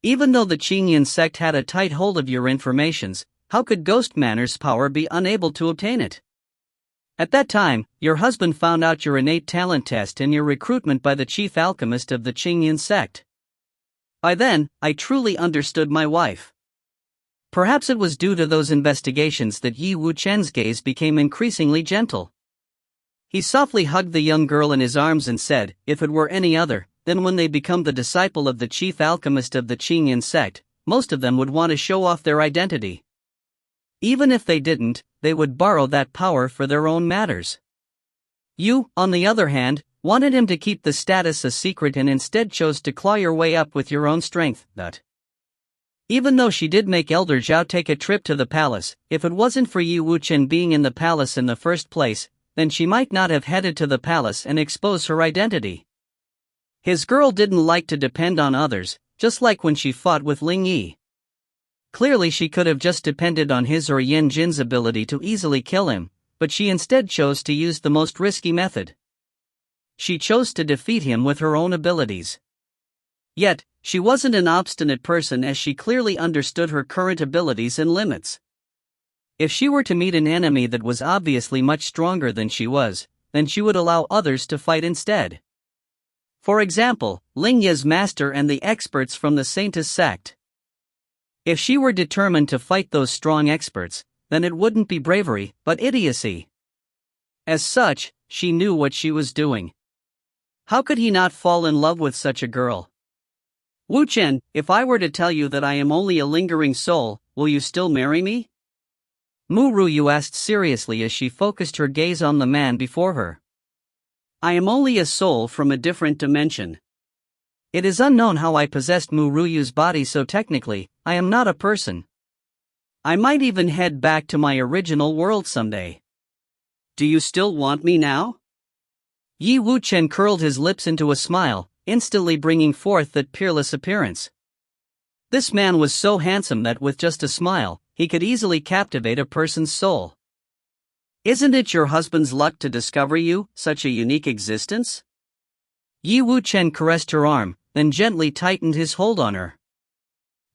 Even though the Qingyan sect had a tight hold of your informations, how could Ghost Manor's power be unable to obtain it? At that time, your husband found out your innate talent test and your recruitment by the chief alchemist of the Qingyan sect. By then, I truly understood my wife. Perhaps it was due to those investigations that Yi Wuchen's gaze became increasingly gentle. He softly hugged the young girl in his arms and said, if it were any other, then when they become the disciple of the chief alchemist of the Qingyan sect, most of them would want to show off their identity. Even if they didn't, they would borrow that power for their own matters. You, on the other hand, wanted him to keep the status a secret and instead chose to claw your way up with your own strength. Even though she did make Elder Zhao take a trip to the palace, if it wasn't for Yi Wuchen being in the palace in the first place, then she might not have headed to the palace and exposed her identity. His girl didn't like to depend on others, just like when she fought with Ling Yi. Clearly she could have just depended on his or Yan Jin's ability to easily kill him, but she instead chose to use the most risky method. She chose to defeat him with her own abilities. Yet, she wasn't an obstinate person as she clearly understood her current abilities and limits. If she were to meet an enemy that was obviously much stronger than she was, then she would allow others to fight instead. For example, Ling Ye's master and the experts from the Saintess sect. If she were determined to fight those strong experts, then it wouldn't be bravery, but idiocy. As such, she knew what she was doing. How could he not fall in love with such a girl? Wuchen, if I were to tell you that I am only a lingering soul, will you still marry me? Ru Yue asked seriously as she focused her gaze on the man before her. I am only a soul from a different dimension. It is unknown how I possessed Ru Yue's body, so technically, I am not a person. I might even head back to my original world someday. Do you still want me now? Yi Wuchen curled his lips into a smile, instantly bringing forth that peerless appearance. This man was so handsome that with just a smile, he could easily captivate a person's soul. Isn't it your husband's luck to discover you, such a unique existence? Yi Wuchen caressed her arm, then gently tightened his hold on her.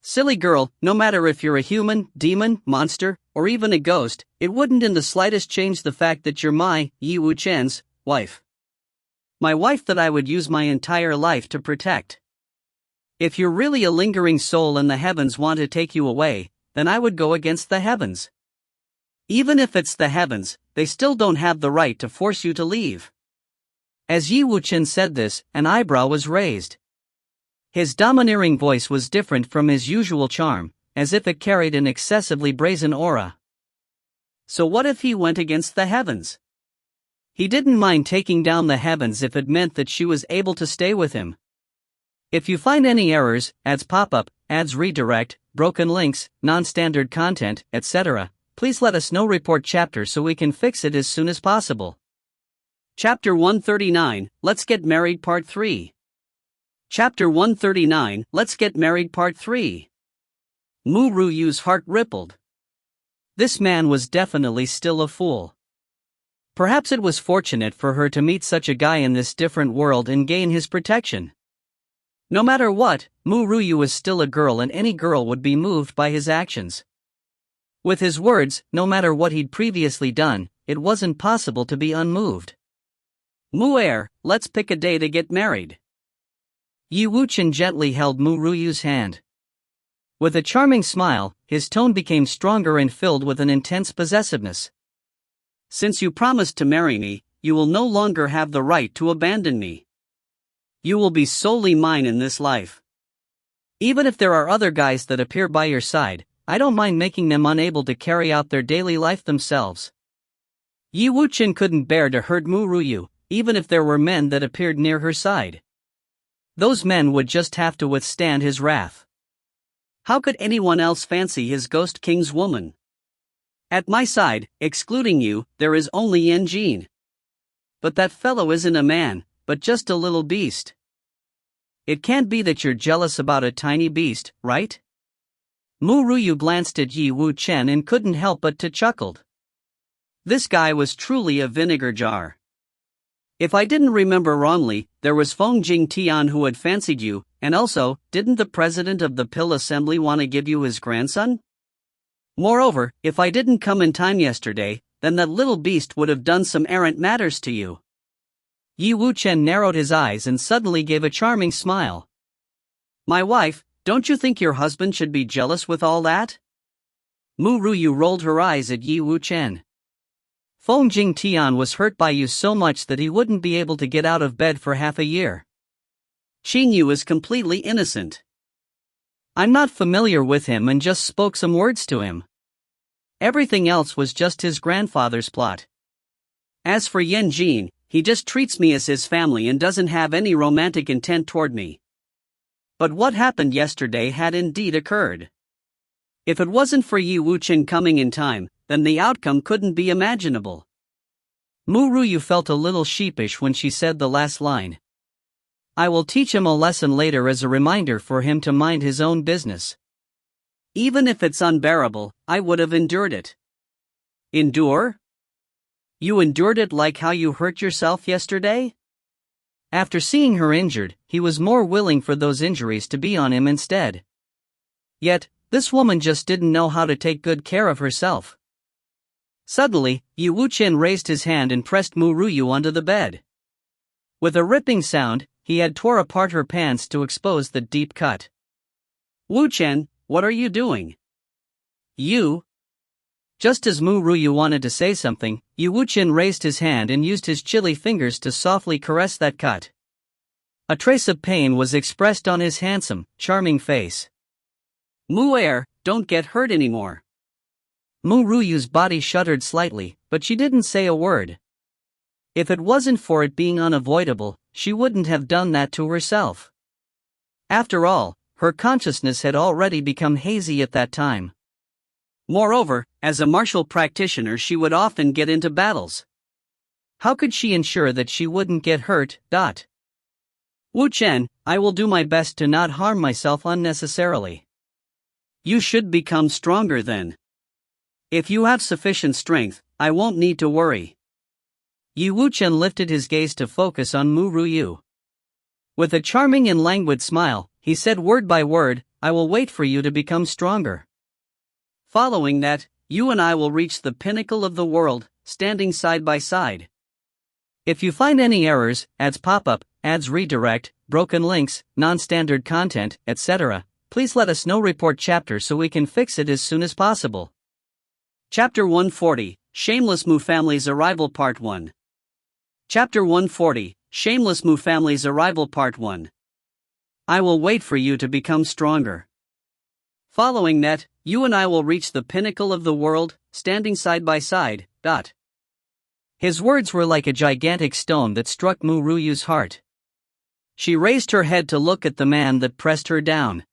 Silly girl, no matter if you're a human, demon, monster, or even a ghost, it wouldn't in the slightest change the fact that you're my, Yi Wuchen's, wife. My wife that I would use my entire life to protect. If you're really a lingering soul and the heavens want to take you away, then I would go against the heavens. Even if it's the heavens, they still don't have the right to force you to leave. As Yi Wuchen said this, an eyebrow was raised. His domineering voice was different from his usual charm, as if it carried an excessively brazen aura. So what if he went against the heavens? He didn't mind taking down the heavens if it meant that she was able to stay with him. If you find any errors, ads pop up, ads redirect, broken links, non-standard content, etc., please let us know. Report chapter so we can fix it as soon as possible. Chapter 139, Let's Get Married Part 3. Chapter 139, Let's Get Married Part 3. Ru Yue's heart rippled. This man was definitely still a fool. Perhaps it was fortunate for her to meet such a guy in this different world and gain his protection. No matter what, Ru Yue was still a girl and any girl would be moved by his actions. With his words, no matter what he'd previously done, it wasn't possible to be unmoved. Mu Er, let's pick a day to get married. Yi Wuchen gently held Ru Yue's hand. With a charming smile, his tone became stronger and filled with an intense possessiveness. Since you promised to marry me, you will no longer have the right to abandon me. You will be solely mine in this life. Even if there are other guys that appear by your side, I don't mind making them unable to carry out their daily life themselves. Yi Wuqian couldn't bear to hurt Ru Yue, even if there were men that appeared near her side. Those men would just have to withstand his wrath. How could anyone else fancy his Ghost King's woman? At my side, excluding you, there is only Yan Jin. But that fellow isn't a man, but just a little beast. It can't be that you're jealous about a tiny beast, right? Ru Yue glanced at Yi Wuqian and couldn't help but to chuckle. This guy was truly a vinegar jar. If I didn't remember wrongly, there was Feng Jing Tian who had fancied you, and also, didn't the president of the Pill Assembly want to give you his grandson? Moreover, if I didn't come in time yesterday, then that little beast would have done some errant matters to you. Yi Wuqian narrowed his eyes and suddenly gave a charming smile. My wife, don't you think your husband should be jealous with all that? Ru Yue rolled her eyes at Yi Wuqian. Feng Jing Tian was hurt by you so much that he wouldn't be able to get out of bed for half a year. Qing Yu is completely innocent. I'm not familiar with him and just spoke some words to him. Everything else was just his grandfather's plot. As for Yan Jin, he just treats me as his family and doesn't have any romantic intent toward me. But what happened yesterday had indeed occurred. If it wasn't for Yi Wuqian coming in time, then the outcome couldn't be imaginable. Ru Yue felt a little sheepish when she said the last line. I will teach him a lesson later as a reminder for him to mind his own business. Even if it's unbearable, I would have endured it. Endure? You endured it like how you hurt yourself yesterday? After seeing her injured, he was more willing for those injuries to be on him instead. Yet, this woman just didn't know how to take good care of herself. Suddenly, Yi Wuqian raised his hand and pressed Ru Yue onto the bed. With a ripping sound, he had tore apart her pants to expose the deep cut. Wuqian, what are you doing? You? Just as Ru Yue wanted to say something, Yi Wuqian raised his hand and used his chilly fingers to softly caress that cut. A trace of pain was expressed on his handsome, charming face. Mu Er, don't get hurt anymore. Ru Yue's body shuddered slightly, but she didn't say a word. If it wasn't for it being unavoidable, she wouldn't have done that to herself. After all, her consciousness had already become hazy at that time. Moreover, as a martial practitioner she would often get into battles. How could she ensure that she wouldn't get hurt? Wuqian, I will do my best to not harm myself unnecessarily. You should become stronger then. If you have sufficient strength, I won't need to worry. Yi Wuqian lifted his gaze to focus on Ru Yue. With a charming and languid smile, he said word by word, I will wait for you to become stronger. Following that, you and I will reach the pinnacle of the world, standing side by side. If you find any errors, ads pop up, ads redirect, broken links, non-standard content, etc., please let us know. Report chapter so we can fix it as soon as possible. Chapter 140, Shameless Mu Family's Arrival Part 1. Chapter 140, Shameless Mu Family's Arrival Part 1. I will wait for you to become stronger. Following that, you and I will reach the pinnacle of the world, standing side by side. His words were like a gigantic stone that struck Ru Yue's heart. She raised her head to look at the man that pressed her down.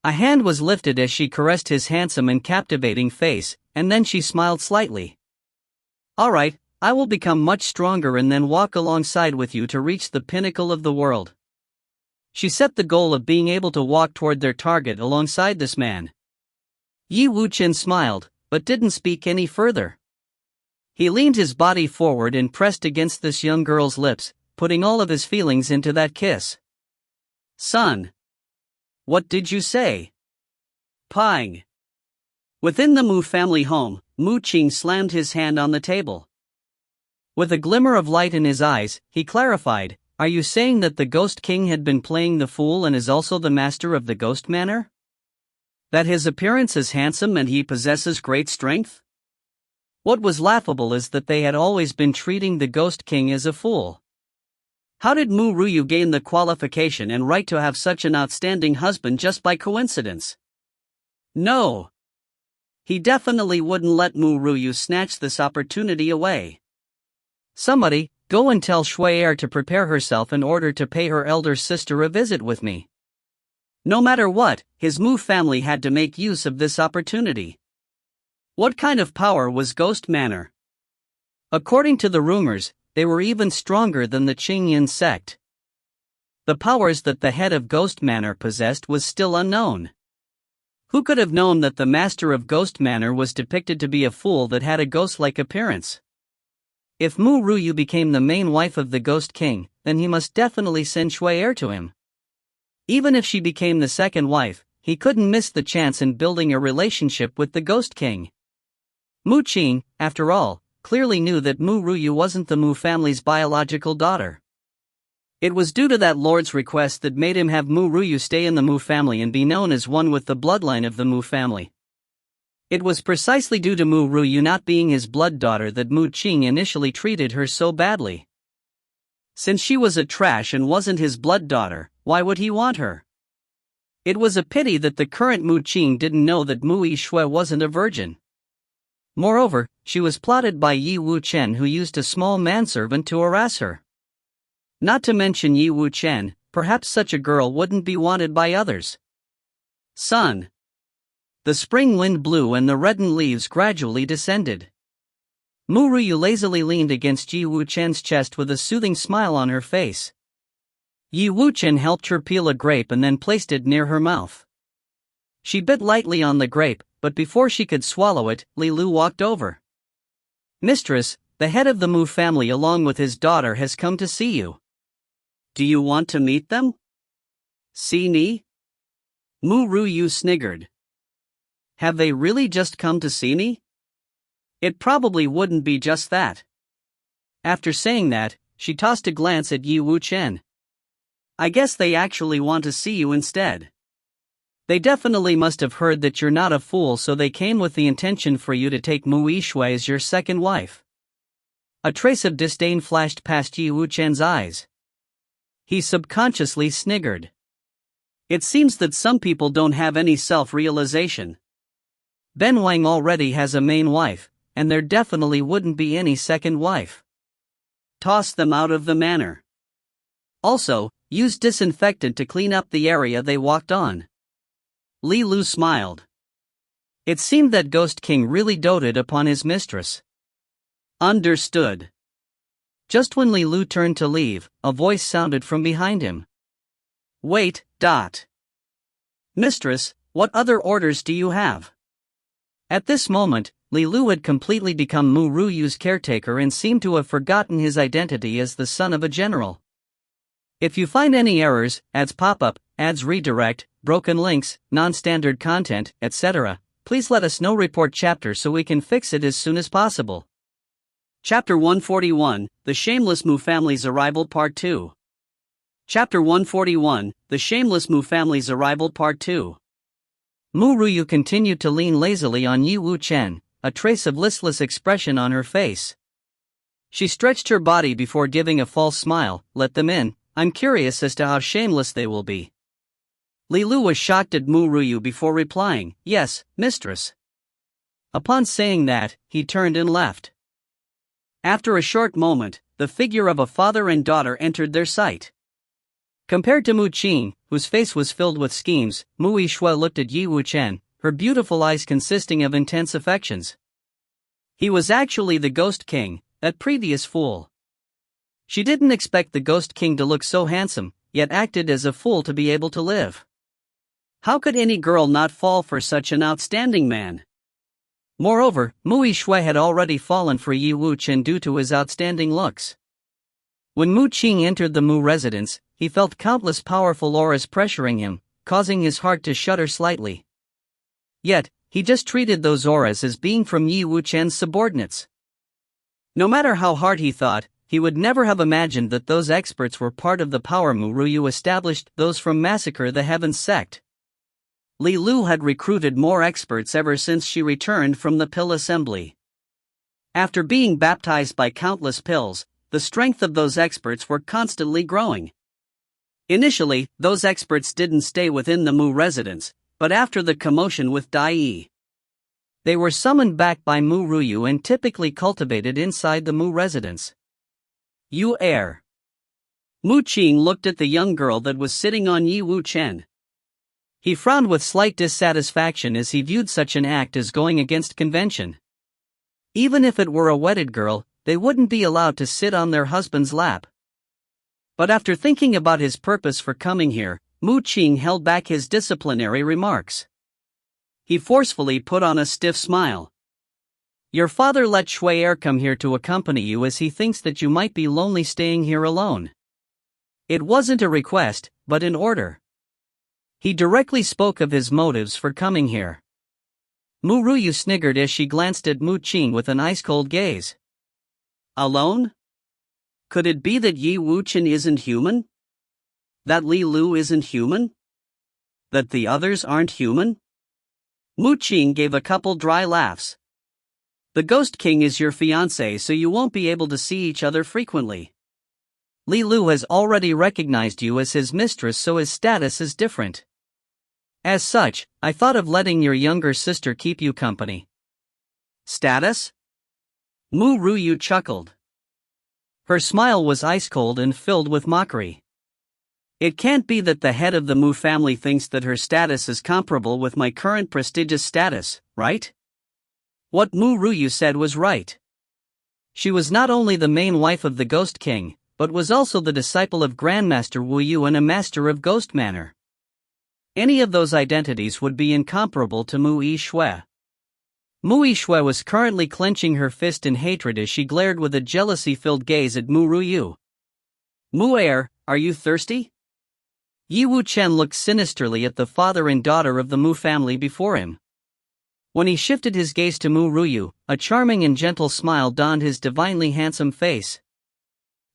A hand was lifted as she caressed his handsome and captivating face, and then she smiled slightly. Alright, I will become much stronger and then walk alongside with you to reach the pinnacle of the world. She set the goal of being able to walk toward their target alongside this man. Yi Wuqian smiled, but didn't speak any further. He leaned his body forward and pressed against this young girl's lips, putting all of his feelings into that kiss. Son. What did you say? Pang. Within the Mu family home, Mu Qing slammed his hand on the table. With a glimmer of light in his eyes, he clarified, Are you saying that the Ghost King had been playing the fool and is also the master of the Ghost Manor? That his appearance is handsome and he possesses great strength? What was laughable is that they had always been treating the Ghost King as a fool. How did Mu Ryu gain the qualification and right to have such an outstanding husband just by coincidence? No. He definitely wouldn't let Mu Ryu snatch this opportunity away. Somebody, go and tell Shui Er to prepare herself in order to pay her elder sister a visit with me. No matter what, his Mu family had to make use of this opportunity. What kind of power was Ghost Manor? According to the rumors, they were even stronger than the Qingyan sect. The powers that the head of Ghost Manor possessed was still unknown. Who could have known that the master of Ghost Manor was depicted to be a fool that had a ghost-like appearance? If Mu Ryu became the main wife of the Ghost King, then he must definitely send Shui Er to him. Even if she became the second wife, he couldn't miss the chance in building a relationship with the Ghost King. Mu Qing, after all, clearly knew that Mu Ryu wasn't the Mu family's biological daughter. It was due to that lord's request that made him have Mu Ryu stay in the Mu family and be known as one with the bloodline of the Mu family. It was precisely due to Mu Ryu not being his blood daughter that Mu Qing initially treated her so badly. Since she was a trash and wasn't his blood daughter, why would he want her? It was a pity that the current Mu Qing didn't know that Mu Yixue wasn't a virgin. Moreover, she was plotted by Yi Wu-chen, who used a small manservant to harass her. Not to mention Yi Wu-chen, perhaps such a girl wouldn't be wanted by others. Son. The spring wind blew and the reddened leaves gradually descended. Mu Ryu lazily leaned against Yi Wu-chen's chest with a soothing smile on her face. Yi Wu-chen helped her peel a grape and then placed it near her mouth. She bit lightly on the grape, but before she could swallow it, Li Lu walked over. Mistress, the head of the Mu family along with his daughter has come to see you. Do you want to meet them? See me? Mu Ryu sniggered. Have they really just come to see me? It probably wouldn't be just that. After saying that, she tossed a glance at Yi Wu-chen. I guess they actually want to see you instead. They definitely must have heard that you're not a fool, so they came with the intention for you to take Mu Yixue as your second wife. A trace of disdain flashed past Yi Wu-chen's eyes. He subconsciously sniggered. It seems that some people don't have any self-realization. Ben Wang already has a main wife, and there definitely wouldn't be any second wife. Toss them out of the manor. Also, use disinfectant to clean up the area they walked on. Li Lu smiled. It seemed that Ghost King really doted upon his mistress. Understood. Just when Li Lu turned to leave, a voice sounded from behind him. Wait, Mistress, what other orders do you have? At this moment, Li Lu had completely become Mu Ryu's caretaker and seemed to have forgotten his identity as the son of a general. If you find any errors, ads pop up, ads redirect, broken links, non-standard content, etc., please let us know. Report chapter so we can fix it as soon as possible. Chapter 141, The Shameless Mu Family's Arrival Part 2. Chapter 141, The Shameless Mu Family's Arrival Part 2. Mu Ryu continued to lean lazily on Yi Wu-chen, a trace of listless expression on her face. She stretched her body before giving a false smile. Let them in, I'm curious as to how shameless they will be. Li Lu was shocked at Mu Ryu before replying, Yes, mistress. Upon saying that, he turned and left. After a short moment, the figure of a father and daughter entered their sight. Compared to Mu Qing, whose face was filled with schemes, Mu Yixue looked at Yi Wu-chen, her beautiful eyes consisting of intense affections. He was actually the Ghost King, that previous fool. She didn't expect the Ghost King to look so handsome, yet acted as a fool to be able to live. How could any girl not fall for such an outstanding man? Moreover, Mu Yixue had already fallen for Yi Wu-chen due to his outstanding looks. When Mu Qing entered the Mu residence, he felt countless powerful auras pressuring him, causing his heart to shudder slightly. Yet, he just treated those auras as being from Yi Wu-chen's subordinates. No matter how hard he thought, he would never have imagined that those experts were part of the power Mu Ryu established, those from Massacre the Heavens sect. Li Lu had recruited more experts ever since she returned from the pill assembly. After being baptized by countless pills, the strength of those experts were constantly growing. Initially, those experts didn't stay within the Mu residence, but after the commotion with Dai Yi, they were summoned back by Ru Yue and typically cultivated inside the Mu residence. Yu Er. Mu Qing looked at the young girl that was sitting on Yi Wu Chen. He frowned with slight dissatisfaction as he viewed such an act as going against convention. Even if it were a wedded girl, they wouldn't be allowed to sit on their husband's lap. But after thinking about his purpose for coming here, Mu Qing held back his disciplinary remarks. He forcefully put on a stiff smile. Your father let Shui Er come here to accompany you as he thinks that you might be lonely staying here alone. It wasn't a request, but an order. He directly spoke of his motives for coming here. Ru Yue sniggered as she glanced at Mu Qing with an ice-cold gaze. Alone? Could it be that Yi Wu Chen isn't human? That Li Lu isn't human? That the others aren't human? Mu Qing gave a couple dry laughs. The Ghost King is your fiancé, so you won't be able to see each other frequently. Li Lu has already recognized you as his mistress, so his status is different. As such, I thought of letting your younger sister keep you company. Status? Ru Yue chuckled. Her smile was ice-cold and filled with mockery. It can't be that the head of the Mu family thinks that her status is comparable with my current prestigious status, right? What Ru Yue said was right. She was not only the main wife of the Ghost King, but was also the disciple of Grandmaster Wu Yu and a master of Ghost Manor. Any of those identities would be incomparable to Mu Yue. Mu Yue was currently clenching her fist in hatred as she glared with a jealousy-filled gaze at Ru Yue. Mu Er, are you thirsty? Yi Wu Chen looked sinisterly at the father and daughter of the Mu family before him. When he shifted his gaze to Ru Yue, a charming and gentle smile donned his divinely handsome face.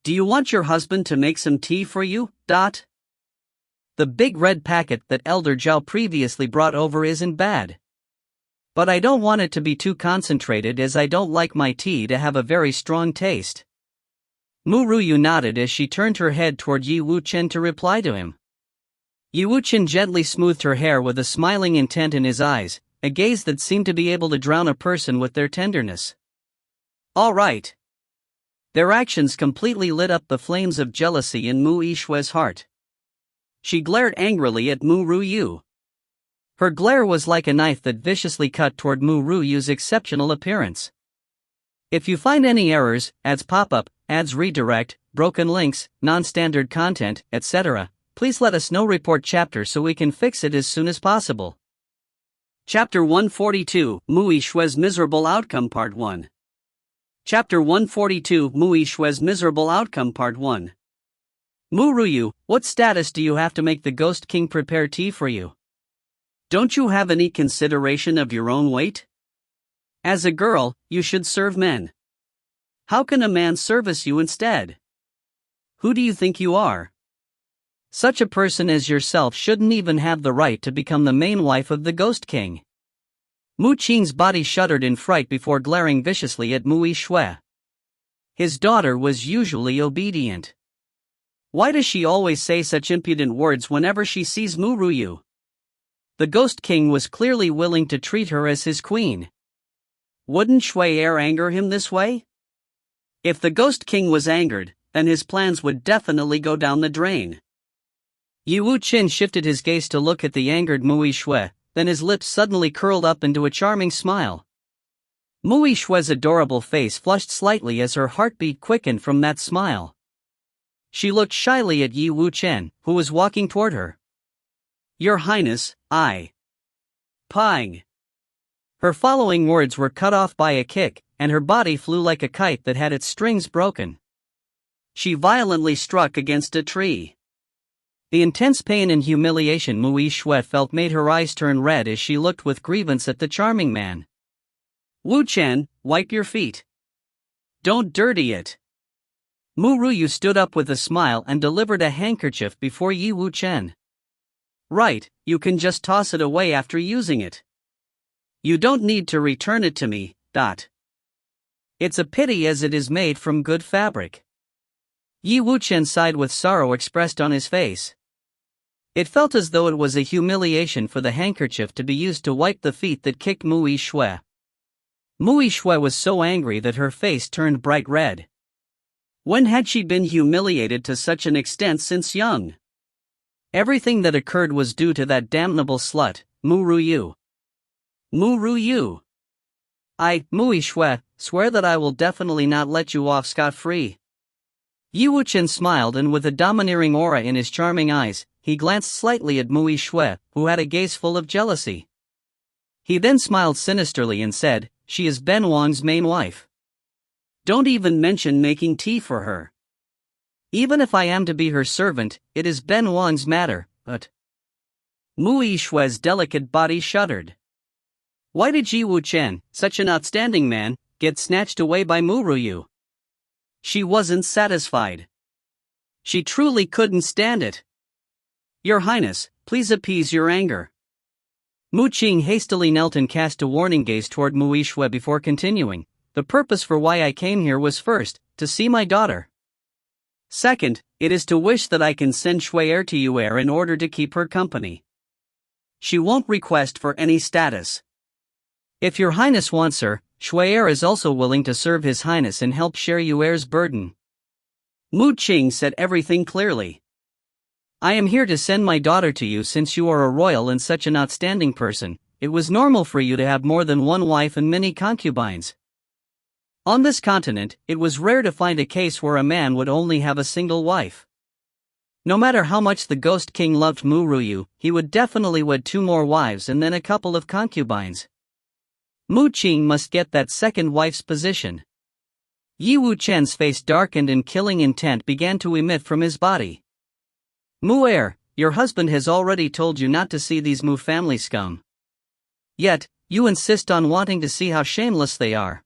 Do you want your husband to make some tea for you? The big red packet that Elder Zhao previously brought over isn't bad. But I don't want it to be too concentrated, as I don't like my tea to have a very strong taste. Ru Yue nodded as she turned her head toward Yi Wu Chen to reply to him. Yi Wu Chen gently smoothed her hair with a smiling intent in his eyes, a gaze that seemed to be able to drown a person with their tenderness. All right. Their actions completely lit up the flames of jealousy in Mu Yue's heart. She glared angrily at Ru Yue. Her glare was like a knife that viciously cut toward Ru Yue's exceptional appearance. If you find any errors, ads pop up, ads redirect, broken links, non-standard content, etc., please let us know. Report chapter so we can fix it as soon as possible. Chapter 142, Mu Yue's Miserable Outcome Part 1. Chapter 142, Mu Yue's Miserable Outcome Part 1. Ru Yue, what status do you have to make the Ghost King prepare tea for you? Don't you have any consideration of your own weight? As a girl, you should serve men. How can a man service you instead? Who do you think you are? Such a person as yourself shouldn't even have the right to become the main wife of the Ghost King. Mu Qing's body shuddered in fright before glaring viciously at Mu Yue. His daughter was usually obedient. Why does she always say such impudent words whenever she sees Ru Yue? The Ghost King was clearly willing to treat her as his queen. Wouldn't Shui Er anger him this way? If the Ghost King was angered, then his plans would definitely go down the drain. Yi Wu Chen shifted his gaze to look at the angered Mu Yue, then his lips suddenly curled up into a charming smile. Mu Yue's adorable face flushed slightly as her heartbeat quickened from that smile. She looked shyly at Yi Wu Chen, who was walking toward her. Your Highness, I. Pang. Her following words were cut off by a kick, and her body flew like a kite that had its strings broken. She violently struck against a tree. The intense pain and humiliation Mu Yue felt made her eyes turn red as she looked with grievance at the charming man. Wu Chen, wipe your feet. Don't dirty it. Ru Yue stood up with a smile and delivered a handkerchief before Yi Wu Chen. Right, you can just toss it away after using it. You don't need to return it to me. It's a pity as it is made from good fabric. Yi Wuchen sighed with sorrow expressed on his face. It felt as though it was a humiliation for the handkerchief to be used to wipe the feet that kicked Mu Yue. Mu Yue was so angry that her face turned bright red. When had she been humiliated to such an extent since young? Everything that occurred was due to that damnable slut, Ru Yue. Ru Yue. Mu Yue, swear that I will definitely not let you off scot-free. Yi Wuchen smiled, and with a domineering aura in his charming eyes, he glanced slightly at Mu Yue, who had a gaze full of jealousy. He then smiled sinisterly and said, "She is Ben Wang's main wife. Don't even mention making tea for her. Even if I am to be her servant, it is Ben Wang's matter, but..." Mu Yue's delicate body shuddered. Why did Yi Wuchen, such an outstanding man, get snatched away by Ru Yue? She wasn't satisfied. She truly couldn't stand it. "Your Highness, please appease your anger." Mu Qing hastily knelt and cast a warning gaze toward Mu Yue before continuing. "The purpose for why I came here was first, to see my daughter. Second, it is to wish that I can send Shui Er to Yue in order to keep her company. She won't request for any status. If your Highness wants her, Shui Er is also willing to serve His Highness and help share Yue's burden." Mu Qing said everything clearly. "I am here to send my daughter to you since you are a royal and such an outstanding person. It was normal for you to have more than one wife and many concubines. On this continent, it was rare to find a case where a man would only have a single wife. No matter how much the Ghost King loved Ru Yue, he would definitely wed 2 more wives and then a couple of concubines. Mu Qing must get that second wife's position." Yi Wuchen's face darkened and killing intent began to emit from his body. "Mu Er, your husband has already told you not to see these Mu family scum. Yet, you insist on wanting to see how shameless they are.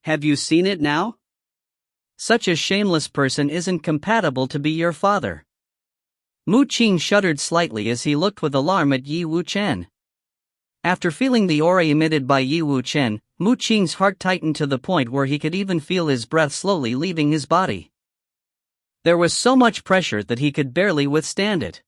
Have you seen it now? Such a shameless person isn't compatible to be your father." Mu Qing shuddered slightly as he looked with alarm at Yi Wuchen. After feeling the aura emitted by Yi Wuchen, Mu Qing's heart tightened to the point where he could even feel his breath slowly leaving his body. There was so much pressure that he could barely withstand it.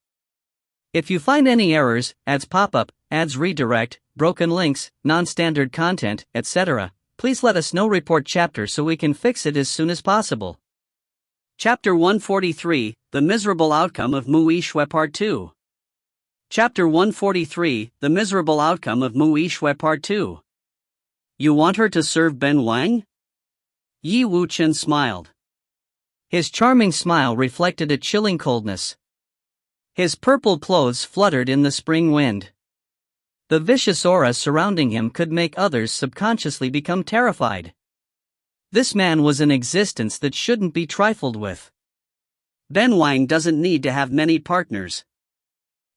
If you find any errors, ads pop-up, ads redirect, broken links, non-standard content, etc., please let us know. Report chapter so we can fix it as soon as possible. Chapter 143, The Miserable Outcome of Mu Yue Part 2. Chapter 143, The Miserable Outcome of Mu Yue Part 2. You want her to serve Ben Wang? Yi Wuchen smiled. His charming smile reflected a chilling coldness. His purple clothes fluttered in the spring wind. The vicious aura surrounding him could make others subconsciously become terrified. This man was an existence that shouldn't be trifled with. Ben Wang doesn't need to have many partners.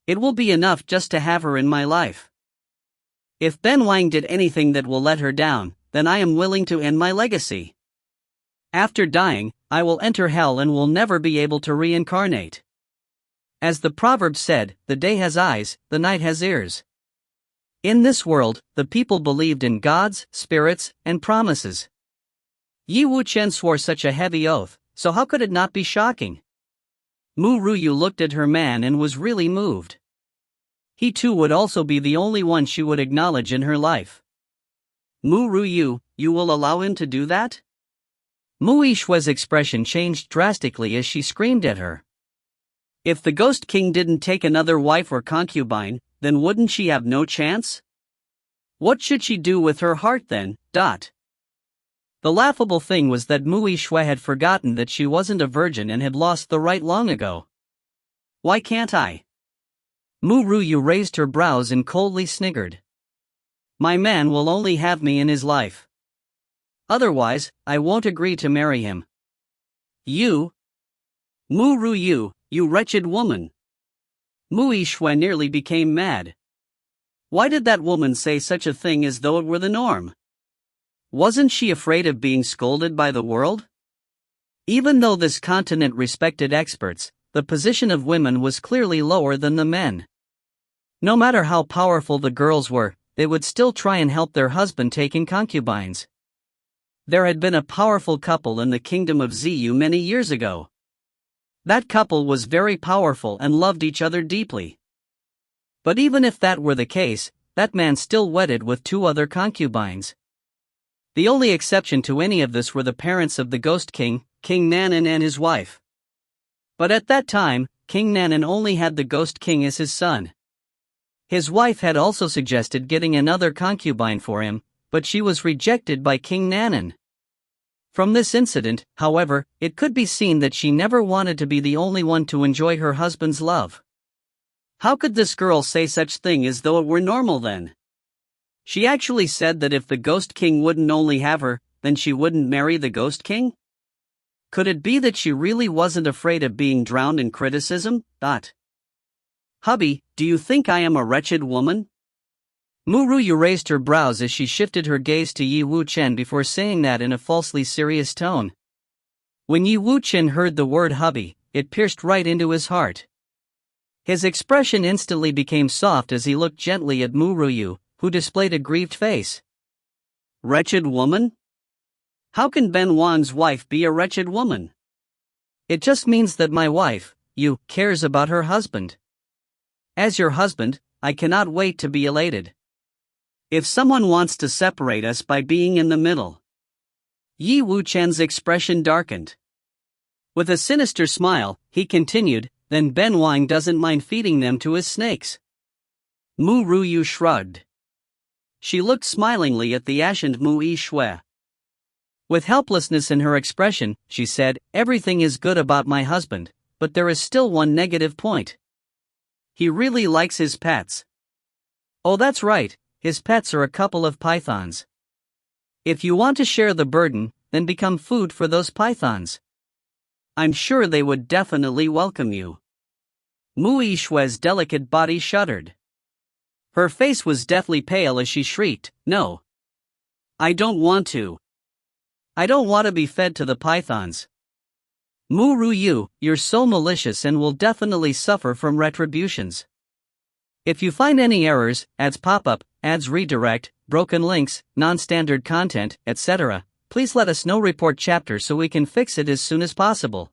It will be enough just to have her in my life. If Ben Wang did anything that will let her down, then I am willing to end my legacy. After dying, I will enter hell and will never be able to reincarnate. As the proverb said, the day has eyes, the night has ears. In this world, the people believed in gods, spirits, and promises. Yi Wuchen swore such a heavy oath, so how could it not be shocking? Ru Yue looked at her man and was really moved. He too would also be the only one she would acknowledge in her life. Ru Yue, you will allow him to do that? Mu Yue's expression changed drastically as she screamed at her. If the Ghost King didn't take another wife or concubine, then wouldn't she have no chance? What should she do with her heart then? The laughable thing was that Mu Yue had forgotten that she wasn't a virgin and had lost the right long ago. Why can't I? Ru Yue raised her brows and coldly sniggered. My man will only have me in his life. Otherwise, I won't agree to marry him. You? Ru Yue, you wretched woman. Mu Yue nearly became mad. Why did that woman say such a thing as though it were the norm? Wasn't she afraid of being scolded by the world? Even though this continent respected experts, the position of women was clearly lower than the men. No matter how powerful the girls were, they would still try and help their husband take in concubines. There had been a powerful couple in the kingdom of Ziyu many years ago. That couple was very powerful and loved each other deeply. But even if that were the case, that man still wedded with 2 other concubines. The only exception to any of this were the parents of the Ghost King, King Nanan and his wife. But at that time, King Nanan only had the Ghost King as his son. His wife had also suggested getting another concubine for him, but she was rejected by King Nanan. From this incident, however, it could be seen that she never wanted to be the only one to enjoy her husband's love. How could this girl say such thing as though it were normal then? She actually said that if the Ghost King wouldn't only have her, then she wouldn't marry the Ghost King? Could it be that she really wasn't afraid of being drowned in criticism? Hubby, do you think I am a wretched woman? Ru Yue raised her brows as she shifted her gaze to Yi Wuchen before saying that in a falsely serious tone. When Yi Wuchen heard the word hubby, it pierced right into his heart. His expression instantly became soft as he looked gently at Ru Yue, who displayed a grieved face. Wretched woman? How can Ben Wan's wife be a wretched woman? It just means that my wife, Yu, cares about her husband. As your husband, I cannot wait to be elated. If someone wants to separate us by being in the middle. Yi Wuchen's expression darkened. With a sinister smile, he continued, then Ben Wang doesn't mind feeding them to his snakes. Ru Yue shrugged. She looked smilingly at the ashened Mu Yishui. With helplessness in her expression, she said, everything is good about my husband, but there is still one negative point. He really likes his pets. Oh, that's right, his pets are a couple of pythons. If you want to share the burden, then become food for those pythons. I'm sure they would definitely welcome you. Mu Yishui's delicate body shuddered. Her face was deathly pale as she shrieked, no. I don't want to. I don't want to be fed to the pythons. Ru Yue, you're so malicious and will definitely suffer from retributions. If you find any errors, ads pop up, ads redirect, broken links, non-standard content, etc., please let us know. Report chapter so we can fix it as soon as possible.